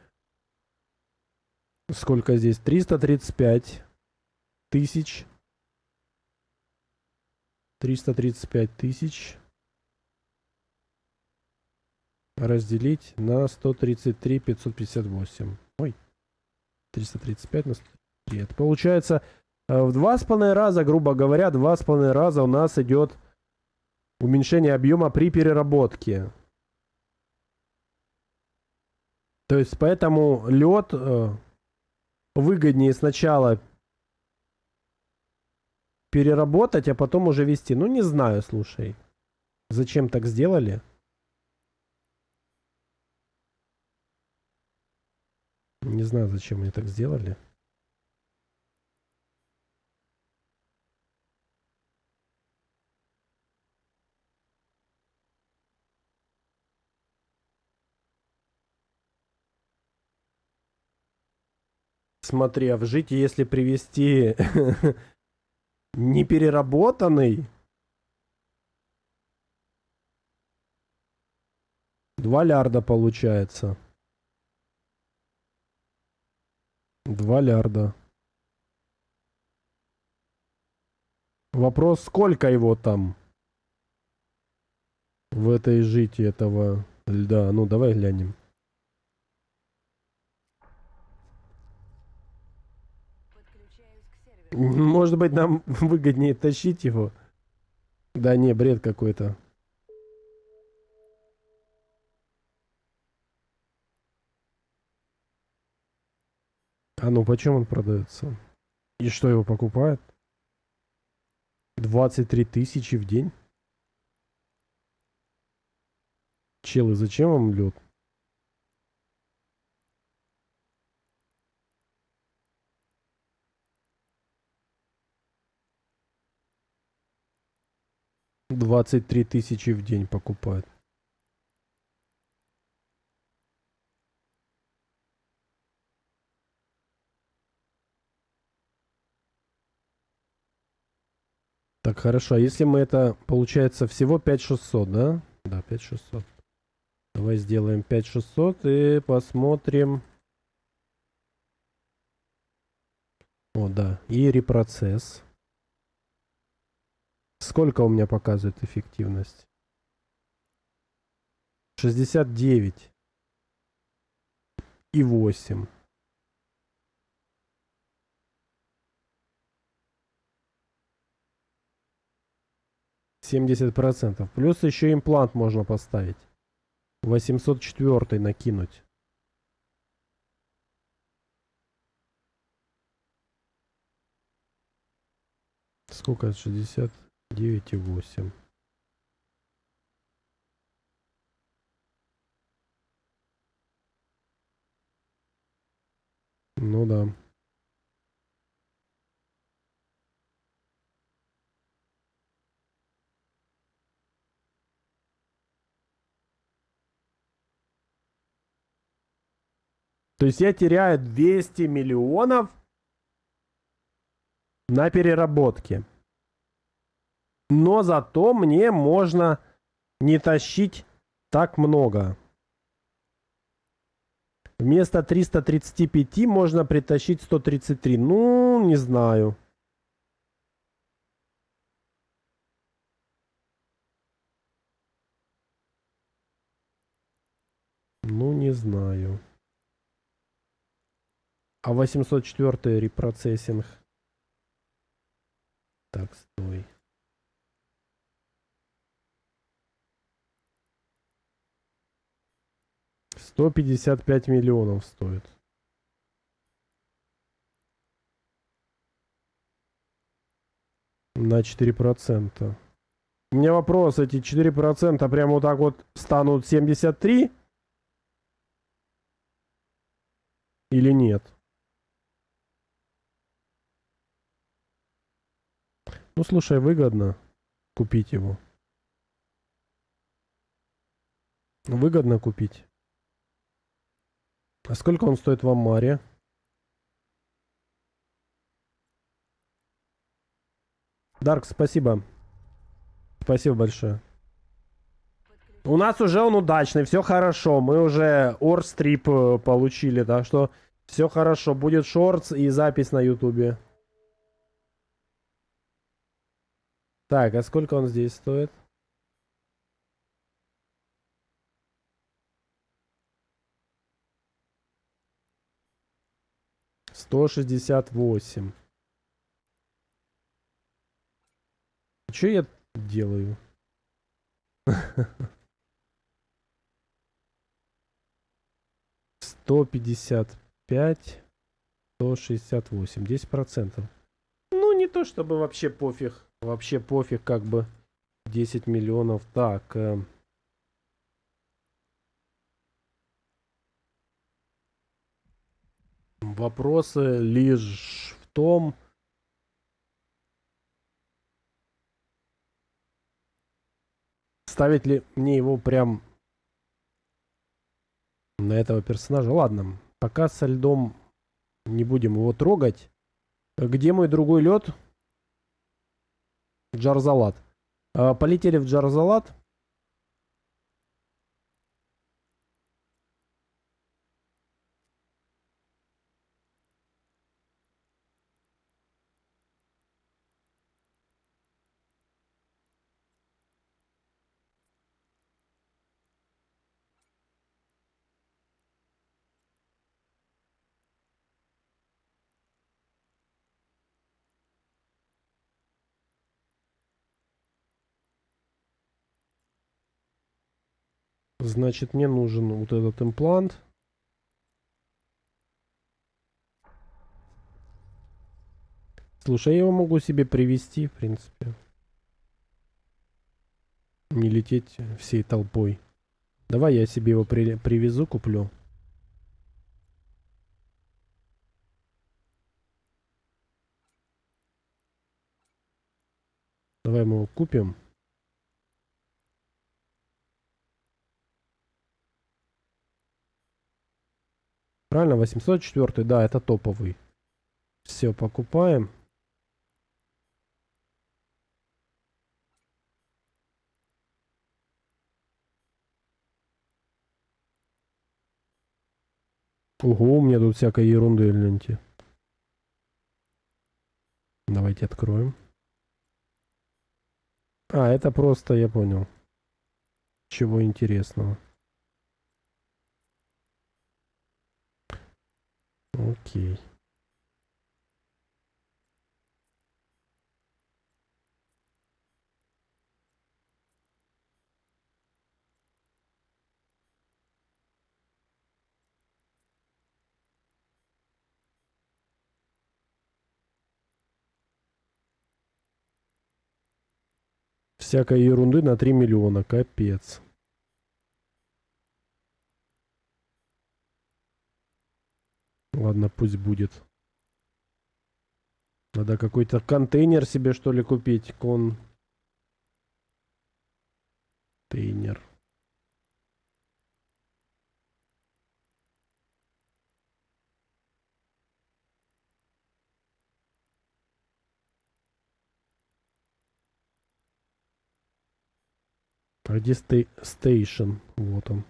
сколько здесь? 335 тысяч. 335 тысяч. Разделить на 133 558. Ой. 335 на 133. Это получается в 2,5 раза, грубо говоря, 2,5 раза у нас идет уменьшение объема при переработке. То есть поэтому лед выгоднее сначала переработать, а потом уже вести. Ну, не знаю, слушай. Зачем так сделали? Не знаю, зачем они так сделали. Смотри, а в Жите, если привести непереработанный, 2 лярда получается. 2 лярда. Вопрос, сколько его там в этой жите этого льда. Ну, давай глянем. Подключаюсь к серверу. Может быть, нам выгоднее тащить его? Да не, бред какой-то. А ну, почем он продается? И что его покупает? 23 тысячи в день? Челы, зачем вам лед? Двадцать три тысячи в день покупают. Так, хорошо. А если мы это, получается, всего 5600, да? Да, 5600. Давай сделаем 5600 и посмотрим. О, да. И репроцесс. Сколько у меня показывает эффективность? 69 и 8. 70%. Плюс еще имплант можно поставить. 804 накинуть. Сколько это? 69 и 8. Ну да. То есть я теряю 200 миллионов на переработке. Но зато мне можно не тащить так много. Вместо 335 можно притащить 133. Ну, не знаю. Ну, не знаю. А 804 репроцессинг. Так, стой. $155 миллионов стоит. На 4%. У меня вопрос, эти 4% прямо вот так вот станут 73? Или нет? Ну, слушай, выгодно купить его. Выгодно купить. А сколько он стоит в Амаре? Дарк, спасибо. Спасибо большое. У нас уже он удачный, все хорошо. Мы уже орстрип получили, так что все хорошо. Будет шортс и запись на ютубе. Так, а сколько он здесь стоит? $168. Что я делаю? 155, 168, 10%. Ну, не то чтобы вообще пофиг. Вообще пофиг, как бы 10 миллионов. Так. Вопросы лишь в том, ставить ли мне его прям на этого персонажа. Ладно, пока со льдом не будем его трогать. Где мой другой лед? Джарзалат. Полетели в Джарзалат. Значит, мне нужен вот этот имплант. Слушай, я его могу себе привезти, в принципе. Не лететь всей толпой. Давай я себе его привезу, куплю. Давай мы его купим. Правильно, 804, да, это топовый. Все, покупаем. Ого, у меня тут всякой ерунды, гляньте. Давайте откроем. А, это просто, я понял. Чего интересного. Окей. Всякой ерунды на 3 миллиона, капец. Ладно, пусть будет. Надо какой-то контейнер себе, что ли, купить. Контейнер. А где стейшн? Вот он.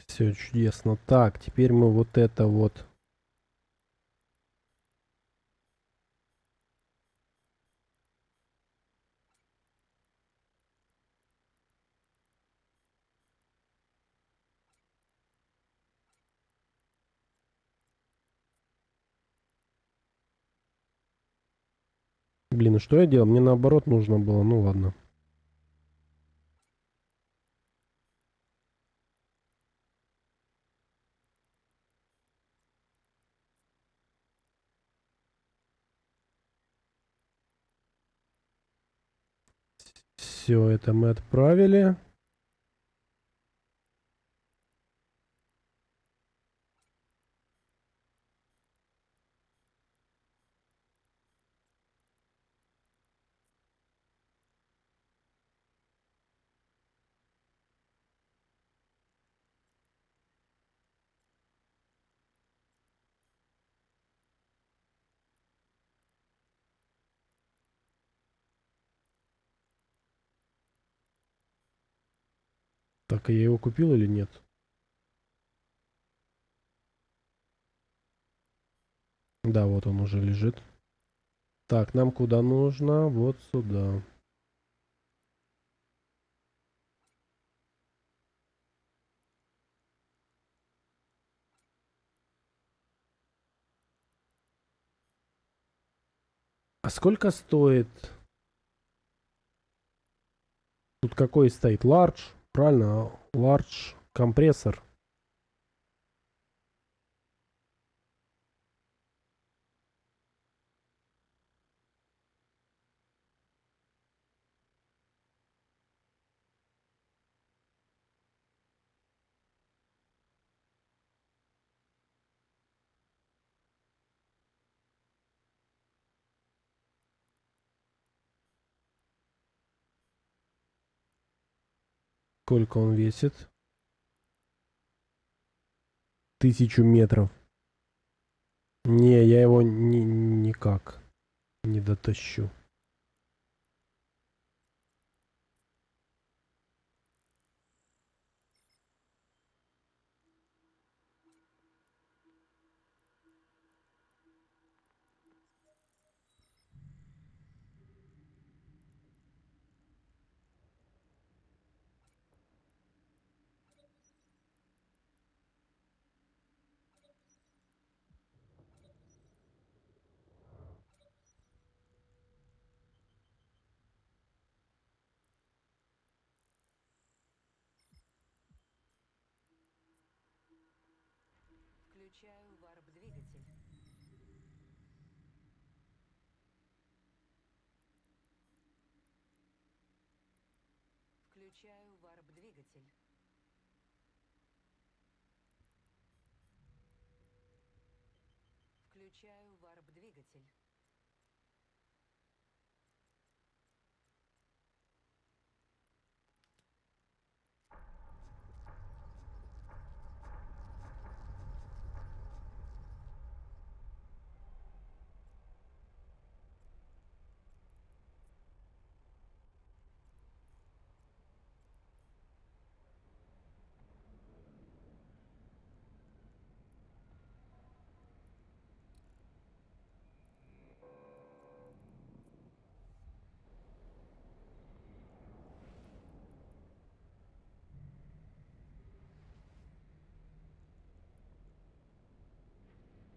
Все чудесно. Так, теперь мы вот это вот. Блин, и что я делал? Мне наоборот нужно было. Ну ладно. Все, это мы отправили. Так, а я его купил или нет? Да, вот он уже лежит. Так, нам куда нужно? Вот сюда. А сколько стоит? Тут какой стоит? Large? Правильно, large компрессор. Сколько он весит? 1000 метров. Не, я его никак не дотащу. Включаю варп-двигатель. Включаю варп-двигатель. Включаю варп-двигатель.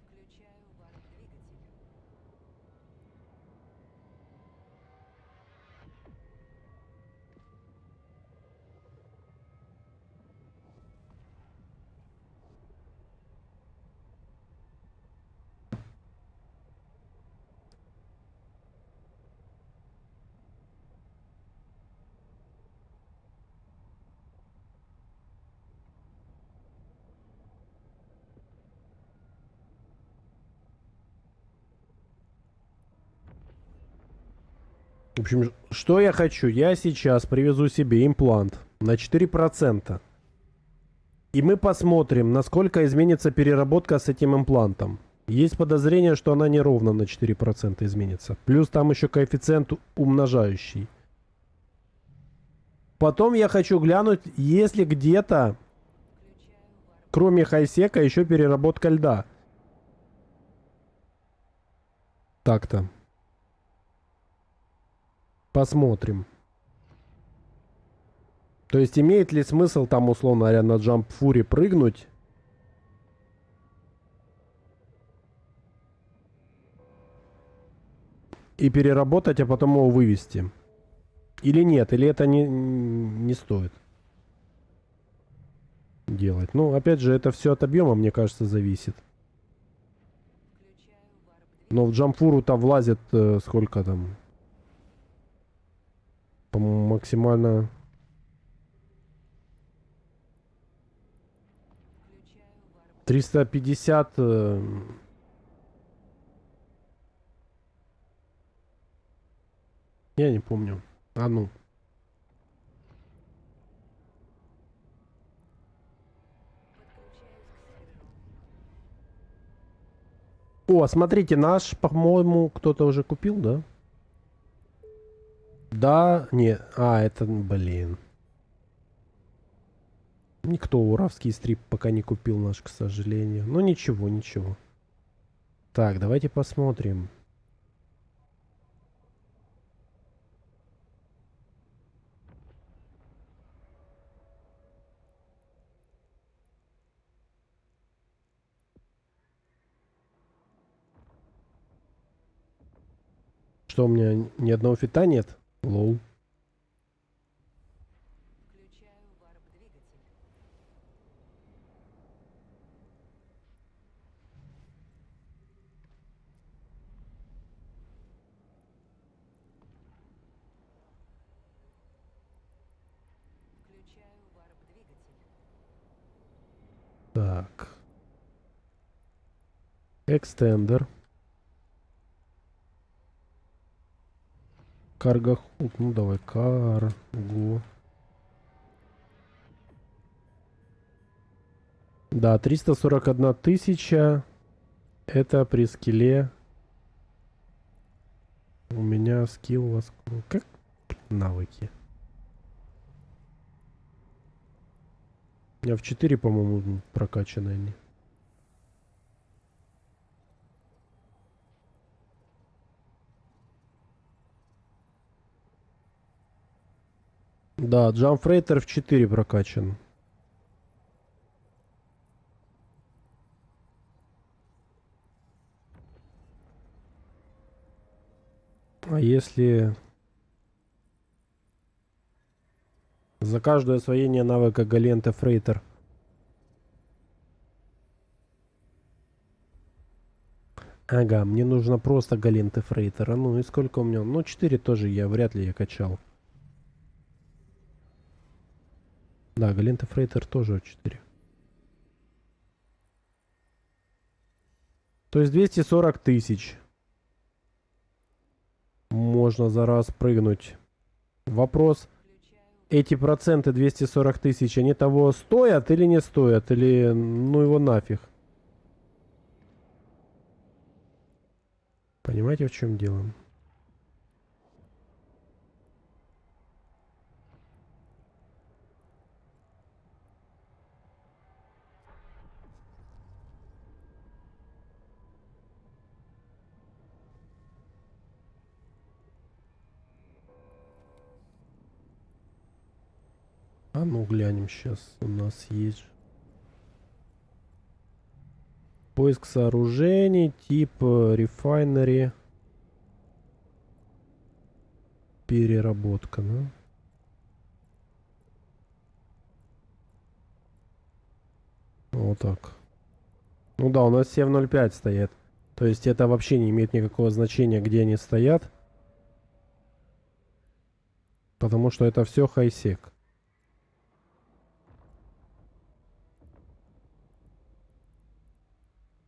Включаю варп-двигатель. В общем, что я хочу? Я сейчас привезу себе имплант на 4%. И мы посмотрим, насколько изменится переработка с этим имплантом. Есть подозрение, что она не ровно на 4% изменится. Плюс там еще коэффициент умножающий. Потом я хочу глянуть, есть ли где-то, Включаю варп. кроме хайсека, еще переработка льда. Так-то. Посмотрим. То есть имеет ли смысл там, условно говоря, на Jump Fury прыгнуть? И переработать, а потом его вывести? Или нет? Или это не стоит делать? Ну, опять же, это все от объема, мне кажется, зависит. Включаю варп-двигатель. Но в Джамфуру-то влазит сколько там? По-моему, максимально... Включаю варп. 350... Я не помню. А ну. Подключаюсь к серверу. О, смотрите, наш, по-моему, кто-то уже купил, да? Да, не. А, это, блин. Никто уравский стрип пока не купил наш, к сожалению. Ну ничего, ничего. Так, давайте посмотрим. Что, у меня ни одного фита нет? Лоу. Включаю варп-двигатель. Включаю варп-двигатель. Так. Экстендер. Карго. Ну давай, карго. Да, 341 тысяча. Это при скилле. У меня скилл у вас... Как навыки? У меня в 4, по-моему, прокачаны они. Да, Джамфрейтер в 4 прокачан. А если за каждое освоение навыка Галента Фрейтер Ага, мне нужно просто Галенты Фрейтера. Ну и сколько у меня? Ну, 4 тоже я вряд ли я качал. Да, Галенты Фрейтер тоже 4. То есть 240 тысяч. Можно за раз прыгнуть. Вопрос, эти проценты 240 тысяч, они того стоят или не стоят? Или ну его нафиг? Понимаете, в чем дело? А ну глянем сейчас. У нас есть поиск сооружений, тип refinery, переработка, да? Вот так. Ну да, у нас 7.05 стоят. То есть это вообще не имеет никакого значения, где они стоят. Потому что это все хайсек.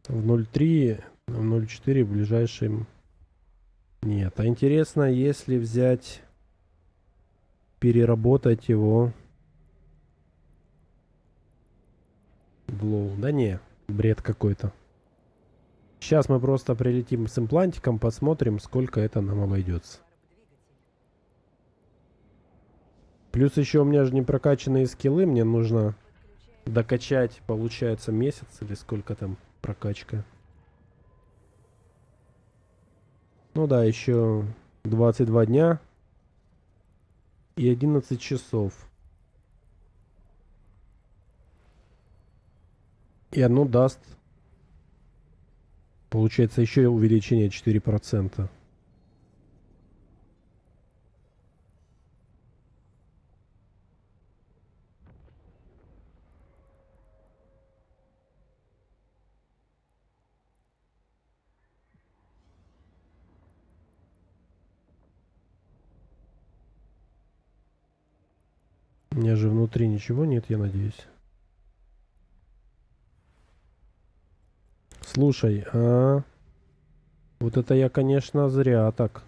В 0.3, в 0.4 ближайшим нет. А интересно, если взять, переработать его в лоу. Да не, бред какой-то. Сейчас мы просто прилетим с имплантиком, посмотрим, сколько это нам обойдется. Плюс еще у меня же не прокачанные скиллы, мне нужно докачать, получается, месяц или сколько там прокачка. Ну да, еще 22 дня и 11 часов. И оно даст, получается, еще увеличение 4%. У меня же внутри ничего нет, я надеюсь. Слушай, вот это я, конечно, зря так.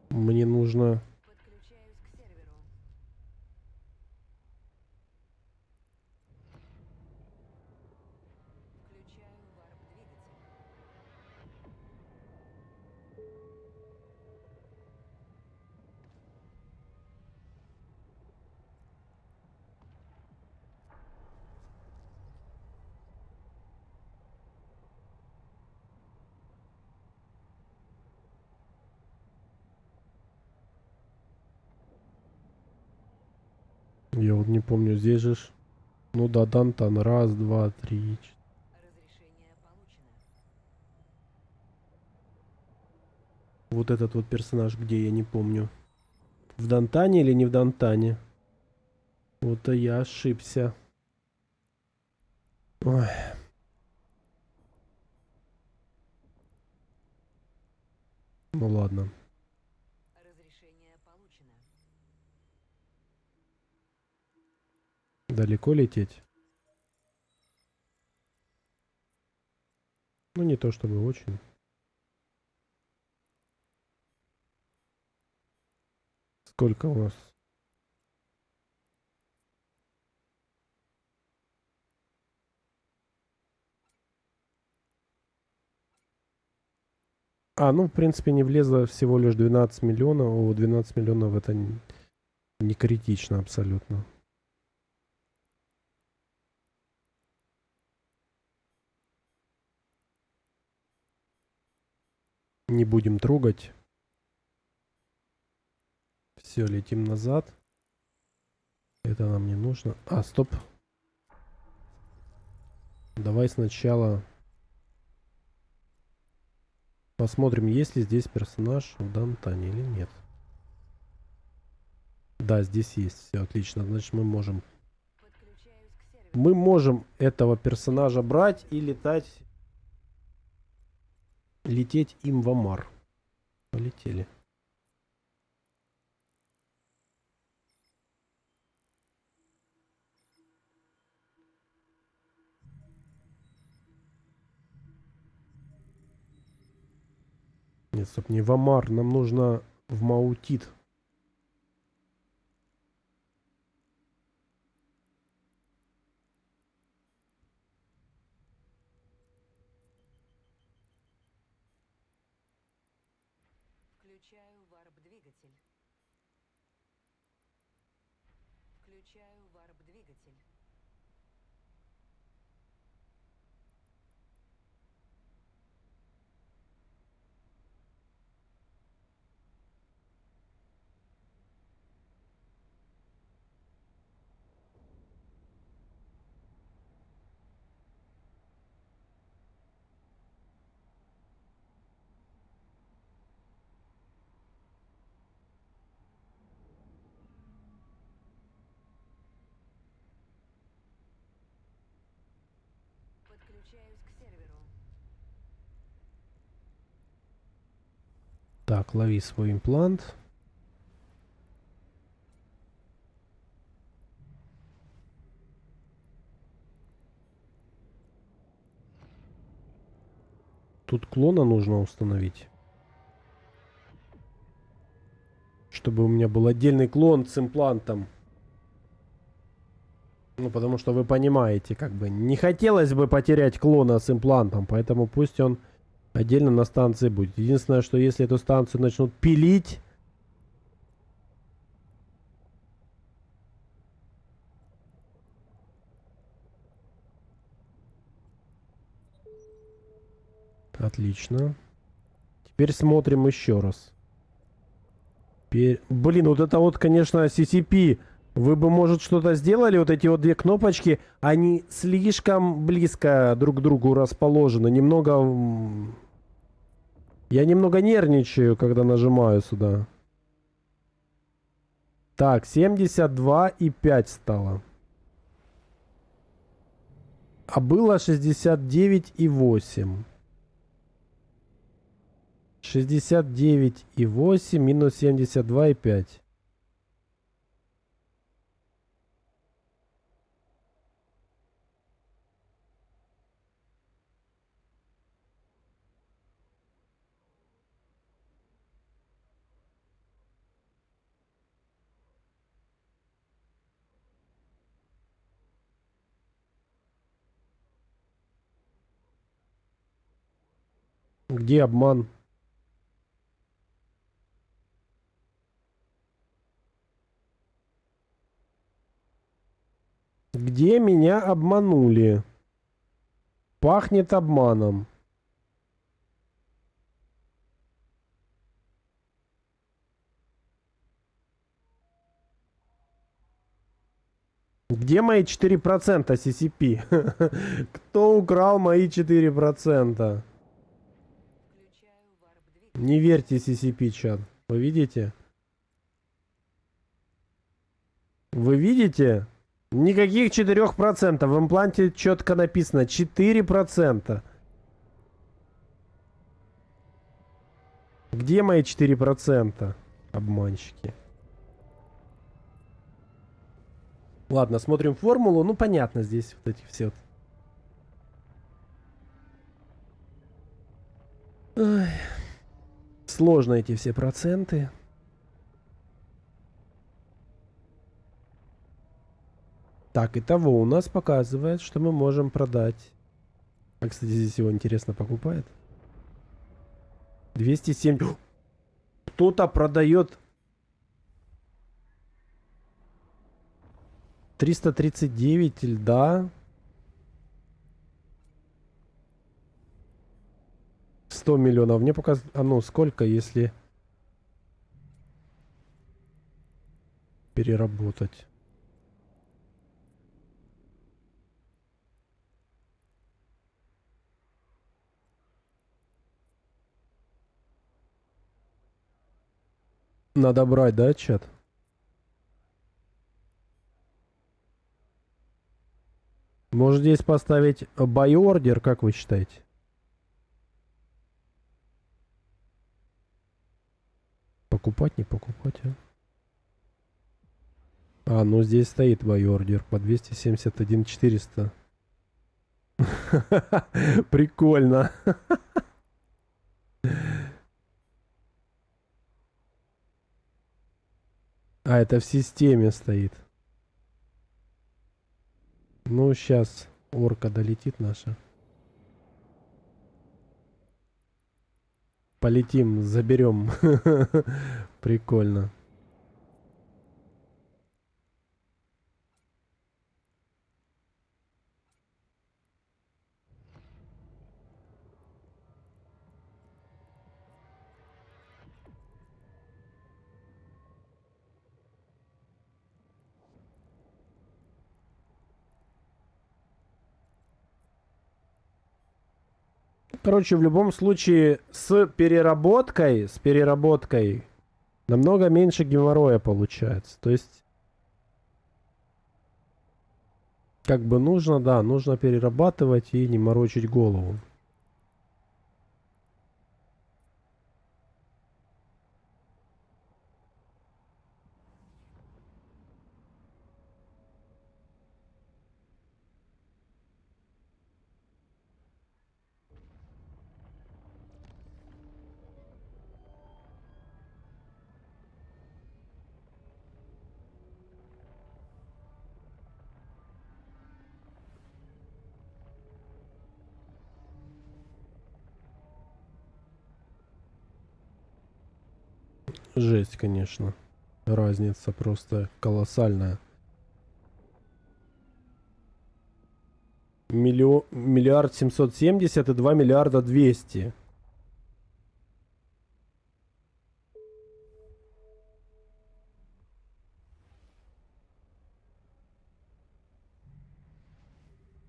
Мне нужно... Подключаюсь к серверу. Включаю варп-двигатель. Я вот не помню, здесь же... Ну да, Дантан. Раз, два, три, четыре. Разрешение получено. Вот этот вот персонаж, где, я не помню. В Дантане или не в Дантане? Вот и я ошибся. Ой. Ну ладно. Разрешение получено. Далеко лететь? Ну не то чтобы очень. Сколько у нас? Ну, в принципе, не влезло всего лишь 12 миллионов. О, 12 миллионов это не критично абсолютно. Не будем трогать. Все, летим назад. Это нам не нужно. Стоп. Давай сначала посмотрим, есть ли здесь персонаж в Дантане или нет. Да, здесь есть. Все отлично. Значит, мы можем Подключаюсь к серверу. Мы можем этого персонажа брать и летать. Лететь им в Амар. Полетели. Нет, стоп, не в Амар. Нам нужно в Маутит. Включаю варп-двигатель. Включаю варп-двигатель. Подключаюсь к серверу. Так, лови свой имплант. Тут клона нужно установить. Чтобы у меня был отдельный клон с имплантом. Ну, потому что вы понимаете, как бы не хотелось бы потерять клона с имплантом, поэтому пусть он отдельно на станции будет. Единственное, что если эту станцию начнут пилить... Отлично. Теперь смотрим еще раз. Блин, вот это вот, конечно, CCP. Вы бы, может, что-то сделали? Вот эти вот две кнопочки, они слишком близко друг к другу расположены. Немного... Я немного нервничаю, когда нажимаю сюда. Так, 72,5 стало. А было 69,8. 69,8 минус 72,5. Где обман? Где меня обманули? Пахнет обманом. Где мои 4% CCP? Кто украл мои 4%? Включаю варп-двигатель. Не верьте CCP, чат. Вы видите? Вы видите? Никаких 4%. В импланте четко написано 4%. Где мои 4%? Обманщики. Ладно, смотрим формулу. Ну, понятно, здесь вот эти все. Ой. Сложно эти все проценты. Так, итого у нас показывает, что мы можем продать. А, кстати, здесь его интересно покупает. 207. Кто-то продает 339 льда. 100 миллионов. Мне показывает... А ну, сколько, если переработать? Надо брать, да, чат? Может здесь поставить buy order, как вы считаете? Покупать, не покупать, а? Ну здесь стоит buy order по 271 400. Прикольно. Это в системе стоит. Ну, сейчас орка долетит наша. Полетим, заберем. Прикольно. Короче, в любом случае, с переработкой намного меньше геморроя получается. То есть, как бы нужно, да, нужно перерабатывать и не морочить голову. Жесть, конечно. Разница просто колоссальная. Миллиард 770 и 2 миллиарда 200.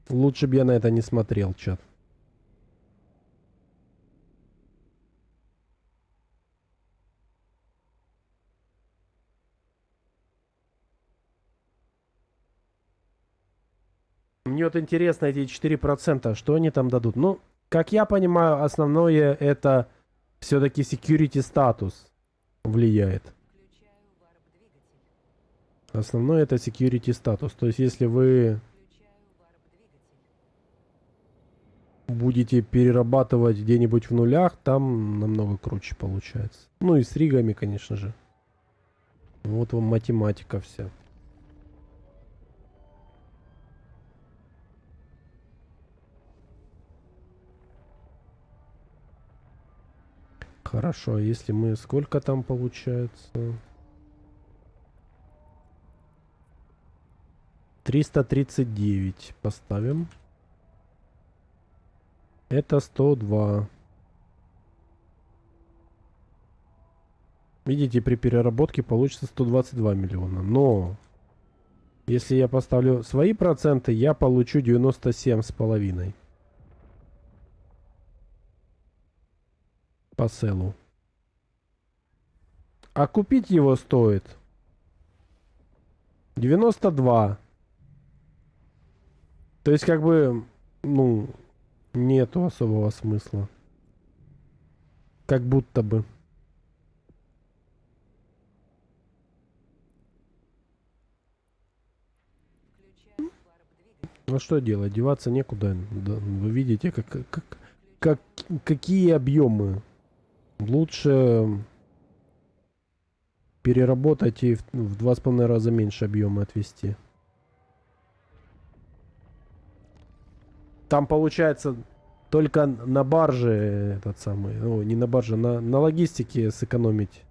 Лучше бы я на это не смотрел, чат. Мне вот интересно эти 4%, что они там дадут? Ну, как я понимаю, основное это все-таки security статус влияет. Включаю варп-двигатель. Основное это security статус. То есть если вы Включаю варп-двигатель. будете перерабатывать где-нибудь в нулях, там намного круче получается. Ну и с ригами, конечно же. Вот вам математика вся. Хорошо, а если мы... Сколько там получается? 339 поставим. Это 102. Видите, при переработке получится 122 миллиона. Но если я поставлю свои проценты, я получу 97,5 по селу. А купить его стоит 92. То есть как бы, ну, нету особого смысла. Как будто бы. Включаю варп-двигатель. Ну что делать? Деваться некуда. Да, вы видите, какие объемы. Лучше переработать и в 2,5 раза меньше объема отвести. Там получается только на барже этот самый, ну не на барже, на логистике сэкономить.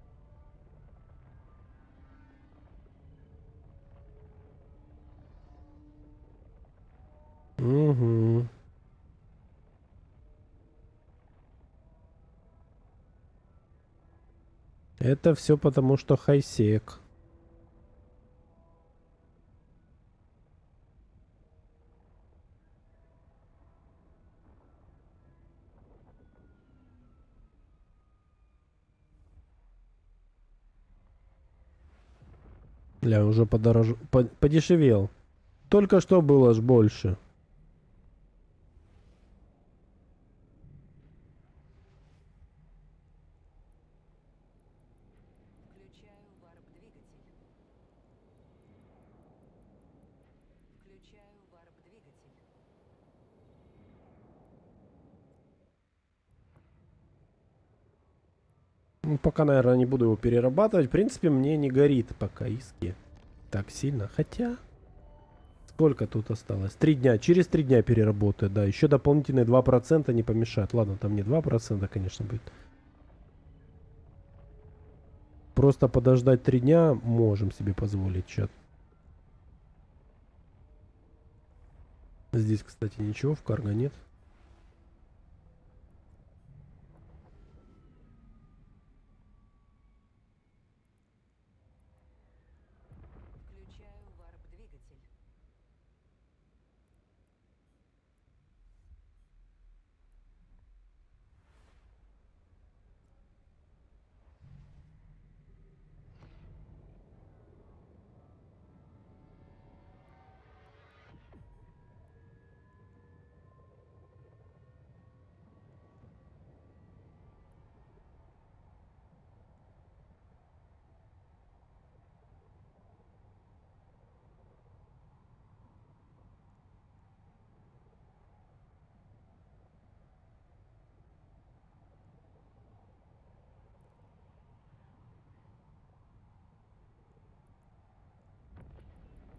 Угу. Это все потому, что хайсек. Ля, уже подешевел. Только что было ж больше. Подключаю варп-двигатель. Ну, пока, наверное, не буду его перерабатывать. В принципе, мне не горит пока иски так сильно. Хотя... Сколько тут осталось? 3 дня. Через 3 дня переработаю, да. Еще дополнительные 2% не помешают. Ладно, там не 2%, конечно, будет. Просто подождать 3 дня можем себе позволить, чат. Здесь, кстати, ничего в карго нет. Включаю варп-двигатель.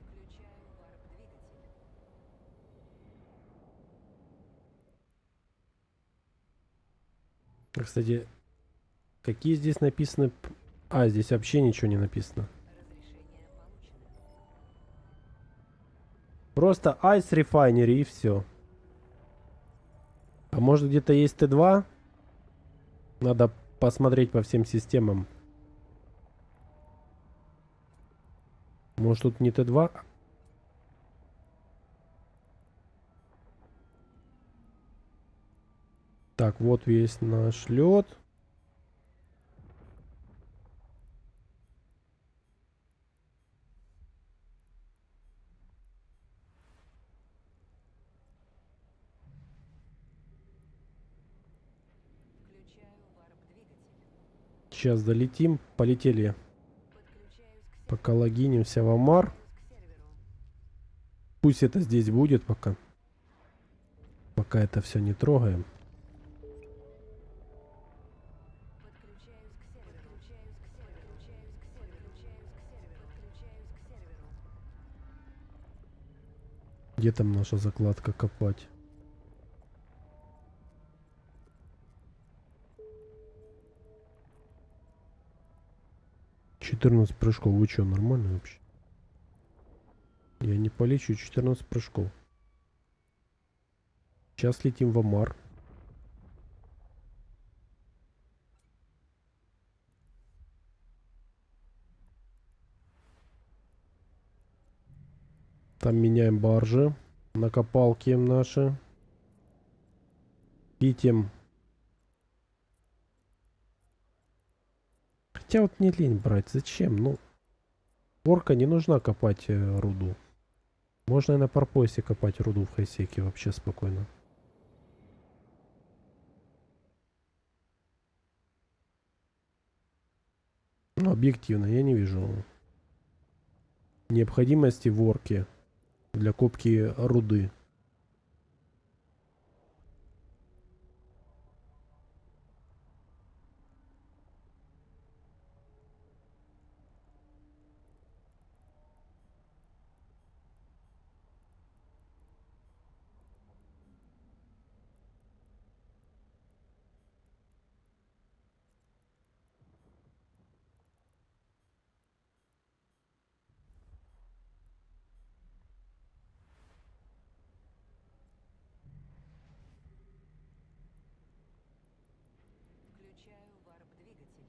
Включаю варп-двигатель. Кстати, какие здесь написаны... А, здесь вообще ничего не написано. Разрешение получено. Просто Ice Refinery и все. А может где-то есть Т2? Надо посмотреть по всем системам. Может тут не Т2? Так, вот весь наш лед. Включаю варп-двигатель. Сейчас долетим. Полетели. Подключаюсь к серверу. Пока логинимся в Амар. Подключаюсь к серверу. Пусть это здесь будет пока. Пока это все не трогаем. Подключаюсь к серверу. Подключаюсь к серверу. Подключаюсь к серверу. Подключаюсь к серверу. Подключаюсь к серверу. Где там наша закладка копать? «14 прыжков. Вы что, нормально вообще? Я не полечу 14 прыжков. Сейчас летим в Амар. Там меняем баржи. Накопалки наши. Питем. Хотя вот не лень брать. Зачем? Ну, орка не нужна копать руду. Можно и на парпосе копать руду в хайсеке вообще спокойно. Ну, объективно, я не вижу необходимости в орке для копки руды. Включаю варп-двигатель.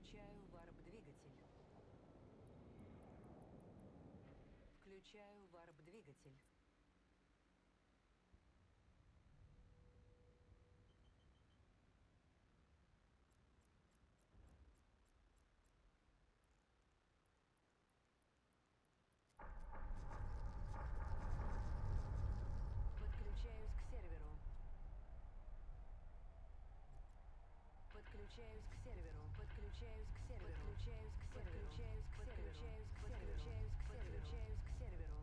Включаю варп-двигатель. Включаю варп-двигатель. Подключаюсь к серверу. Подключаюсь к серверу. Подключаюсь к серверу. Подключаюсь к серверу. Подключаюсь к серверу. Подключаюсь к серверу.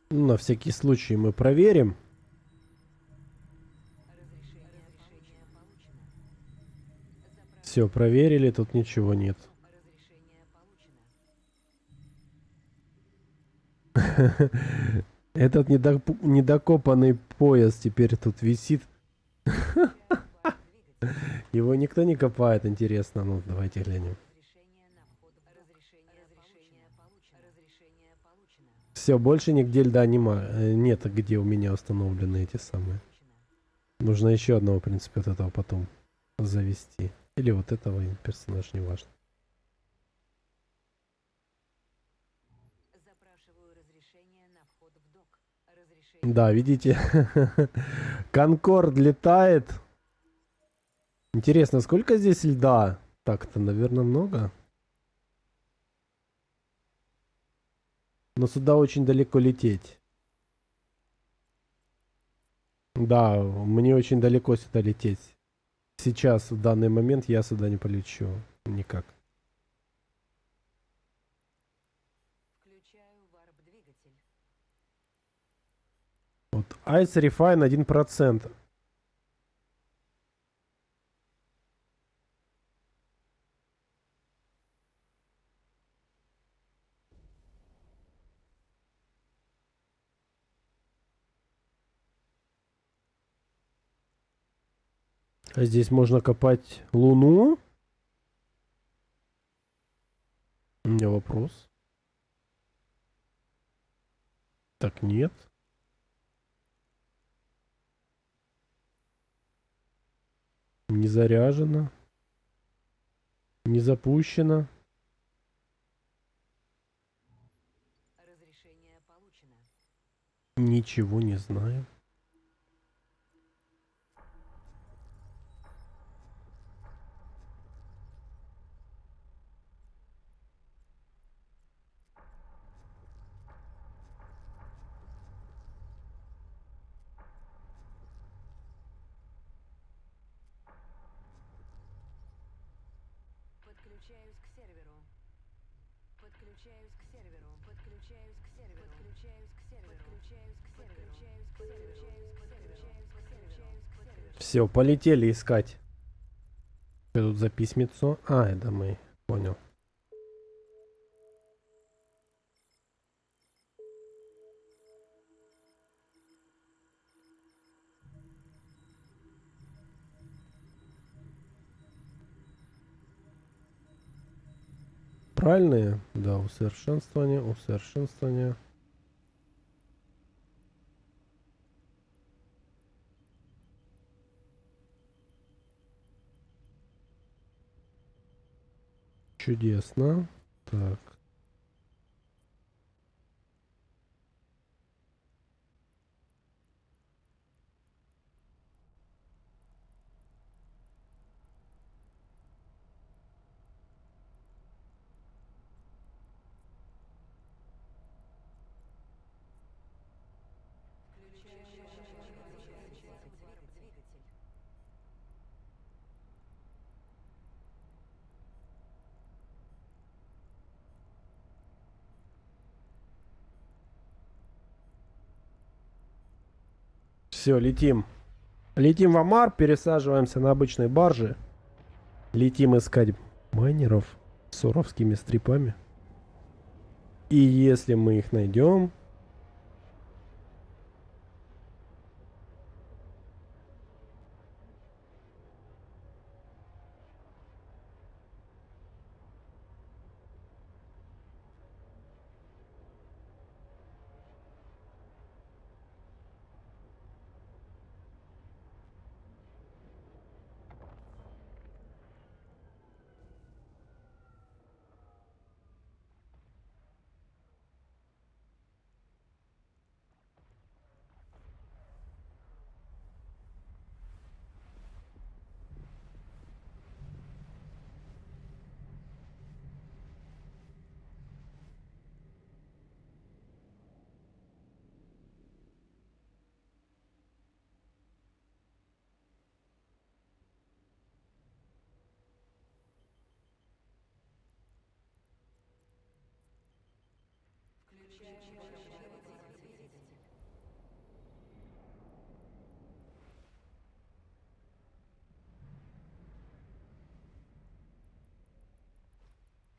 Ну, на всякий случай мы проверим. Разрешение получено. Все, проверили, тут ничего нет. Разрешение получено. Этот недокопанный поезд теперь тут висит. Включаю варп-двигатель. Его никто не копает, интересно. Ну, давайте глянем. Разрешение на вход в док. Разрешение получено. Разрешение получено. Все, больше нигде льда нет, где у меня установлены эти самые. Нужно еще одного, в принципе, вот этого потом завести. Или вот этого персонаж, неважно. Запрашиваю разрешение на вход в док. Разрешение. Да, видите, Конкорд летает. Интересно, сколько здесь льда? Так-то, наверное, много. Но сюда очень далеко лететь. Да, мне очень далеко сюда лететь. Сейчас, в данный момент, я сюда не полечу. Никак. Включаю варп-двигатель. Вот, Ice Refine 1%. А здесь можно копать Луну? У меня вопрос. Так, нет. Не заряжено. Не запущено. Разрешение получено. Ничего не знаю. Подключаюсь к серверу. Подключаюсь к серверу. Подключаюсь к серверу. Подключаюсь к серверу. Подключаюсь к серверу. Подключаюсь к серверу. Подключаюсь к серверу. Все, полетели искать. Что тут за письмецо? А, это мы. Понял. Правильные? Да, усовершенствование, усовершенствование. Чудесно. Так. Двигатель. Все, летим. Летим в Амар, пересаживаемся на обычные баржи. Летим искать майнеров с суровскими стрипами. И если мы их найдем...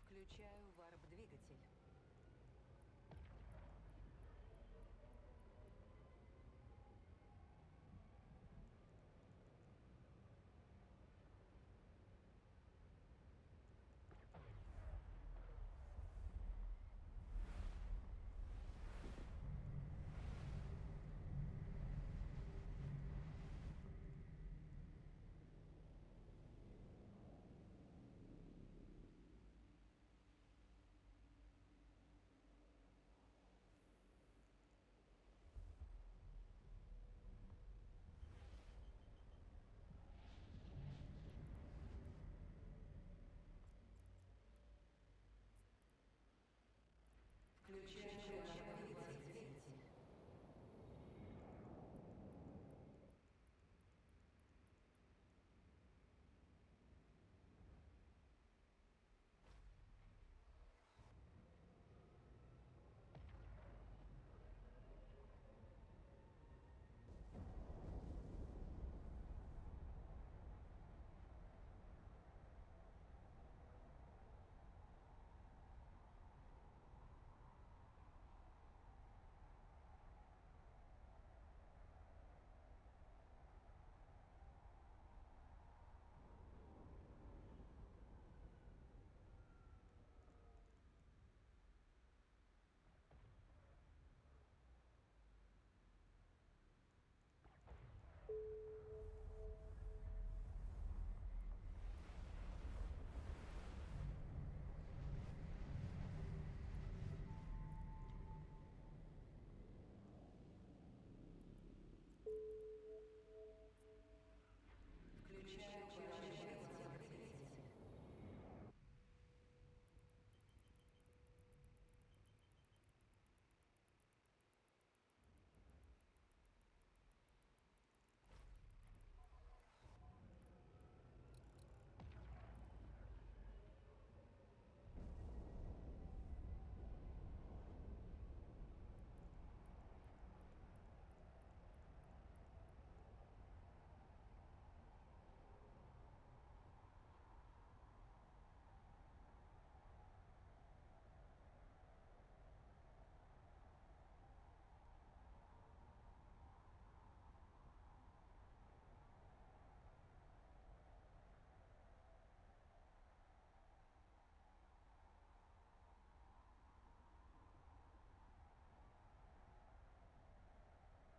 Включаю варп-двигатель.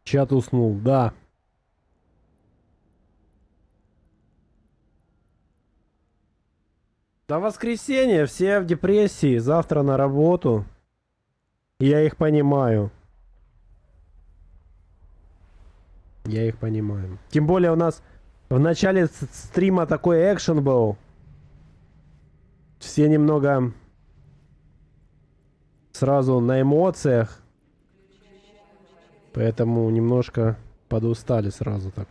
Чат уснул, да. До воскресенья все в депрессии, завтра на работу. Я их понимаю. Я их понимаю. Тем более у нас в начале стрима такой экшен был. Все немного сразу на эмоциях. Поэтому немножко подустали сразу так.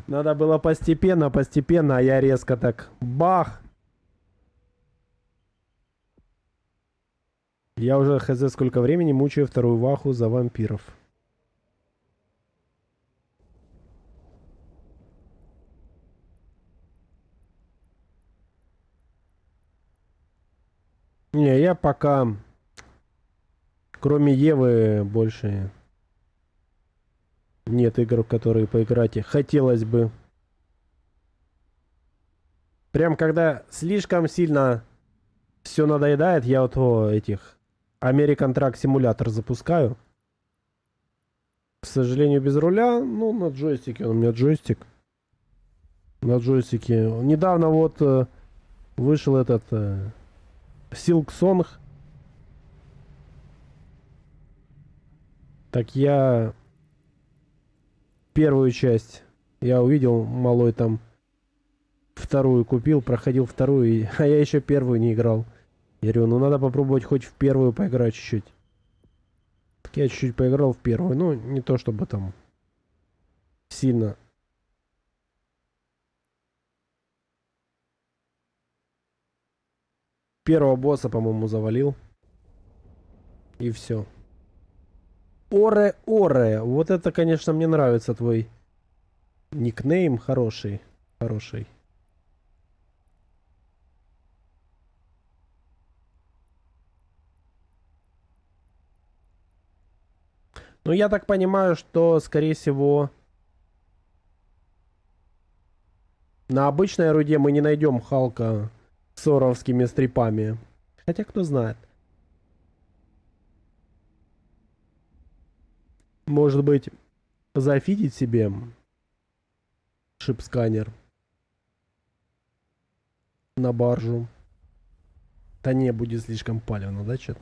Надо было постепенно, постепенно, а я резко так бах. Я уже хз сколько времени мучаю вторую ваху за вампиров. Не, я пока, кроме Евы, больше нет игр, в которые поиграть и хотелось бы. Прям когда слишком сильно все надоедает, я вот этих American Truck Simulator запускаю. К сожалению, без руля. Ну, на джойстике. У меня джойстик. На джойстике. Недавно вот вышел этот Silk Song. Так я первую часть я увидел, малой там вторую купил, проходил вторую, а я еще первую не играл. Я говорю, ну надо попробовать хоть в первую поиграть чуть-чуть. Так я чуть-чуть поиграл в первую, ну не то чтобы там сильно. Первого босса, по-моему, завалил. И все. Оре-оре. Вот это, конечно, мне нравится твой никнейм. Хороший. Хороший. Ну, я так понимаю, что, скорее всего, на обычной руде мы не найдем Халка с соровскими стрипами. Хотя, кто знает. Может быть, зафидить себе шип-сканер на баржу. Да не, будет слишком палевно, да, чё?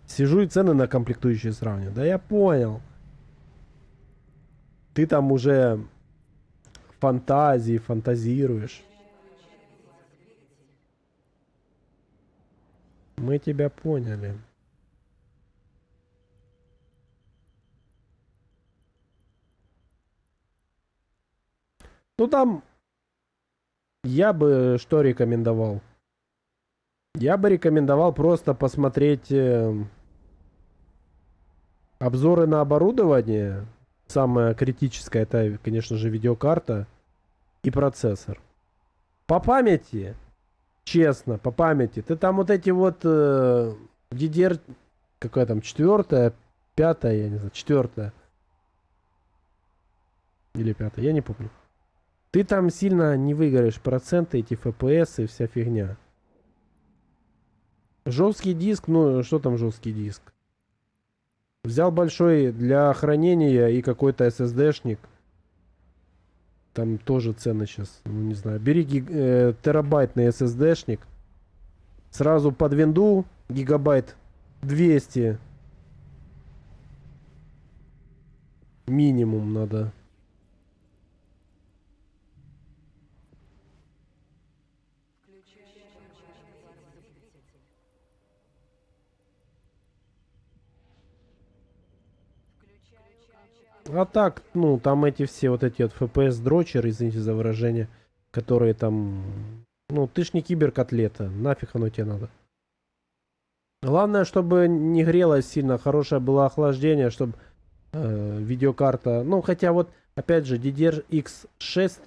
Сижу и цены на комплектующие сравниваю. Да я понял. Ты там уже фантазии фантазируешь. Мы тебя поняли. Ну там я бы что рекомендовал? Я бы рекомендовал просто посмотреть обзоры на оборудование. Самое критическое это, конечно же, видеокарта и процессор. По памяти, честно, по памяти, ты там вот эти вот DDR, какая там, 4-я, 5-я, я не знаю, 4-я. Или 5-я, я не помню. Ты там сильно не выиграешь проценты, эти FPS и вся фигня. Жесткий диск, ну что там жесткий диск? Взял большой для хранения и какой-то SSD-шник. Там тоже цены сейчас, ну не знаю. Бери терабайтный SSD-шник. Сразу под винду гигабайт 200. Минимум надо. А так, ну, там эти все вот эти вот FPS-дрочеры, извините за выражение, которые там... Ну, ты ж не киберкотлета, нафиг оно тебе надо. Главное, чтобы не грелось сильно, хорошее было охлаждение, чтобы видеокарта... Ну, хотя вот, опять же, DDR-X 6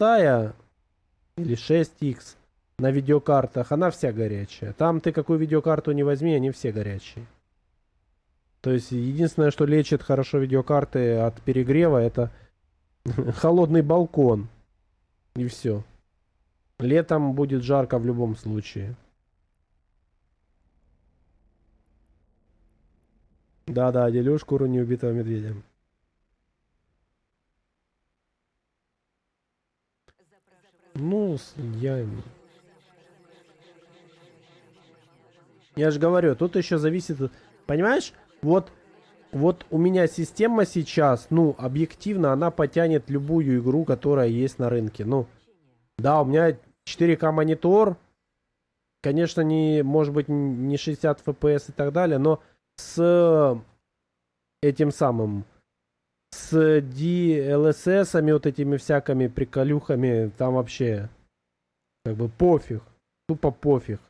или 6X на видеокартах, она вся горячая. Там ты какую видеокарту не возьми, они все горячие. То есть единственное, что лечит хорошо видеокарты от перегрева, это холодный балкон. И все. Летом будет жарко в любом случае. Да-да, делю шкуру неубитого медведя. Ну, я же говорю, тут еще зависит... Понимаешь? Вот у меня система сейчас, ну, объективно, она потянет любую игру, которая есть на рынке. Ну, да, у меня 4К монитор. Конечно, не, может быть, не 60 FPS и так далее, но с этим самым, с DLSS-ами, вот этими всякими приколюхами, там вообще, как бы пофиг. Тупо пофиг.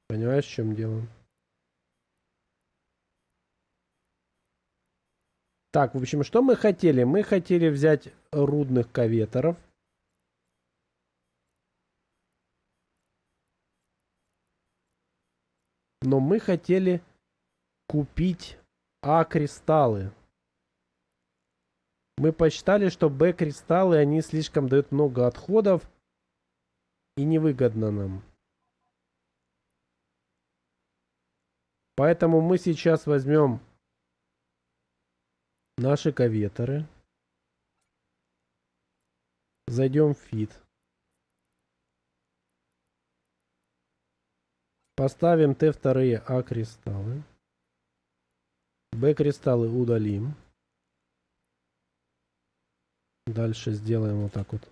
Понимаешь, в чем дело? Так, в общем, что мы хотели? Мы хотели взять рудных каветеров. Но мы хотели купить А-кристаллы. Мы посчитали, что Б-кристаллы, они слишком дают много отходов. И невыгодно нам. Поэтому мы сейчас возьмем наши каветеры. Зайдем в фид. Поставим Т2 А-кристаллы. Б-кристаллы удалим. Дальше сделаем вот так вот.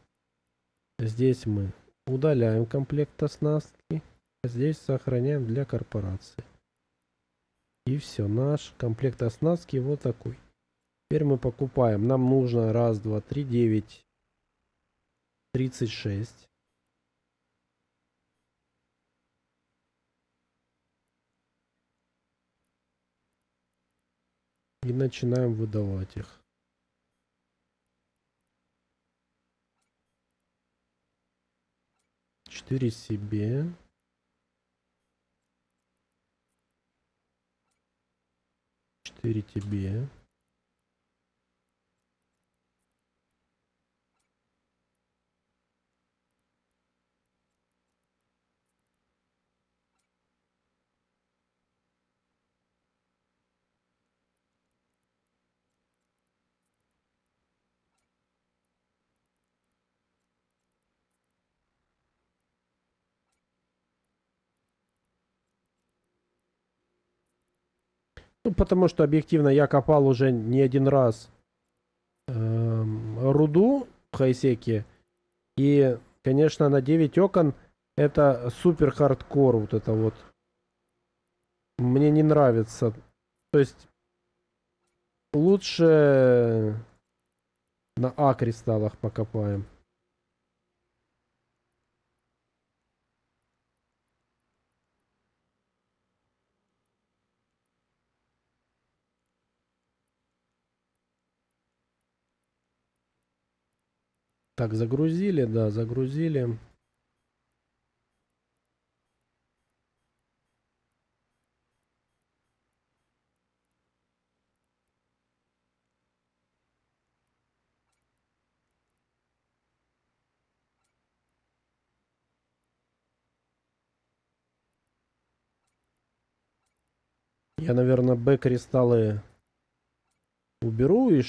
Здесь мы удаляем комплект оснастки. А здесь сохраняем для корпорации. И все, наш комплект оснастки вот такой. Теперь мы покупаем. Нам нужно 1, 2, 3, 9, 36. И начинаем выдавать их. Четыре себе. 4 тебе. Ну, потому что объективно я копал уже не один раз руду в хайсеке. И, конечно, на 9 окон это супер хардкор вот это вот. Мне не нравится. То есть лучше на А кристаллах покопаем. Так, загрузили, да, загрузили. Я, наверное, Б кристаллы уберу и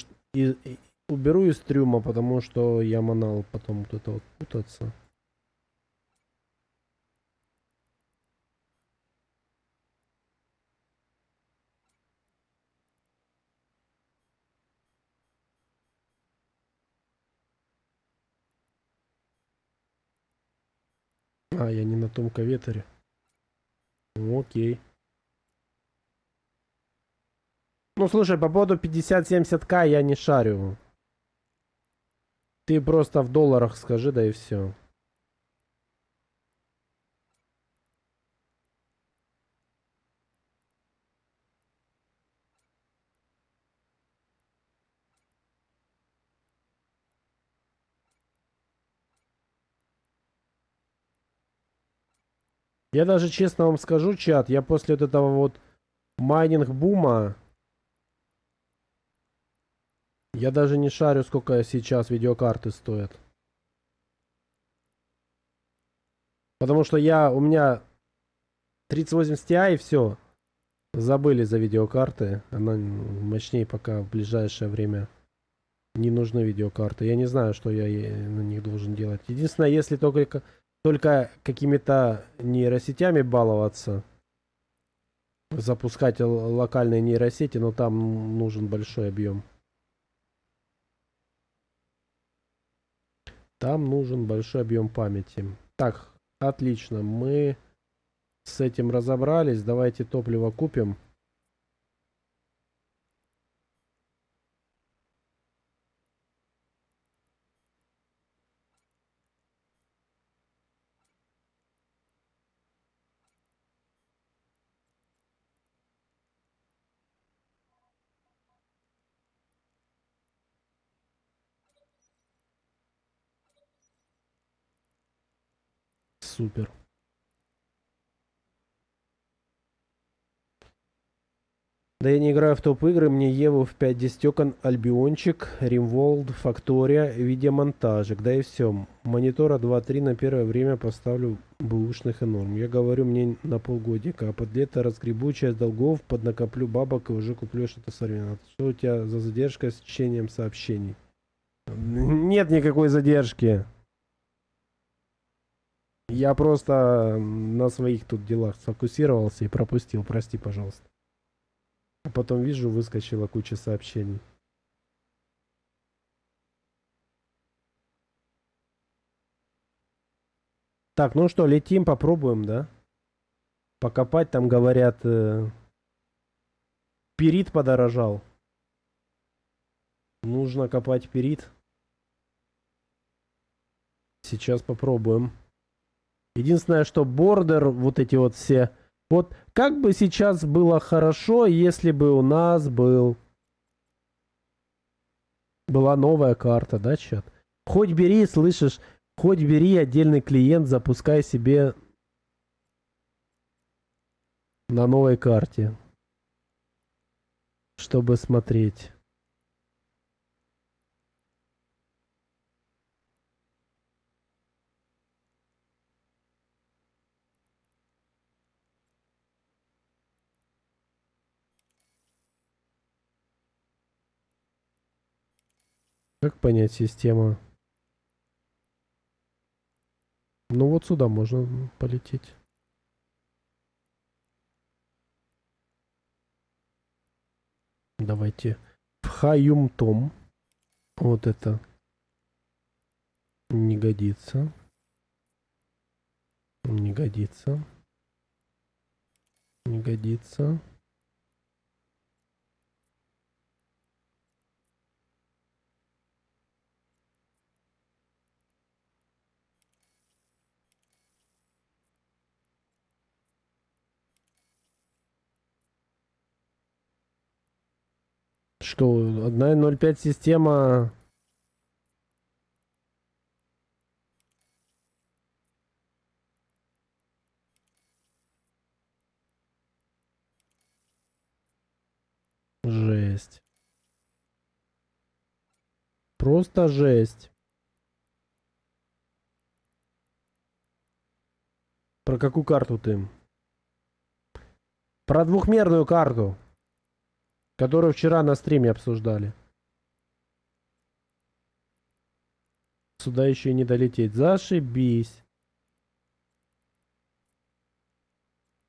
уберу из трюма, потому что я манал потом вот это вот путаться. А, я не на том каветере. Ну, окей. Ну, слушай, по поводу 50-70к я не шарю. Ты просто в долларах скажи, да и все. Я даже честно вам скажу, чат, я после вот этого вот майнинг-бума, я даже не шарю, сколько сейчас видеокарты стоят. Потому что у меня 3080 Ti и все. Забыли за видеокарты. Она мощнее пока в ближайшее время не нужны видеокарты. Я не знаю, что я на них должен делать. Единственное, если только какими-то нейросетями баловаться, запускать локальные нейросети, но там нужен большой объем. Там нужен большой объем памяти. Так, отлично. Мы с этим разобрались. Давайте топливо купим. Супер. Да я не играю в топ-игры, мне Еву в 5-10 окон, Альбиончик, Римворлд, Фактория, видеомонтажик, да и все. Монитора 2-3 на первое время поставлю бэушных и норм. Я говорю, мне на полгодика, а под лето разгребу часть долгов, поднакоплю бабок и уже куплю что-то современное. Что у тебя за задержка с чтением сообщений? Нет никакой задержки. Я просто на своих тут делах сфокусировался и пропустил, прости, пожалуйста. А потом вижу, выскочила куча сообщений. Так, ну что, летим, попробуем, да? Покопать, там говорят, перит подорожал. Нужно копать перит. Сейчас попробуем. Единственное, что бордер, вот эти вот все... Вот как бы сейчас было хорошо, если бы у нас был была новая карта, да, чат? Хоть бери, слышишь, хоть бери отдельный клиент, запускай себе на новой карте, чтобы смотреть. Как понять систему? Ну вот сюда можно полететь. Давайте в Хаюмтом. Вот это не годится. Не годится. Не годится. Что, 1.05 система... Жесть. Просто жесть. Про какую карту ты? Про двухмерную карту, которую вчера на стриме обсуждали. Сюда еще и не долететь. Зашибись.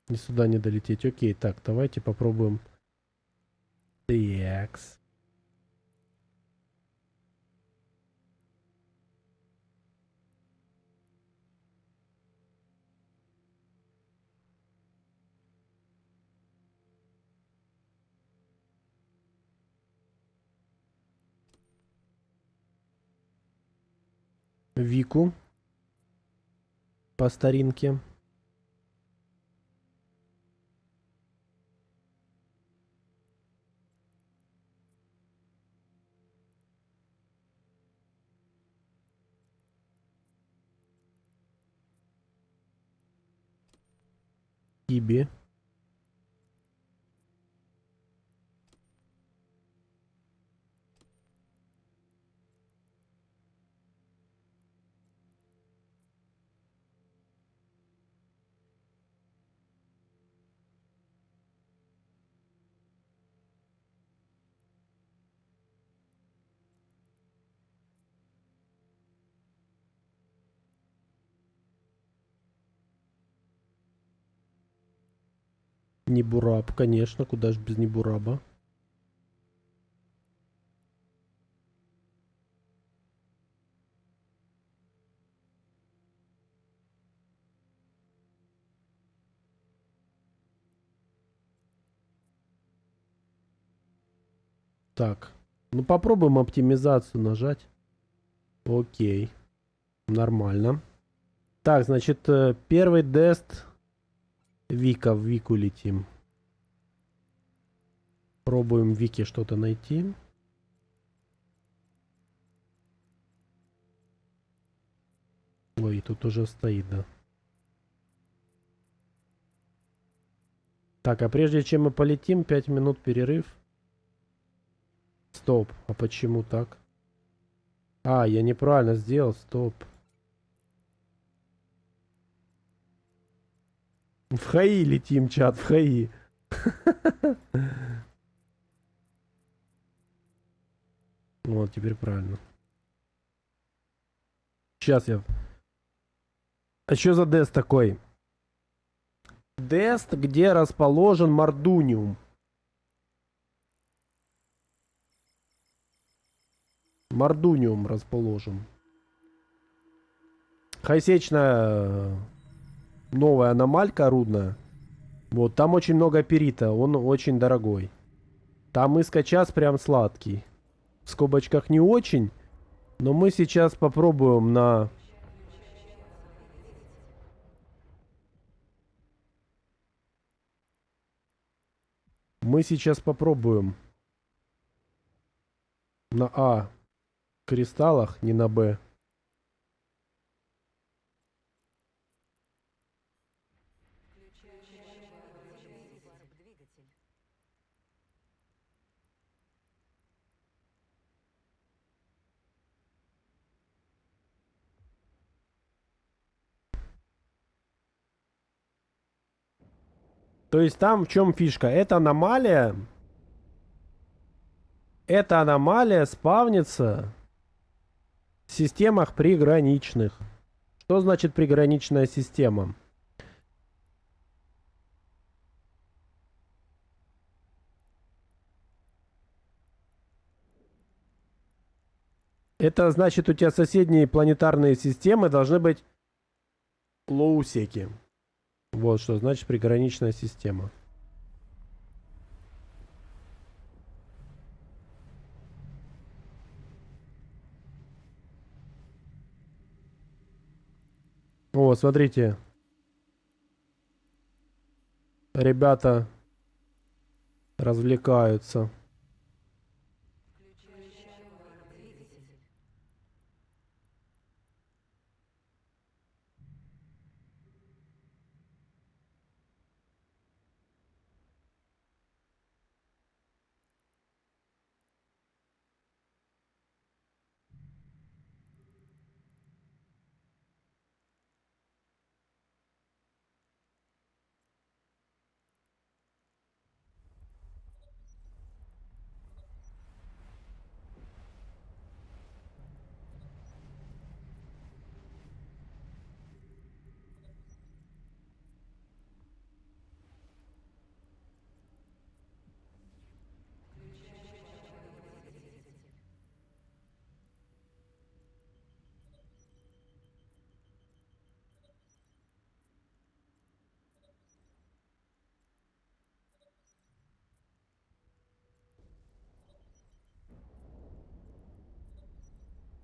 И сюда не долететь. Окей, так, давайте попробуем. Такс. Вику. По старинке. Киби. Небураб, конечно, куда ж без Небураба. Так, ну попробуем оптимизацию нажать. Окей, нормально. Так, значит, первый дест. Вика, в Вику летим. Пробуем в Вике что-то найти. Ой, тут уже стоит, да. Так, а прежде чем мы полетим, 5 минут перерыв. Стоп, а почему так? А, я неправильно сделал, стоп. В ХАИ летим, чат, в ХАИ. Вот, теперь правильно. Сейчас я... А что за дест такой? Дест, где расположен Мардуниум. Мардуниум расположен. Хайсечная новая аномалька рудная. Вот, там очень много перита, он очень дорогой. Там искачас прям сладкий. В скобочках не очень, но мы сейчас попробуем на... Мы сейчас попробуем на А кристаллах, не на Б. Двигатель. То есть там в чем фишка? Эта аномалия спавнится в системах приграничных. Что значит приграничная система? Это значит, у тебя соседние планетарные системы должны быть лоусеки. Вот что значит приграничная система. О, смотрите. Ребята развлекаются.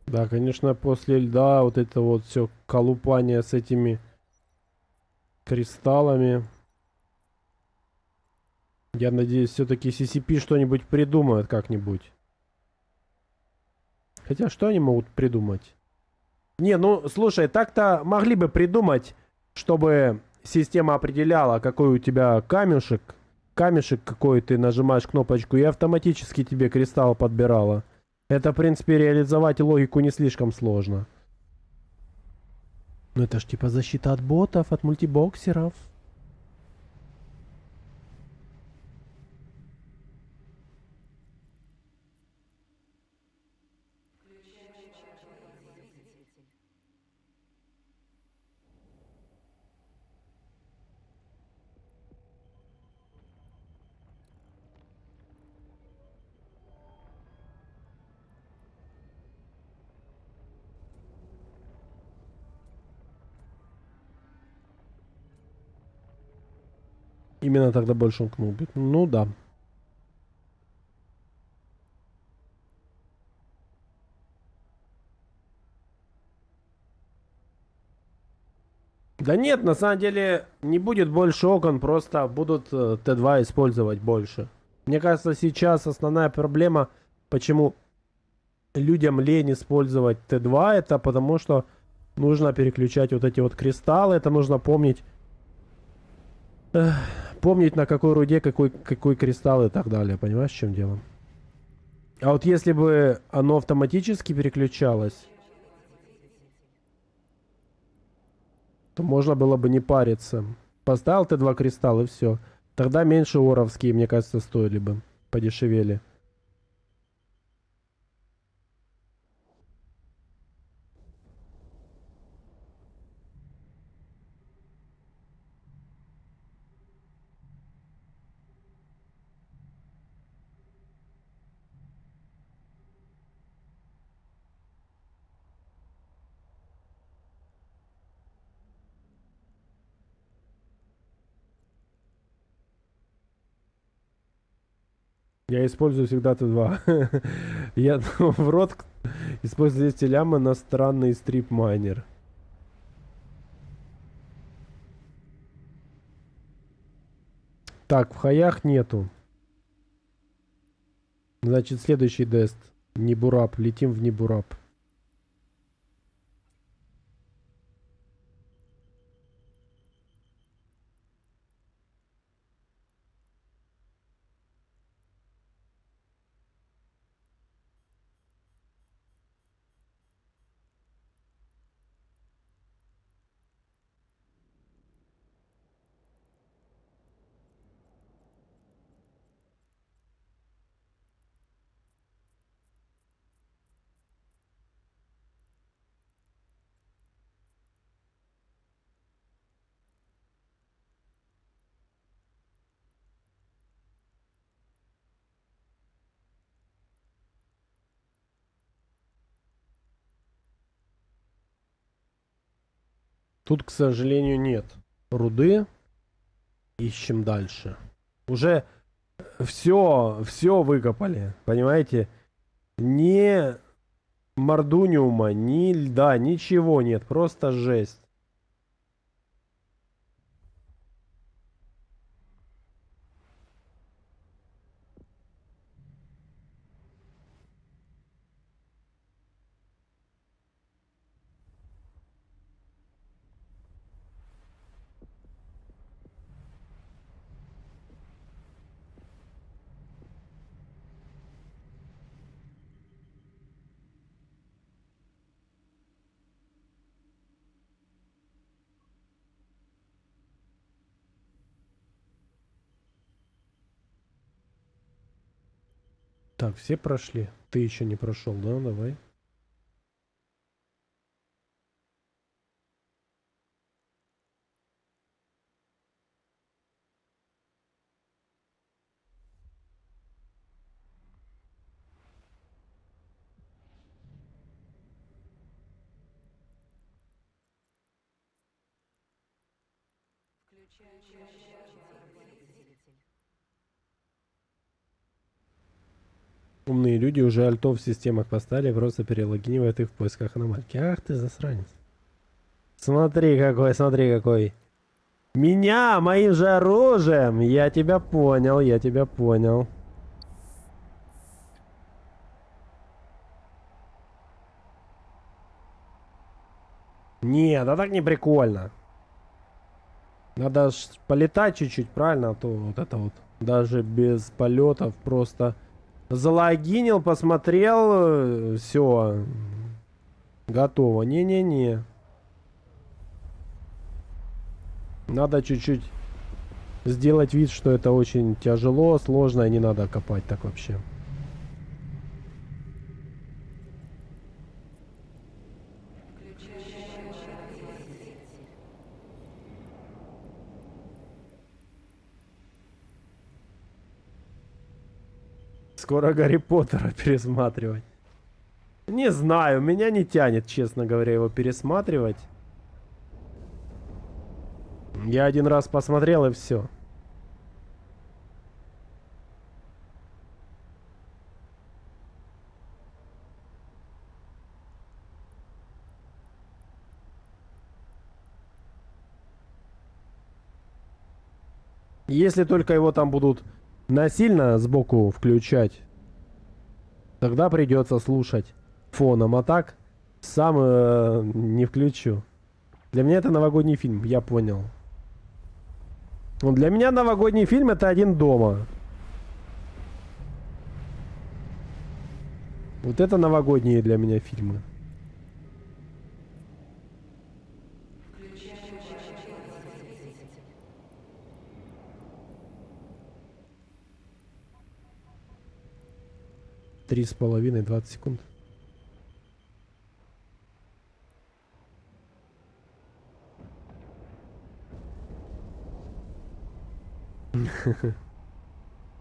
Да, конечно, после льда вот это вот все колупание с этими кристаллами. Я надеюсь, все-таки CCP что-нибудь придумают как-нибудь. Хотя, что они могут придумать? Не, ну, слушай, так-то могли бы придумать, чтобы система определяла, какой у тебя камешек. Камешек какой ты нажимаешь кнопочку, и автоматически тебе кристалл подбирала. Это, в принципе, реализовать логику не слишком сложно. Ну, это ж типа защита от ботов, от мультибоксеров. Именно тогда больше он кнопит. Ну да. Да нет, на самом деле не будет больше окон, просто будут Т2 использовать больше. Мне кажется, сейчас основная проблема, почему людям лень использовать Т2, это потому что нужно переключать вот эти вот кристаллы, это нужно помнить, помнить на какой руде какой кристалл и так далее, понимаешь, в чем дело? А вот если бы оно автоматически переключалось, то можно было бы не париться. Поставил Т2 кристалл и все. Тогда меньше оровские, мне кажется, стоили бы. Подешевели. Я использую всегда Т2. Я в рот использую 200 ляма на странный стрип-майнер. Так, в хаях нету. Значит, следующий дест. Нибурап, летим в Нибурап. Тут, к сожалению, нет руды. Ищем дальше. Уже все выкопали, понимаете? Ни мордуниума, ни льда, ничего нет, просто жесть. Так, все прошли. Ты еще не прошел, да? Давай. Включаю двигатель. Умные люди уже альтов в системах поставили, просто перелогинивают их в поисках аномальки. Ах ты засранец. Смотри какой, смотри какой. Меня, моим же оружием! Я тебя понял, я тебя понял. Нет, а так не прикольно. Надо ж полетать чуть-чуть, правильно? А то вот это вот. Даже без полетов просто залогинил, посмотрел, все. Готово. Не-не-не. Надо чуть-чуть сделать вид, что это очень тяжело, сложно, и не надо копать так вообще. Скоро Гарри Поттера пересматривать. Не знаю, меня не тянет, честно говоря, его пересматривать. Я один раз посмотрел и все. Если только его там будут насильно сбоку включать, тогда придется слушать фоном, а так сам не включу. Для меня это новогодний фильм, я понял. Ну, для меня новогодний фильм это «Один дома». Вот это новогодние для меня фильмы. Три с половиной, 20 секунд.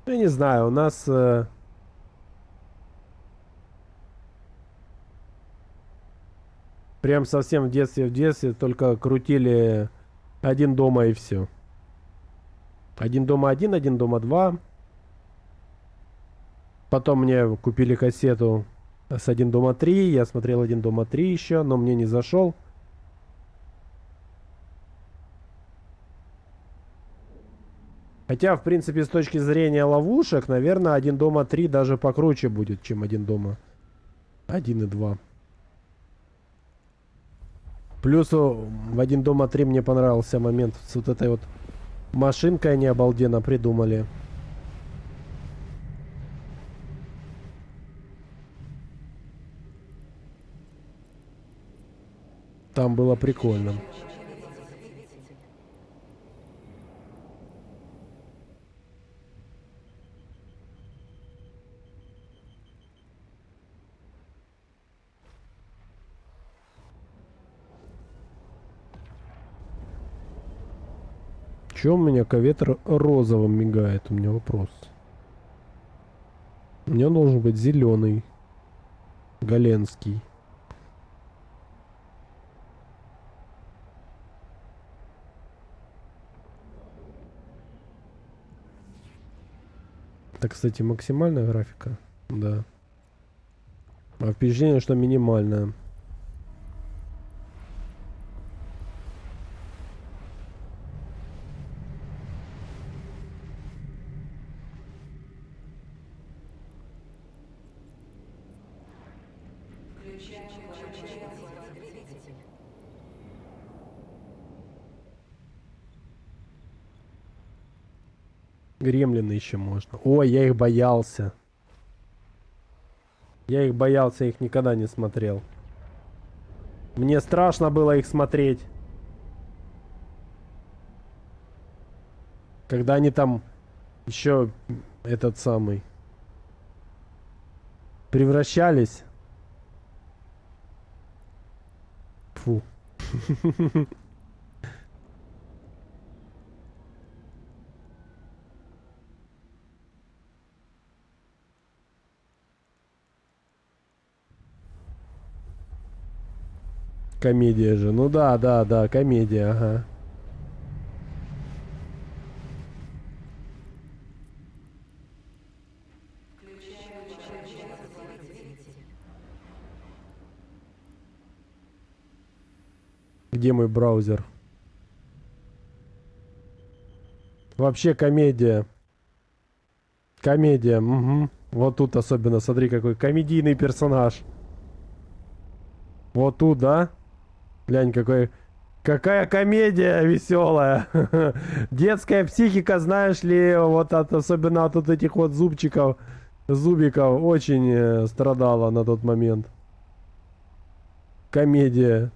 Я не знаю, у нас прям совсем в детстве только крутили «Один дома» и все. «Один дома 1», «Один дома 2». Потом мне купили кассету с «Один дома 3». Я смотрел «Один дома 3» еще, но мне не зашел. Хотя, в принципе, с точки зрения ловушек, наверное, «Один дома 3» даже покруче будет, чем «Один дома 1,2. Плюс в «Один дома 3» мне понравился момент с вот этой вот машинкой, они обалденно придумали. Там было прикольно. Чё у меня ковет розовым мигает? У меня вопрос. У меня должен быть зеленый. Галенский. Это, кстати, максимальная графика? Да. А впечатление, что минимальная. Гремлины еще можно. Ой, я их боялся. Я их боялся, я их никогда не смотрел. Мне страшно было их смотреть. Когда они там еще этот самый превращались. Фу. Комедия же. Ну да, да, да, комедия, ага. Где мой браузер? Вообще комедия. Комедия, угу. Вот тут особенно, смотри, какой комедийный персонаж. Вот тут, да? Глянь, какой... Какая комедия веселая. Детская психика, знаешь ли, вот особенно от вот этих вот зубчиков, зубиков, очень страдала на тот момент. Комедия.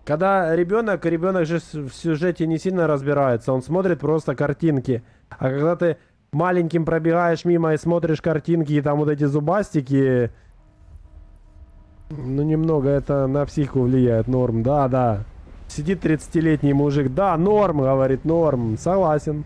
Когда ребенок же в сюжете не сильно разбирается, он смотрит просто картинки. А когда ты маленьким пробегаешь мимо и смотришь картинки, и там вот эти зубастики, ну немного это на психику влияет, норм, да, да. Сидит 30-летний мужик, да, норм, говорит, норм, согласен.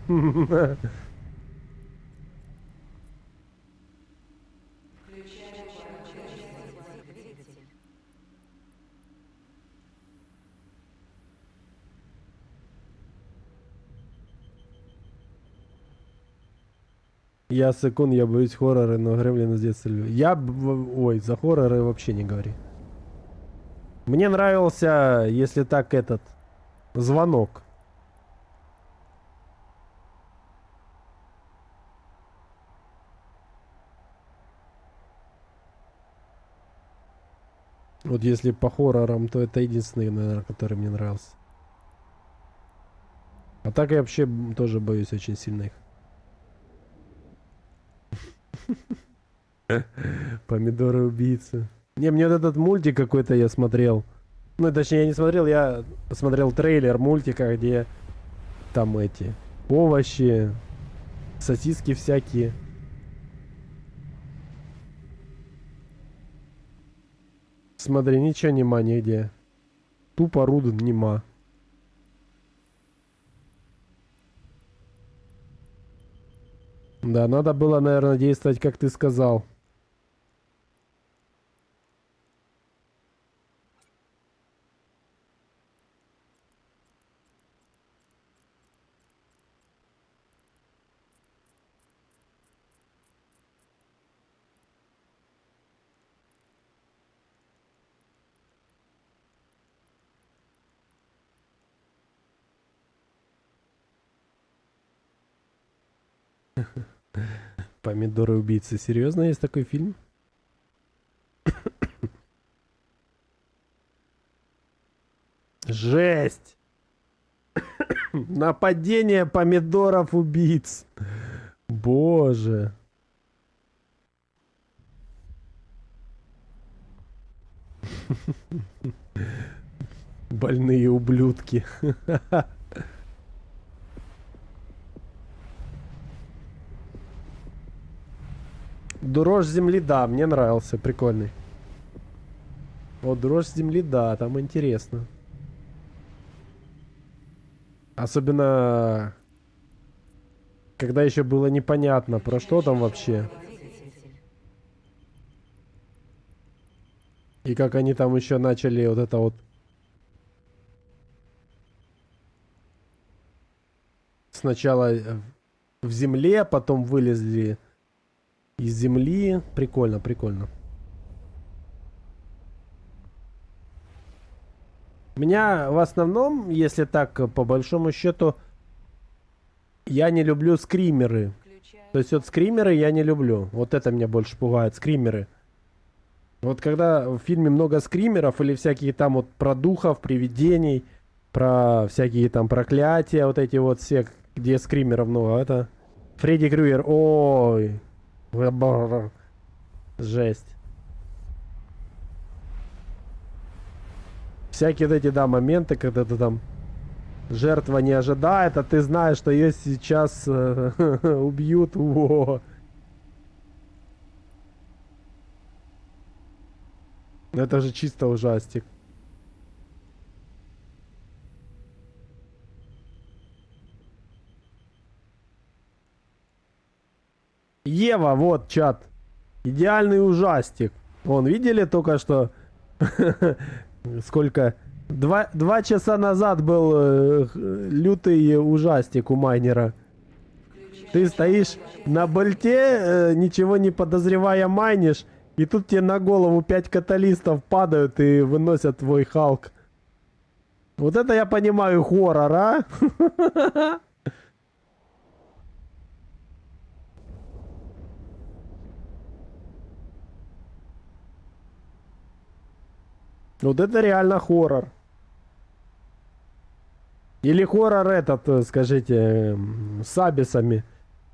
Я секунд, я боюсь хорроры, но Гремлин с детства люблю. Ой, за хорроры вообще не говори. Мне нравился, если так, этот... Звонок. Вот если по хоррорам, то это единственный, наверное, который мне нравился. А так я вообще тоже боюсь очень сильно их. Помидоры убийцы. Не, мне вот этот мультик какой-то я смотрел. Ну, точнее, я не смотрел, я смотрел трейлер мультика, где там эти овощи, сосиски всякие. Смотри, ничего нема нигде. Тупо руд нема. Да, надо было, наверное, действовать, как ты сказал. Помидоры-убийцы. Серьезно, есть такой фильм? Жесть! Нападение помидоров-убийц. Боже. Больные ублюдки. Дрожь земли, да, мне нравился, прикольный. Вот дрожь земли, да, там интересно. Особенно, когда еще было непонятно, про что там вообще. И как они там еще начали вот это вот... Сначала в земле, потом вылезли из земли. Прикольно, прикольно. Меня в основном, если так, по большому счету, я не люблю скримеры. То есть вот скримеры я не люблю. Вот это меня больше пугает, скримеры. Вот когда в фильме много скримеров или всякие там вот про духов, привидений, про всякие там проклятия, вот эти вот все, где скримеров много, это... Фредди Крюгер, ой. Жесть. Всякие вот эти, да, моменты, когда ты там... Жертва не ожидает, а ты знаешь, что ее сейчас убьют. Во. Это же чисто ужастик. Ева, вот чат. Идеальный ужастик. Вон, видели только что? Сколько? Два часа назад был лютый ужастик у майнера. Ты стоишь на больте, ничего не подозревая майнишь, и тут тебе на голову 5 каталистов падают и выносят твой Халк. Вот это я понимаю хоррор, а? Вот это реально хоррор. Или хоррор этот, скажите, с абисами.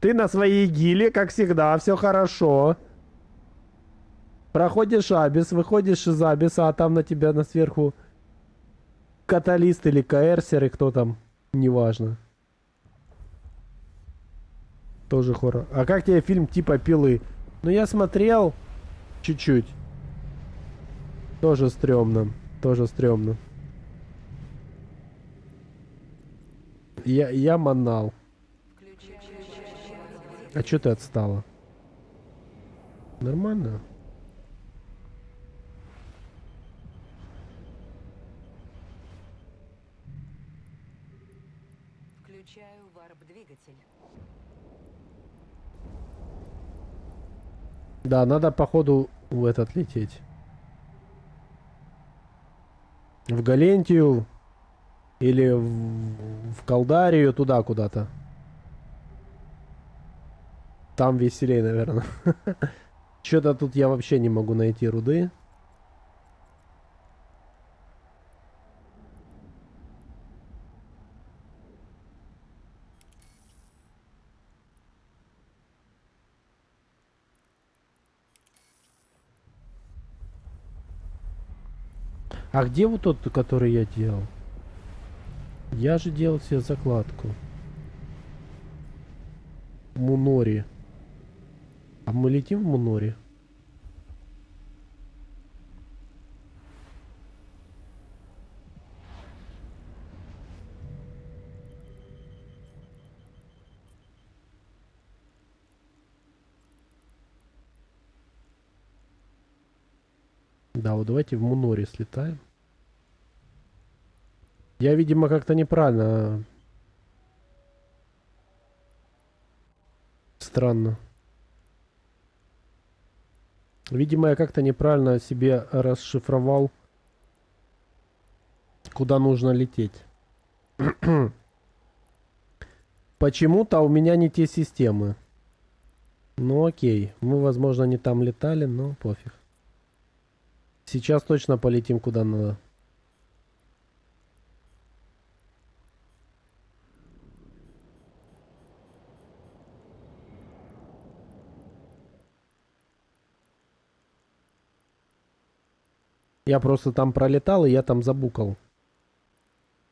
Ты на своей гиле, как всегда, все хорошо. Проходишь абис, выходишь из абиса, а там на тебя на сверху каталист или коэрсер, и кто там, неважно. Тоже хоррор. А как тебе фильм типа Пилы? Ну я смотрел чуть-чуть. Тоже стрёмно. Тоже стрёмно. Я манал. А чё ты отстала? Нормально? Включаю варп-двигатель. Да, надо походу в этот лететь. В Галентию. Или в Калдарию, туда куда-то. Там веселее, наверное. Что-то тут я вообще не могу найти руды. А где вот тот, который я делал? Я же делал себе закладку. В Мунори. А мы летим в Мунори? Да, вот давайте в Мунори слетаем. Я, видимо, как-то неправильно. Странно. Видимо, я как-то неправильно себе расшифровал, куда нужно лететь. Почему-то у меня не те системы. Ну окей, мы, возможно, не там летали, но пофиг. Сейчас точно полетим куда надо. Я просто там пролетал, и я там забукал.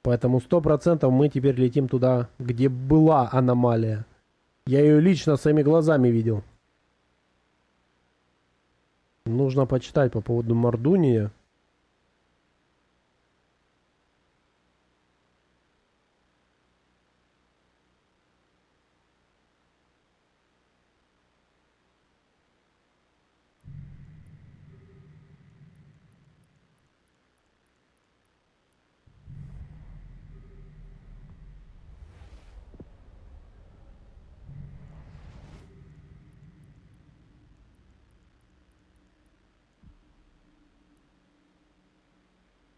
Поэтому 100% мы теперь летим туда, где была аномалия. Я ее лично своими глазами видел. Нужно почитать по поводу Мордунии.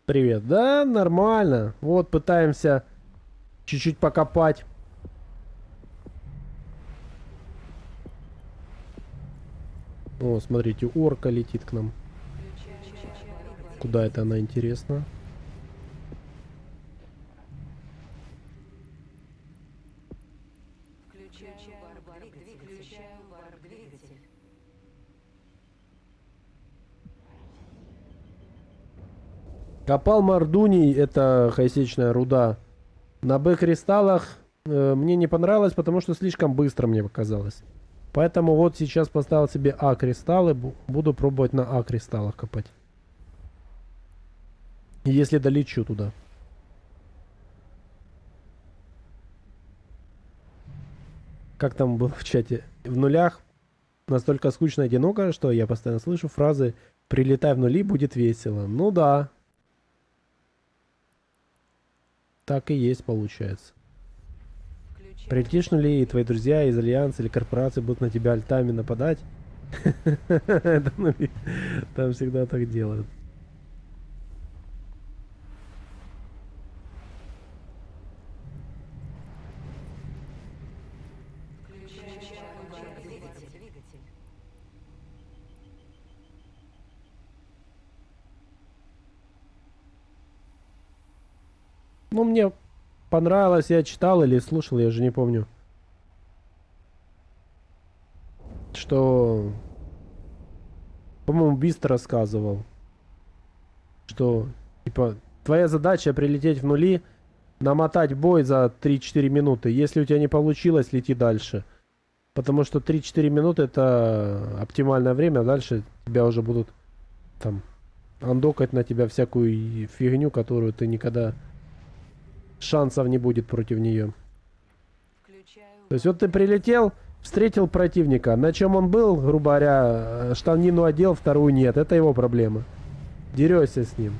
Привет. Да, нормально. Вот пытаемся чуть-чуть покопать. О, смотрите, орка летит к нам. Куда это она, интересно? Включаю варп-двигатель. Копал Мордуний, это хайсечная руда. На Б-кристаллах мне не понравилось, потому что слишком быстро мне показалось. Поэтому вот сейчас поставил себе А-кристаллы. Буду пробовать на А-кристаллах копать. Если долечу туда. Как там было в чате? В нулях настолько скучно и одиноко, что я постоянно слышу фразы «Прилетай в нули, будет весело». Ну да. Так и есть, получается. Прилетишь в нули, и твои друзья из Альянса или корпорации будут на тебя альтами нападать. Это нули. Там всегда так делают. Ну, мне понравилось, я читал или слушал, я уже не помню. Что, по-моему, Бист рассказывал, что, типа, твоя задача прилететь в нули, намотать бой за 3-4 минуты. Если у тебя не получилось, лети дальше. Потому что 3-4 минуты это оптимальное время, а дальше тебя уже будут там андокать на тебя всякую фигню, которую ты никогда шансов не будет против нее. То есть вот ты прилетел, встретил противника. На чем он был, грубо говоря, штанину одел, вторую нет. Это его проблема. Дерешься с ним.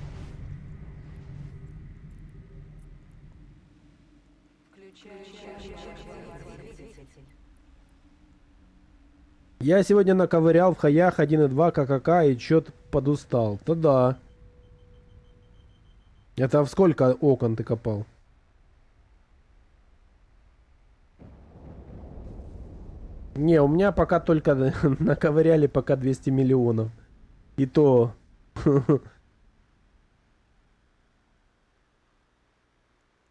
Я сегодня наковырял в хаях 1.2 ККК и чё-то подустал. То да. Это в сколько окон ты копал? Не, у меня пока только наковыряли пока 200 миллионов. И то...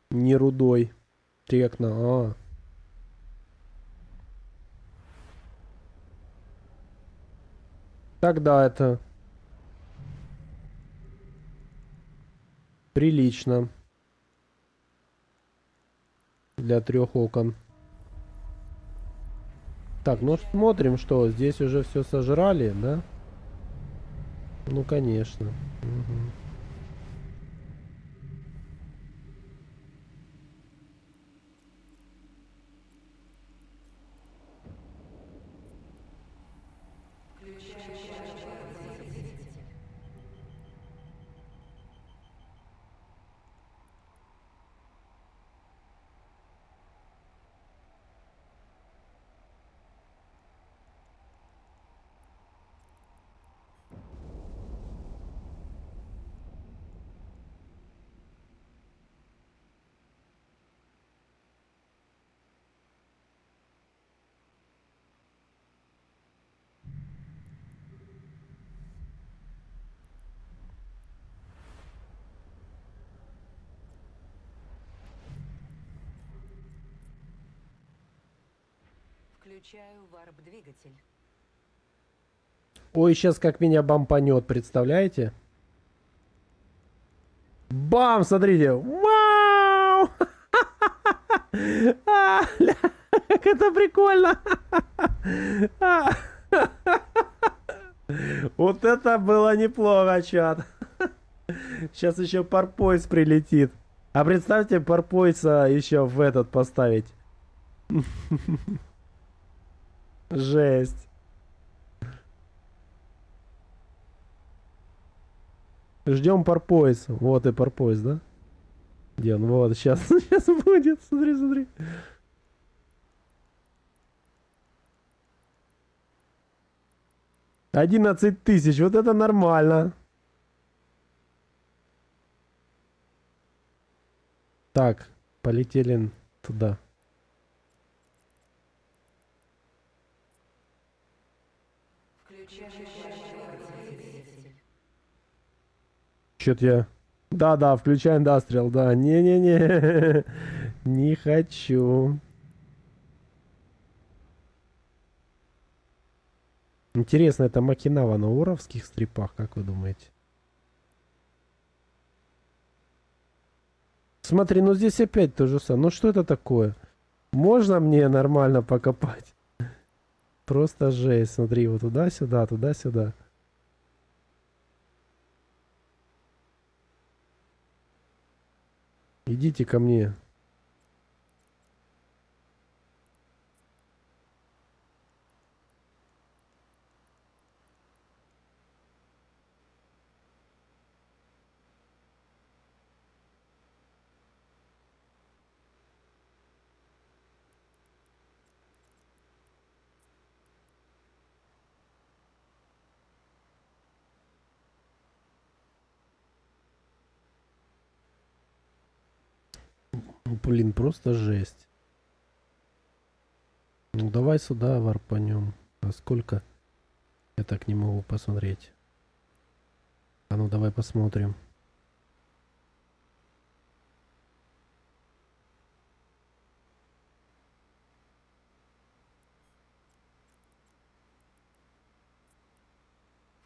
Не рудой. Три окна. А. Тогда это... Прилично. Для 3 окон. Так, ну смотрим, что здесь уже все сожрали, да? Ну, конечно. Мгм. Включаю варп-двигатель. Ой, сейчас как меня бампанет, представляете? Бам, смотрите. Вау! Ля, как это прикольно. Вот это было неплохо, чат. Сейчас еще парпойс прилетит. А представьте, парпойса еще в этот поставить. Жесть. Ждем парпойс. Вот и парпойс, да? Где он? Вот, сейчас, сейчас будет. Смотри, смотри. $11 000. Вот это нормально. Так, полетели туда. Включаю варп-двигатель. Чё-то я... Да-да, включай индастриал, да. Не-не-не. Не хочу. Интересно, это Макинава на уровских стрипах, как вы думаете? Смотри, ну здесь опять то же самое. Ну что это такое? Можно мне нормально покопать? Просто жесть. Смотри, вот туда-сюда, туда-сюда. Идите ко мне. Ну, блин, просто жесть. Ну давай сюда варпанем. А сколько? Я так не могу посмотреть. А ну давай посмотрим.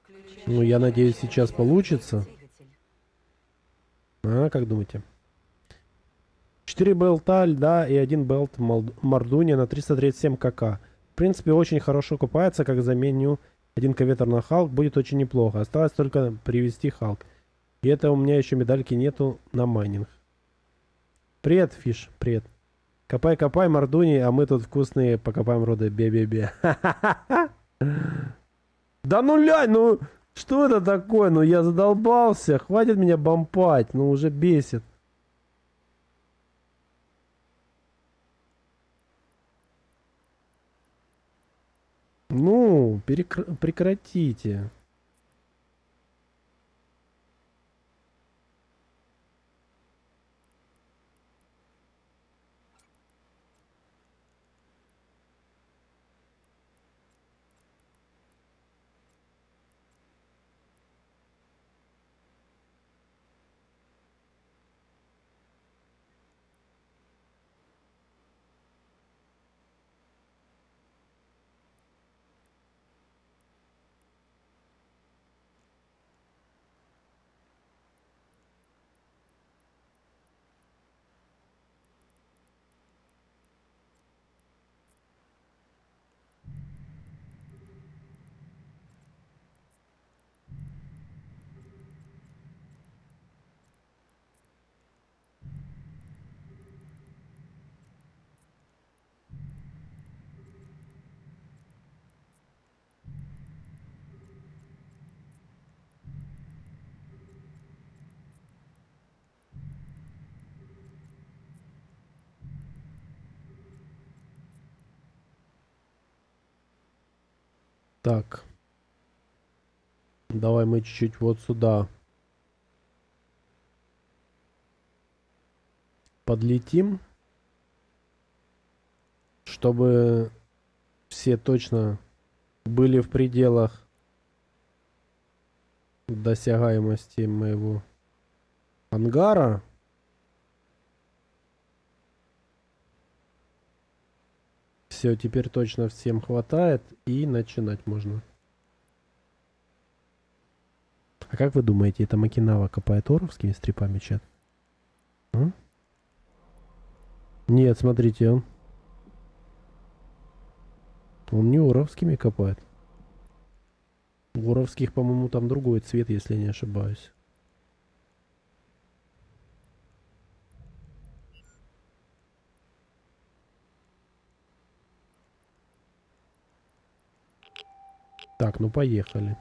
Включаю Ну я надеюсь сейчас получится. варп-двигатель. А, как думаете? 4 болта льда и 1 болт Мардуния на 337 кк. В принципе, очень хорошо купается, как заменю 1 каветер на Халк, будет очень неплохо. Осталось только привести Халк. И это у меня еще медальки нету на майнинг. Привет, Фиш, привет. Копай, копай, Мардуний, а мы тут вкусные покопаем роды бе-бе-бе. Да ну лянь, ну что это такое? Ну я задолбался, хватит меня бомпать, ну уже бесит. Ну, прекратите. Так. Давай мы чуть-чуть вот сюда подлетим, чтобы все точно были в пределах досягаемости моего ангара. Все, теперь точно всем хватает. И начинать можно. А как вы думаете, это Макинава копает оровскими стрипами, чат? М? Нет, смотрите, он не оровскими копает. У оровских, по-моему, там другой цвет, если не ошибаюсь. Так, ну поехали.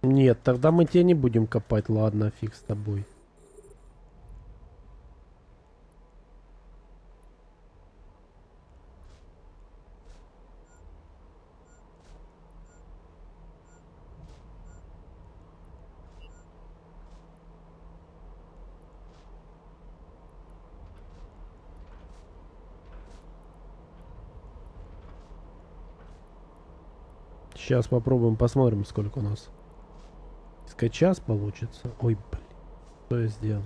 Нет, тогда мы тебе не будем копать. Ладно, фиг с тобой. Сейчас попробуем, посмотрим, сколько у нас. Искать час получится. Ой, блин. Что я сделал?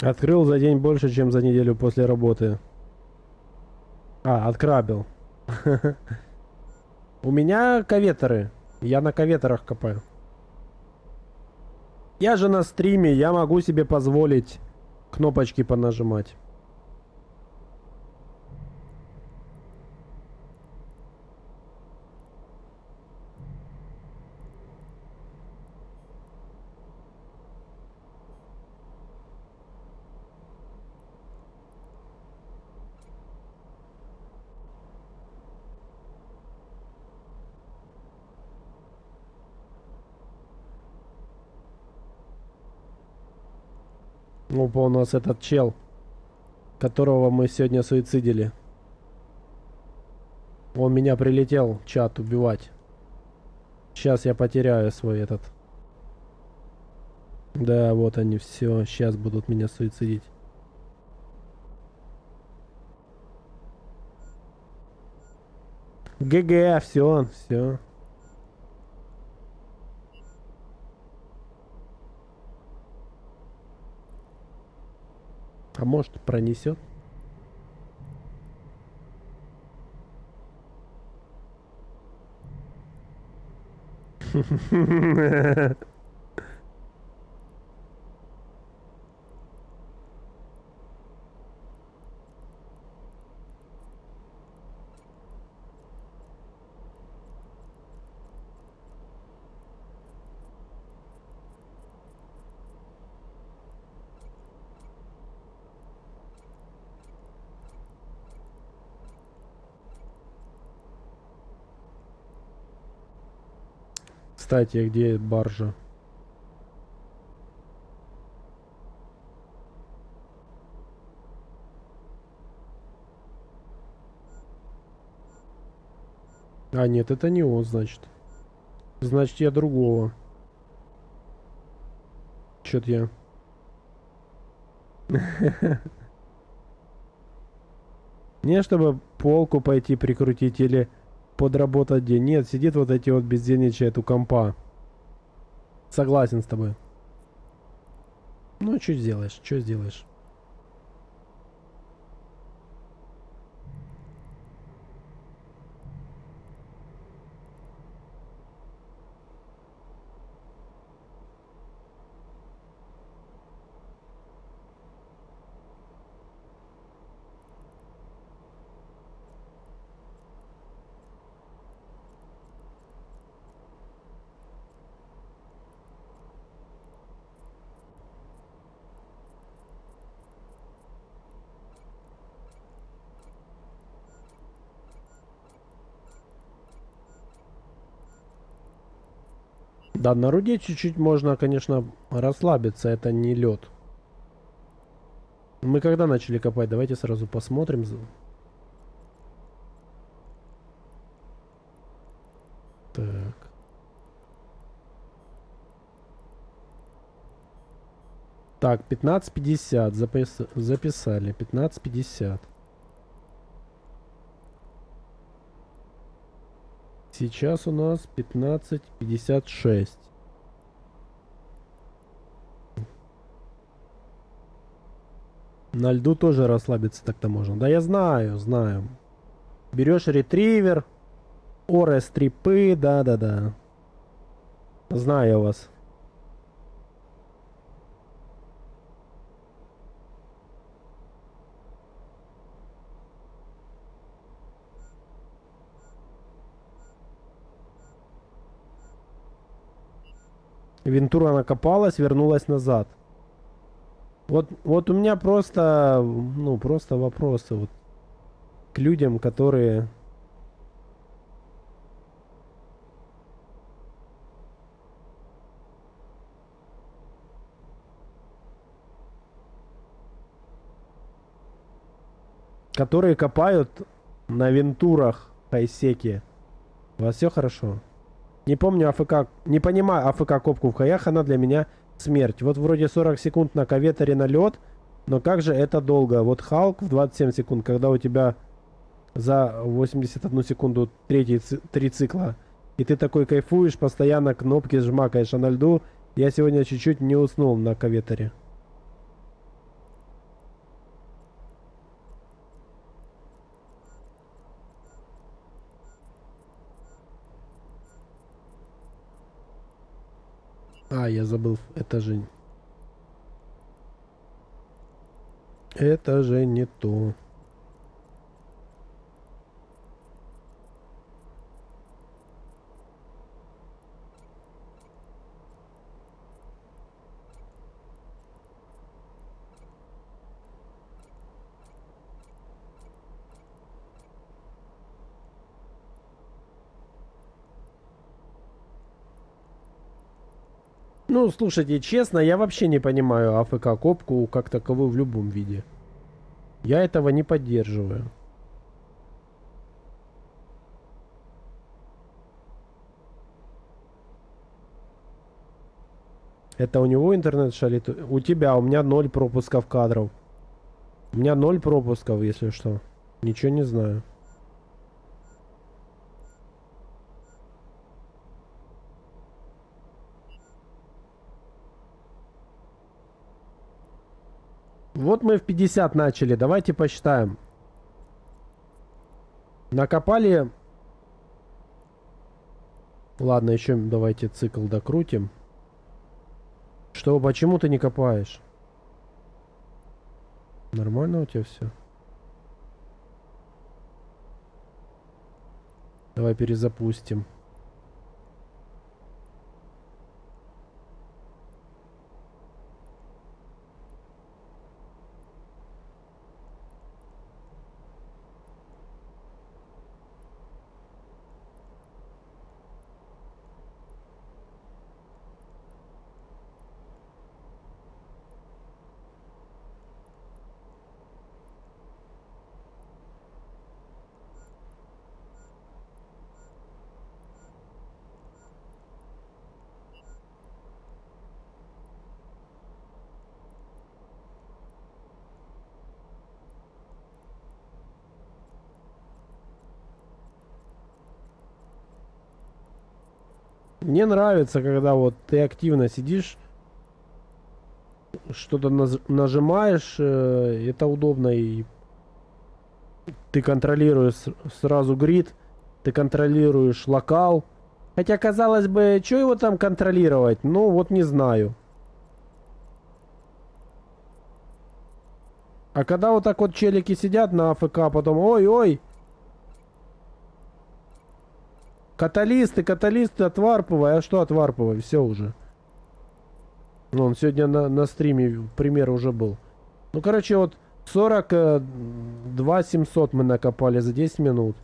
Открыл за день больше, чем за неделю после работы. А, открабил. У меня каветеры. Я на каветерах копаю. Я же на стриме, я могу себе позволить кнопочки понажимать. Опа, у нас этот чел, которого мы сегодня суицидили. Он меня прилетел, чат, убивать. Сейчас я потеряю свой этот. Да, вот они, все, сейчас будут меня суицидить. ГГ, все. А может пронесет? Кстати, где баржа? А, нет, это не он, значит. Значит, я другого. Чё-то я... Не, чтобы полку пойти прикрутить или подработать день. Нет, сидит вот эти вот бездельничает у компа. Согласен с тобой. Ну, что сделаешь, что сделаешь? Да, на руде чуть-чуть можно, конечно, расслабиться, это не лед. Мы когда начали копать? Давайте сразу посмотрим. Так. Так, 15:50 записали. 15:50. Сейчас у нас 15:56. На льду тоже расслабиться так-то можно. Да я знаю, знаю. Берешь ретривер, ОР-стрипы, да-да-да. Знаю я вас. Вентура накопалась, вернулась назад. Вот у меня просто, ну, просто вопросы вот к людям, которые... Которые копают на вентурах хайсеки. У вас все хорошо? Не помню АФК, не понимаю АФК копку в хаях, она для меня смерть. Вот вроде 40 секунд на каветере на лед, но как же это долго? Вот Халк в 27 секунд, когда у тебя за 81 секунду три цикла, и ты такой кайфуешь, постоянно кнопки жмакаешь, а на льду я сегодня чуть-чуть не уснул на каветере. А, я забыл, это же... Это же не то. Ну, слушайте, честно, я вообще не понимаю АФК-копку как таковую в любом виде. Я этого не поддерживаю. Это у него интернет шалит? У тебя, у меня 0 пропусков кадров. У меня 0 пропусков, если что. Ничего не знаю. Вот мы в 50 начали. Давайте посчитаем. Накопали... Ладно, еще давайте цикл докрутим. Что, почему ты не копаешь? Нормально у тебя все? Давай перезапустим. Мне нравится, когда вот ты активно сидишь, что-то нажимаешь, это удобно, и ты контролируешь сразу грид, ты контролируешь локал. Хотя, казалось бы, что его там контролировать? Ну, вот не знаю. А когда вот так вот челики сидят на АФК, потом, ой-ой, каталисты, отварпывай. А что отварпывай? Все уже. Ну, он сегодня на стриме пример уже был. Ну, короче, вот 42 700 мы накопали за 10 минут.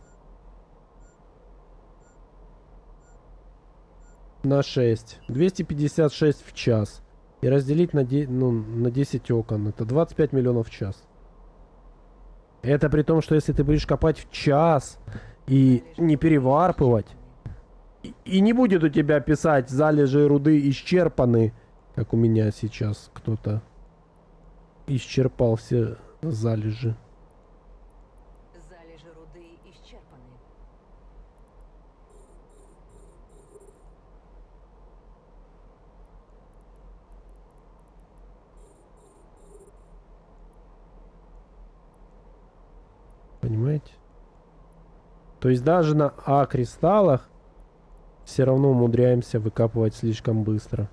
на 6. 256 в час. И разделить на 10 окон. Это 25 миллионов в час. Это при том, что если ты будешь копать в час и не переварпывать, и не будет у тебя писать залежи руды исчерпаны, как у меня сейчас кто-то исчерпал все залежи. Залежи руды исчерпаны. Понимаете? То есть даже на А кристаллах все равно умудряемся выкапывать слишком быстро.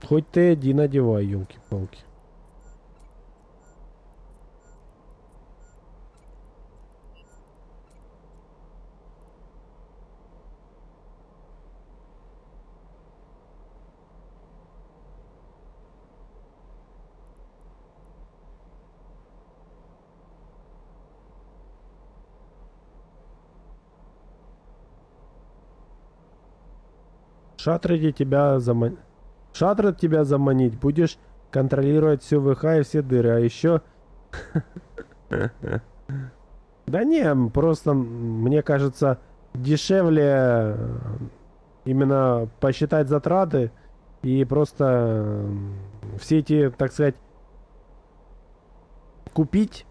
Хоть ты один одевай, елки-палки. Шатры тебя заманить. Шатры тебя заманить. Будешь контролировать всю ВХ и все дыры. А еще... Да не, просто мне кажется дешевле именно посчитать затраты и просто все эти, так сказать, купить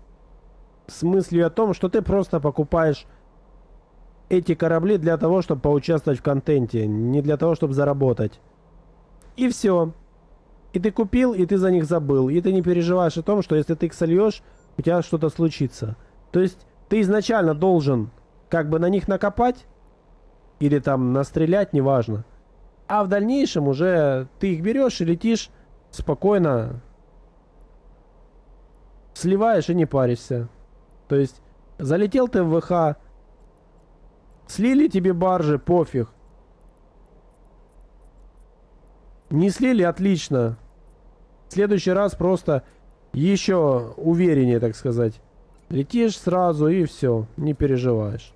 с мыслью о том, что ты просто покупаешь эти корабли для того, чтобы поучаствовать в контенте, не для того, чтобы заработать. И все. И ты купил, и ты за них забыл. И ты не переживаешь о том, что если ты их сольешь, у тебя что-то случится. То есть ты изначально должен как бы на них накопать или там настрелять, неважно. А в дальнейшем уже ты их берешь и летишь спокойно, сливаешь и не паришься. То есть залетел ты в ВХ, слили тебе баржи, пофиг. Не слили, отлично. В следующий раз просто еще увереннее, так сказать. Летишь сразу и все, не переживаешь.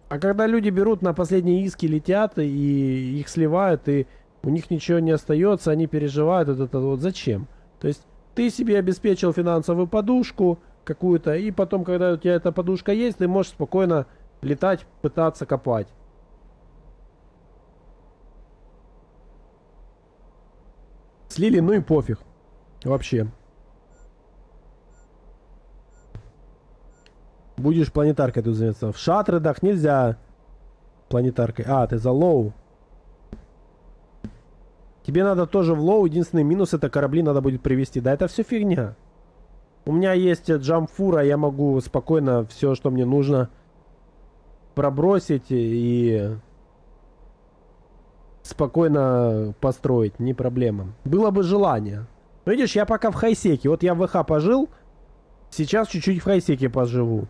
А когда люди берут на последние иски, летят и их сливают, и у них ничего не остается, они переживают это вот зачем? То есть ты себе обеспечил финансовую подушку какую-то, и потом, когда у тебя эта подушка есть, ты можешь спокойно летать, пытаться копать. Слили, ну и пофиг. Вообще. Будешь планетаркой тут заняться. В шатредах нельзя планетаркой. А, ты за лоу. Тебе надо тоже в лоу. Единственный минус — это корабли надо будет привезти. Да это все фигня. У меня есть джамфура, я могу спокойно все, что мне нужно, пробросить и спокойно построить, не проблема. Было бы желание. Но видишь, я пока в хайсеке. Вот я в ВХ пожил, сейчас чуть-чуть в хайсеке поживу.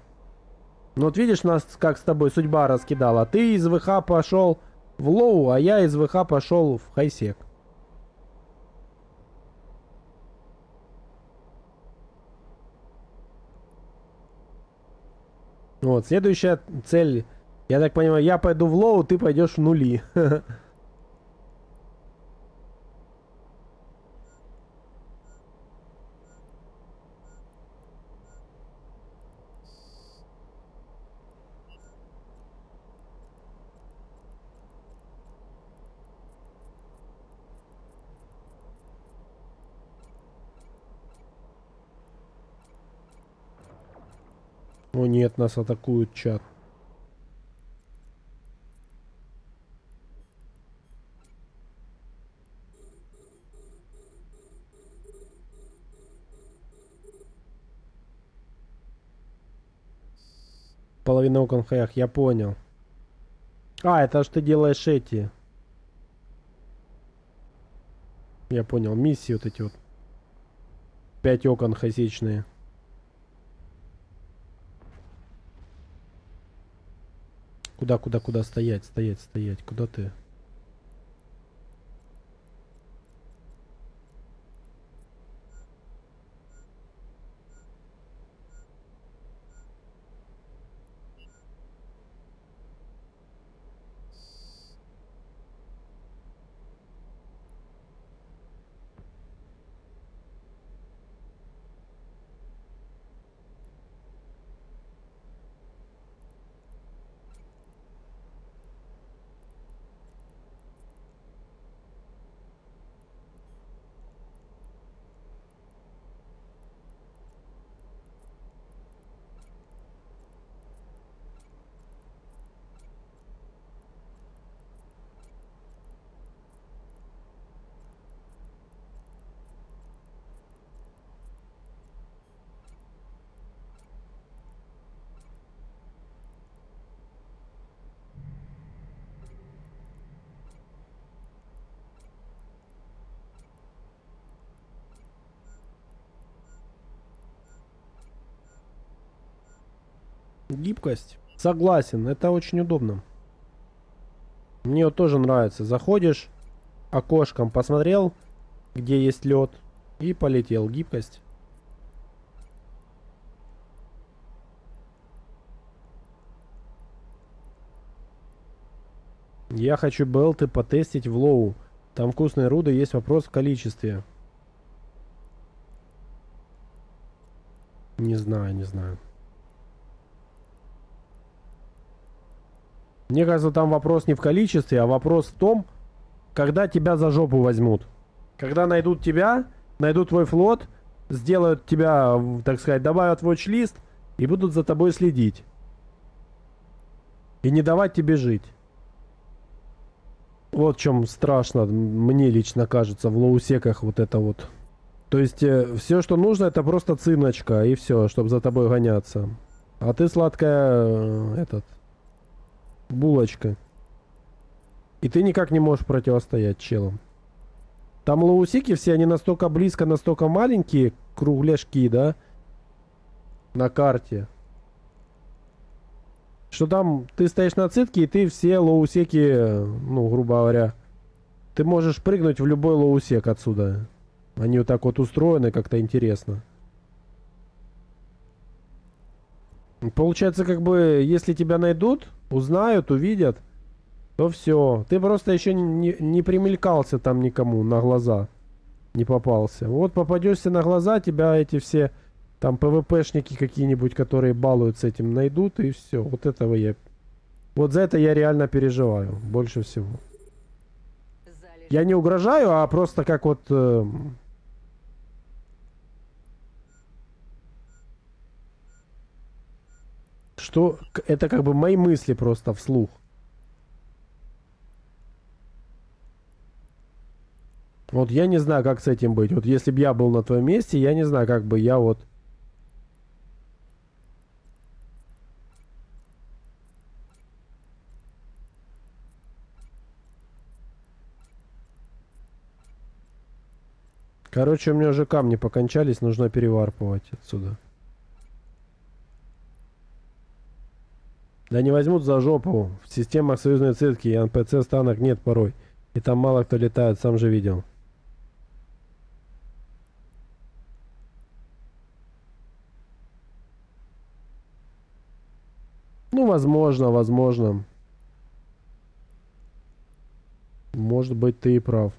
Ну вот видишь, нас как с тобой судьба раскидала. Ты из ВХ пошел в лоу, а я из ВХ пошел в хайсек. Вот, следующая цель. Я так понимаю, я пойду в лоу, ты пойдешь в нули. О нет, нас атакуют, чат. Половина окон в хаях, я понял. А, это ж ты делаешь эти. Я понял, миссии вот эти вот. 5 окон хасичные. Куда стоять, стоять. Куда ты? Гибкость. Согласен, это очень удобно. Мне вот тоже нравится. Заходишь, окошком посмотрел, где есть лед, и полетел. Гибкость. Я хочу белты потестить в лоу. Там вкусные руды, есть вопрос в количестве. Не знаю, не знаю. Мне кажется, там вопрос не в количестве, а вопрос в том, когда тебя за жопу возьмут. Когда найдут тебя, найдут твой флот, сделают тебя, так сказать, добавят в watch-лист и будут за тобой следить. И не давать тебе жить. Вот в чем страшно, мне лично кажется, в лоусеках вот это вот. То есть все, что нужно, это просто циночка и все, чтобы за тобой гоняться. А ты сладкая, булочка. И ты никак не можешь противостоять челам. Там лоусики все, они настолько близко, настолько маленькие, кругляшки, да, на карте. Что там ты стоишь на цитке, и ты все лоусеки, ну, грубо говоря, ты можешь прыгнуть в любой лоусек отсюда. Они вот так вот устроены, как-то интересно. Получается, как бы, если тебя найдут, узнают, увидят, то все. Ты просто еще не примелькался там никому на глаза. Не попался. Вот попадешься на глаза, тебя эти все там ПВПшники какие-нибудь, которые балуются этим, найдут, и все. Вот этого я... Вот за это я реально переживаю. Больше всего. Я не угрожаю, а просто как вот... что... Это как бы мои мысли просто вслух. Вот я не знаю, как с этим быть. Вот если бы я был на твоем месте, я не знаю, как бы я вот... Короче, у меня уже камни покончались, нужно переварпывать отсюда. Да не возьмут за жопу. В системах союзной цитки и НПЦ станок нет порой. И там мало кто летает, сам же видел. Ну, возможно, возможно. Может быть, ты и прав.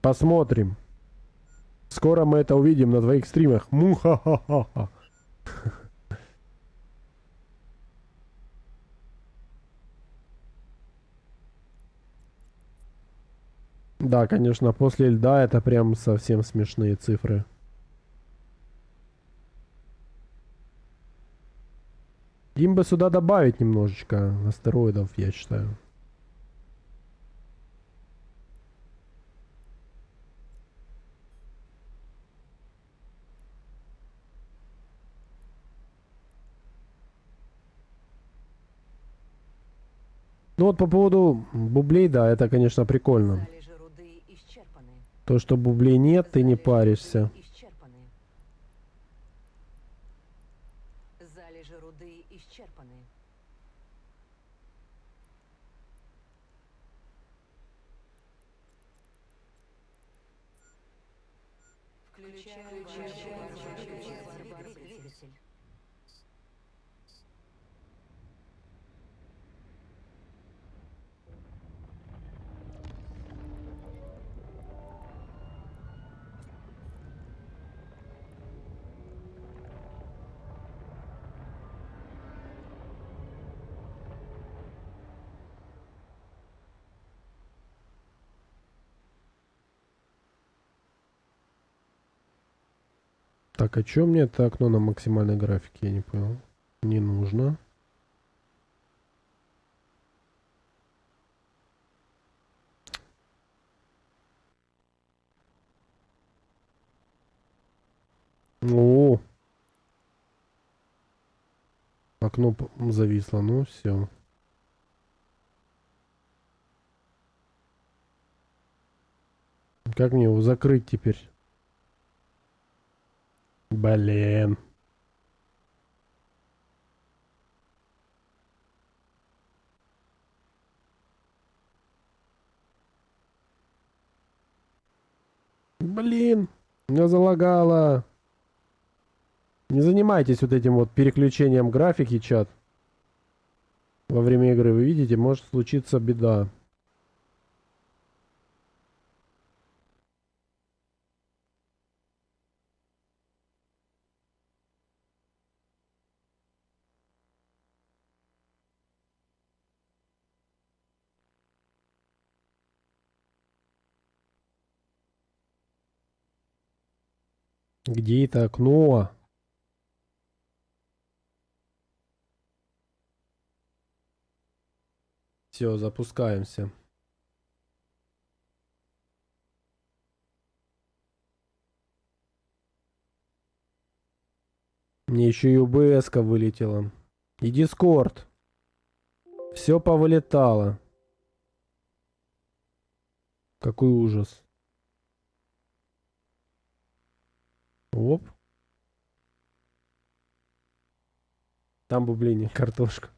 Посмотрим. Скоро мы это увидим на твоих стримах. Муха-ха-ха-ха. Да, конечно, после льда это прям совсем смешные цифры. Им бы сюда добавить немножечко астероидов, я считаю. Ну вот по поводу бублей, да, это, конечно, прикольно. Залежи руды исчерпаны. То, что бублей нет, ты не Залежи паришься. руды исчерпаны. Залежи руды исчерпаны. Включаю двигатель. Так, а чё мне это окно на максимальной графике? Я не понял. Не нужно. О, окно зависло. Ну все. Как мне его закрыть теперь? Блин. Блин, меня залагало. Не занимайтесь вот этим вот переключением графики, чат. Во время игры, вы видите, может случиться беда. Где это окно? Все, запускаемся. Мне еще и УБС-ка вылетела. И Дискорд. Все повылетало. Какой ужас. Оп. Там бублини, картошка.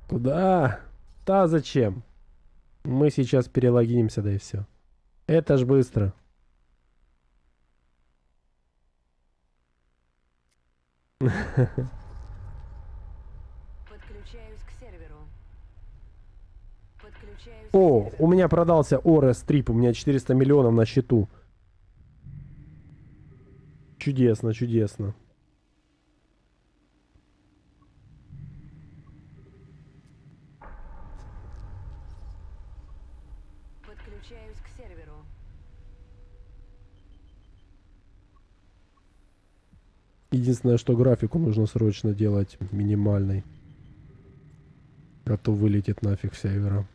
Куда? Да зачем? Мы сейчас перелогинимся, да и все. Это ж быстро. Подключаюсь к серверу. Подключаюсь к О, серверу. у меня продался Ores Трип, у меня 400 миллионов на счету. Чудесно, чудесно. Подключаюсь к серверу. Единственное, что графику нужно срочно делать минимальный. А то вылетит нафиг вся игра.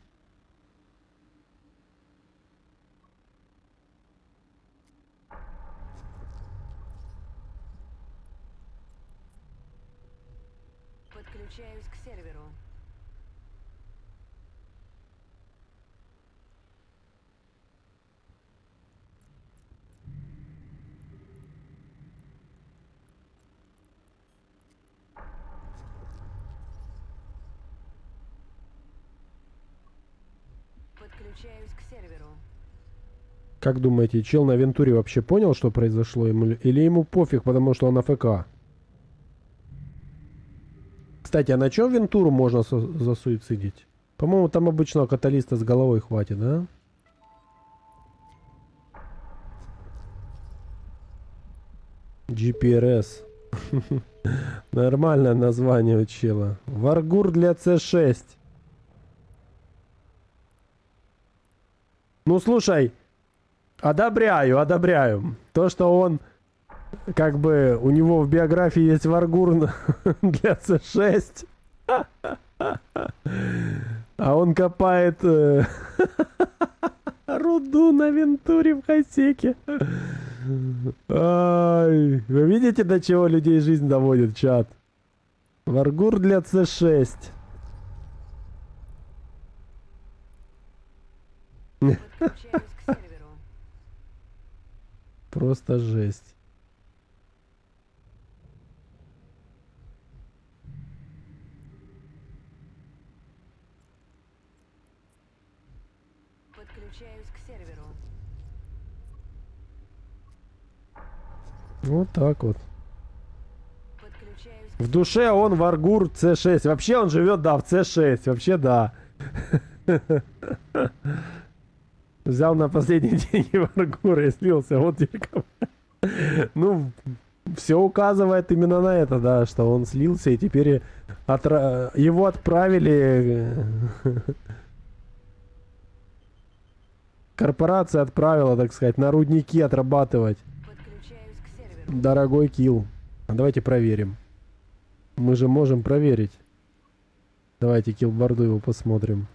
Подключаюсь к серверу. Подключаюсь к серверу. Как думаете, чел на Вентуре вообще понял, что произошло ему, или ему пофиг, потому что он АФК? Кстати, а на чем Вентуру можно засуицидить? По-моему, там обычного каталиста с головой хватит, да? GPRS. Нормальное название у чела. Варгур для C6. Ну, слушай, одобряю, одобряю. То, что он, как бы, у него в биографии есть Варгур для C6. А он копает руду на Вентуре в Хасеке. Ай, вы видите, до чего людей жизнь доводит, чат? Варгур для C6. Подключаюсь к серверу. Просто жесть. Подключаюсь к серверу. Вот так вот. Подключаюсь В душе он Варгур C6. Вообще он живет, да, в C6. Вообще, да. Взял на последние деньги Варгура и слился. Вот теперь. Ну, все указывает именно на это, да, что он слился, и теперь его отправили. Корпорация отправила, так сказать, на рудники отрабатывать. Подключаюсь к серверу. Дорогой килл. А давайте проверим. Мы же можем проверить. Давайте киллборду его посмотрим.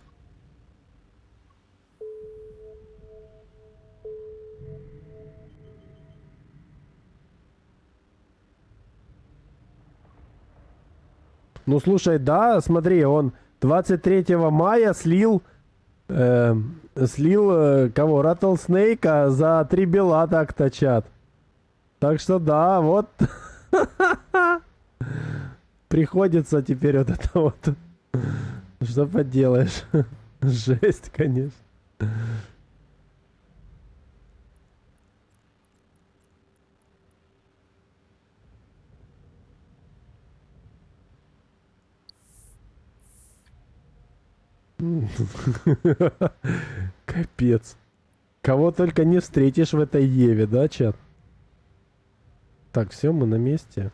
Ну слушай, да, смотри, он 23 мая слил Слил кого? Rattlesnake за 3 бела так-то, чат. Так что да, вот. Приходится теперь вот это вот. Что поделаешь? Жесть, конечно. Капец. Кого только не встретишь в этой Еве, да, чат? Так, все, мы на месте.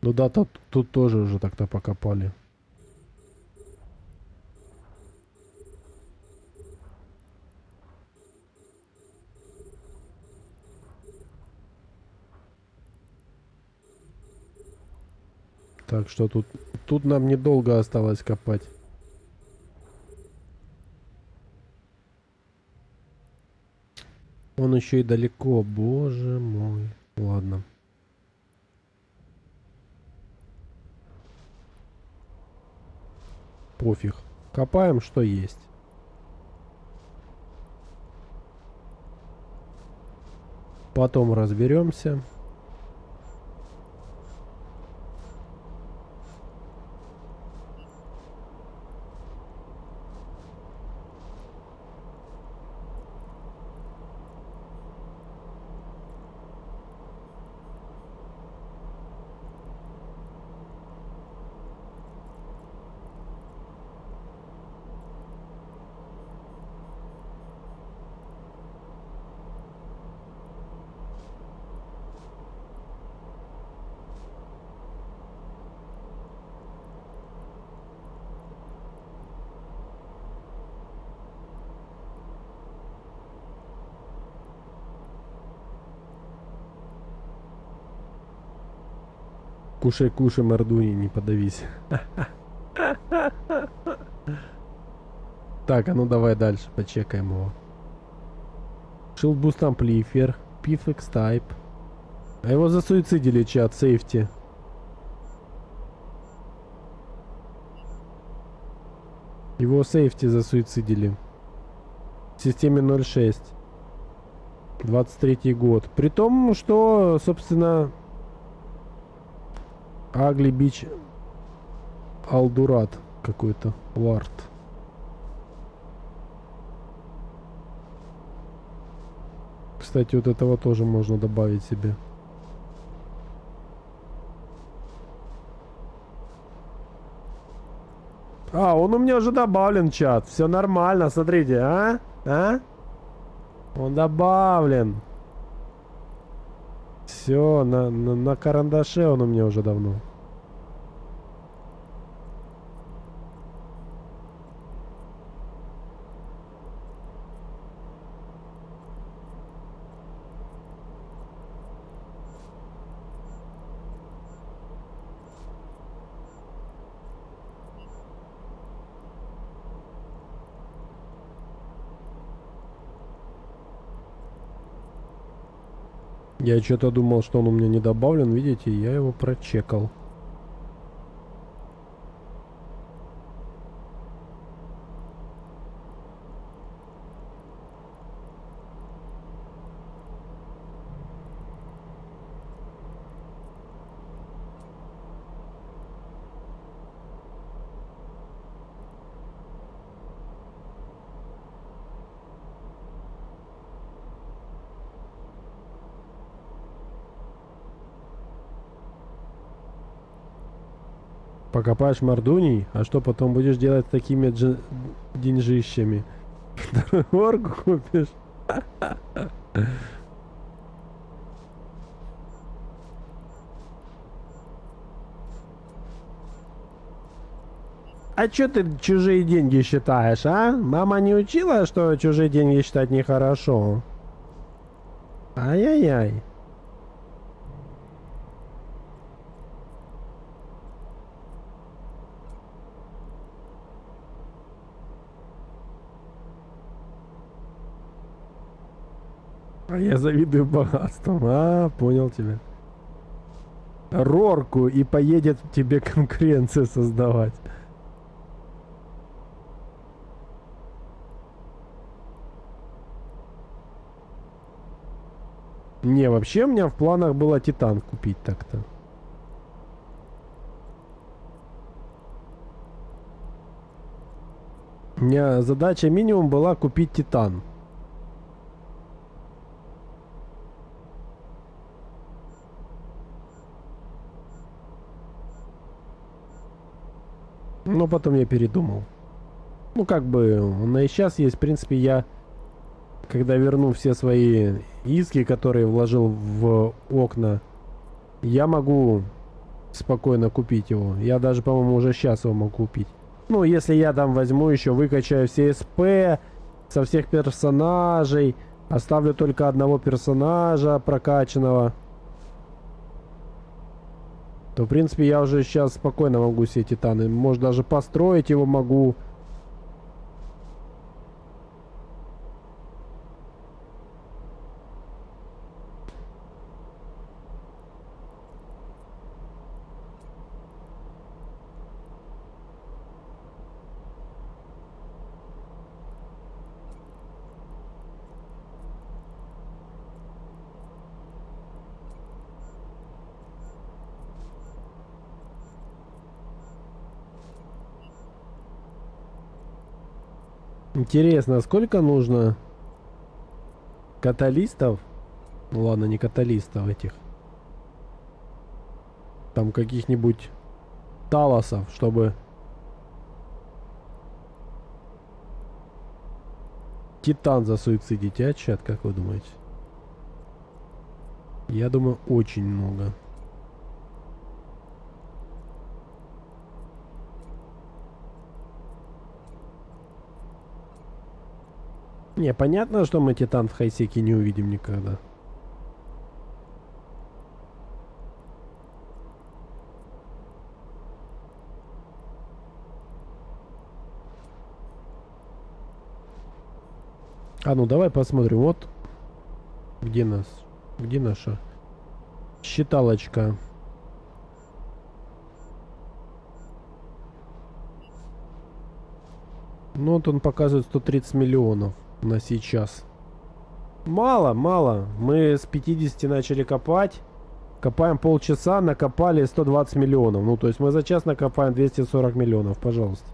Ну да, тут тоже уже так-то покопали. Так что тут нам недолго осталось копать. Он еще и далеко, боже мой. Ладно. Пофиг. Копаем, что есть. Потом разберемся. Кушай, кушай, мордуни, не подавись. Так, а ну давай дальше, почекаем его. Shield Boost Amplifier, Pifx Type. А его засуицидили, чат, сейфти. Его сейфти засуицидили. В системе 06. 23 год. При том, что, собственно... Агли Бич Алдурат какой-то. Лард. Кстати, вот этого тоже можно добавить себе. А, он у меня уже добавлен, чат. Все нормально, смотрите, а? А? Он добавлен. Все, на карандаше он у меня уже давно. Я что-то думал, что он у меня не добавлен, видите, я его прочекал. Покопаешь мордуней, а что потом будешь делать с такими деньжищами? Оргу купишь? А чё ты чужие деньги считаешь, а? Мама не учила, что чужие деньги считать нехорошо? Ай-яй-яй. А я завидую богатствам. А, понял тебя. Рорку и поедет тебе конкуренцию создавать. Не, вообще у меня в планах было Титан купить так-то. У меня задача минимум была купить Титан. Но потом я передумал. Ну, как бы, он и сейчас есть. В принципе, я, когда верну все свои иски, которые вложил в окна, я могу спокойно купить его. Я даже, по-моему, уже сейчас его могу купить. Ну, если я там возьму еще, выкачаю все СП со всех персонажей, оставлю только одного персонажа прокачанного, то, в принципе, я уже сейчас спокойно могу все Титаны. Может, даже построить его могу. Интересно, сколько нужно каталистов? Ну ладно, не каталистов этих. Там каких-нибудь талосов, чтобы Титан засуицидить, а, чат, как вы думаете? Я думаю, очень много. Не, понятно, что мы Титан в Хайсеке не увидим никогда. А ну давай посмотрим. Вот где нас? Где наша считалочка? Ну вот он показывает 130 миллионов на сейчас. Мало, мало. Мы с 50 начали копать. Копаем полчаса, накопали 120 миллионов. Ну, то есть мы за час накопаем 240 миллионов, пожалуйста.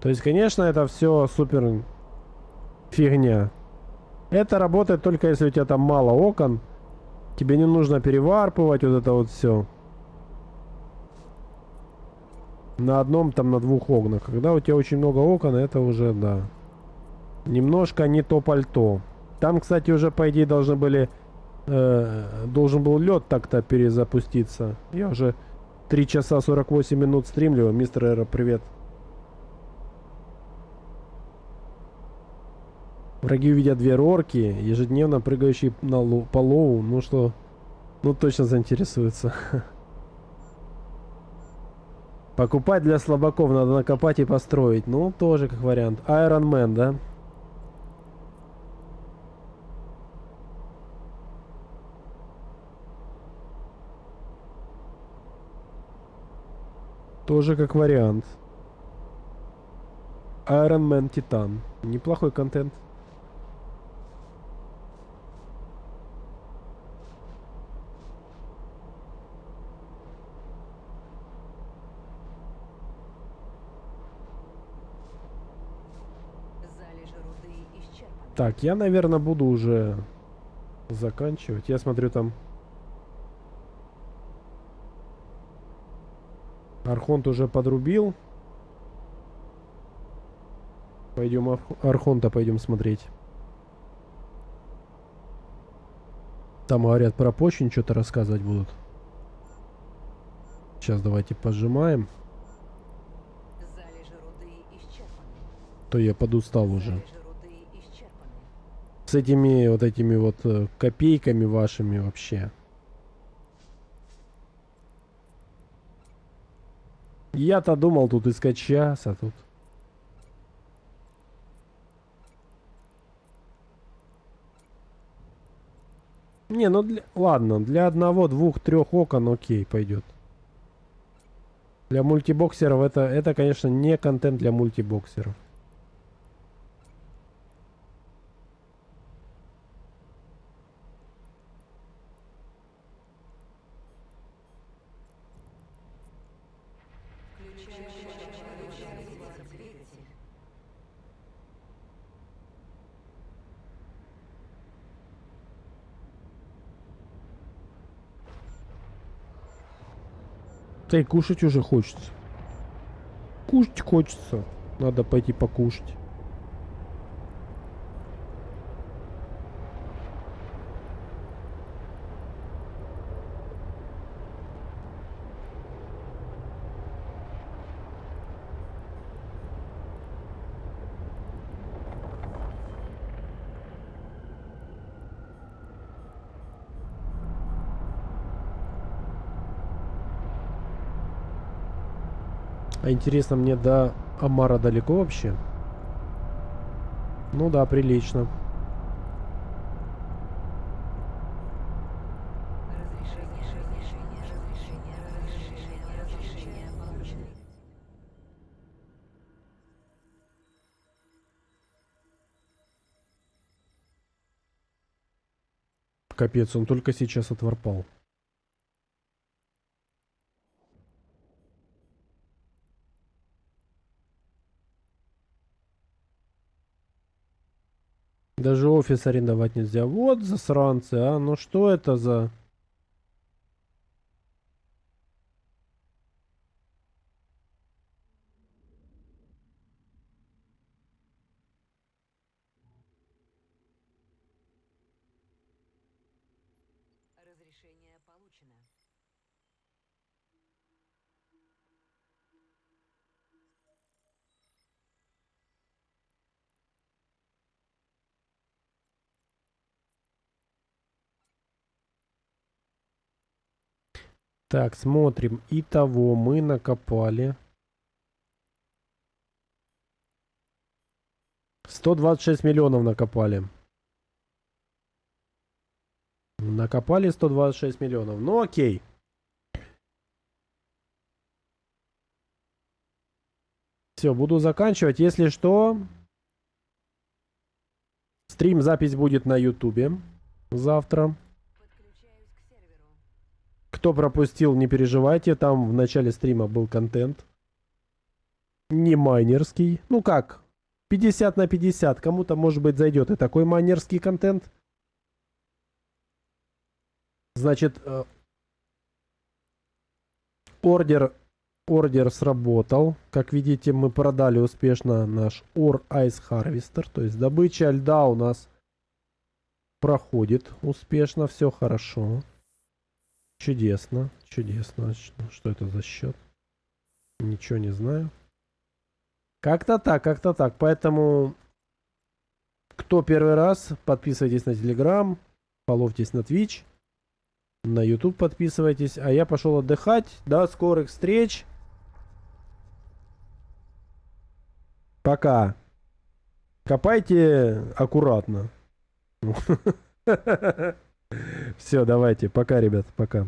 То есть, конечно, это все супер фигня. Это работает только если у тебя там мало окон. Тебе не нужно переварпывать вот это вот все. На одном, там, на двух окнах. Когда у тебя очень много окон, это уже, да. Немножко не то пальто. Там, кстати, уже, по идее, должны были... должен был лед так-то перезапуститься. Я уже 3 часа 48 минут стримлю. Мистер Эра, привет. Враги увидят две рорки, ежедневно прыгающие по лоу. Ну что, ну точно заинтересуются. Покупать для слабаков надо накопать и построить. Ну, тоже как вариант. Iron Man, да? Тоже как вариант. Iron Man Титан. Неплохой контент. Залежи руды исчерпаны. Так, я, наверное, буду уже заканчивать. Я смотрю, там Архонт уже подрубил. Пойдем Архонта пойдем смотреть. Там, говорят, про почвень что-то рассказывать будут. Сейчас давайте пожимаем. Залежи руды исчерпаны. То я подустал уже. Залежи руды исчерпаны. С этими вот этими вот копейками вашими вообще. Я-то думал тут искать час, а тут... Не, ну ладно, для одного, двух, трех окон окей, пойдет. Для мультибоксеров это, конечно, не контент для мультибоксеров. Да и кушать уже хочется. Кушать хочется. Надо пойти покушать. А интересно, мне до Амара далеко вообще? Ну да, прилично. Разрешение получено. Капец, он только сейчас отворпал. Даже офис арендовать нельзя. Вот засранцы, а? Ну что это за... Разрешение получено. Так, смотрим. Итого мы накопали 126 миллионов накопали. Накопали 126 миллионов. Ну окей. Все, буду заканчивать. Если что, стрим, запись будет на ютубе завтра. Подключаюсь к серверу. Кто пропустил, не переживайте. Там в начале стрима был контент. Не майнерский. Ну как? 50 на 50. Кому-то, может быть, зайдет и такой майнерский контент. Значит, ордер сработал. Как видите, мы продали успешно наш Ore Ice Harvester. То есть добыча льда у нас проходит успешно. Все хорошо. Чудесно. Чудесно. Что это за счет? Ничего не знаю. Как-то так, как-то так. Поэтому, кто первый раз, подписывайтесь на Telegram, фоловьтесь на Twitch. На YouTube подписывайтесь. А я пошел отдыхать. До скорых встреч. Пока. Копайте аккуратно. Все, давайте. Пока, ребят. Пока.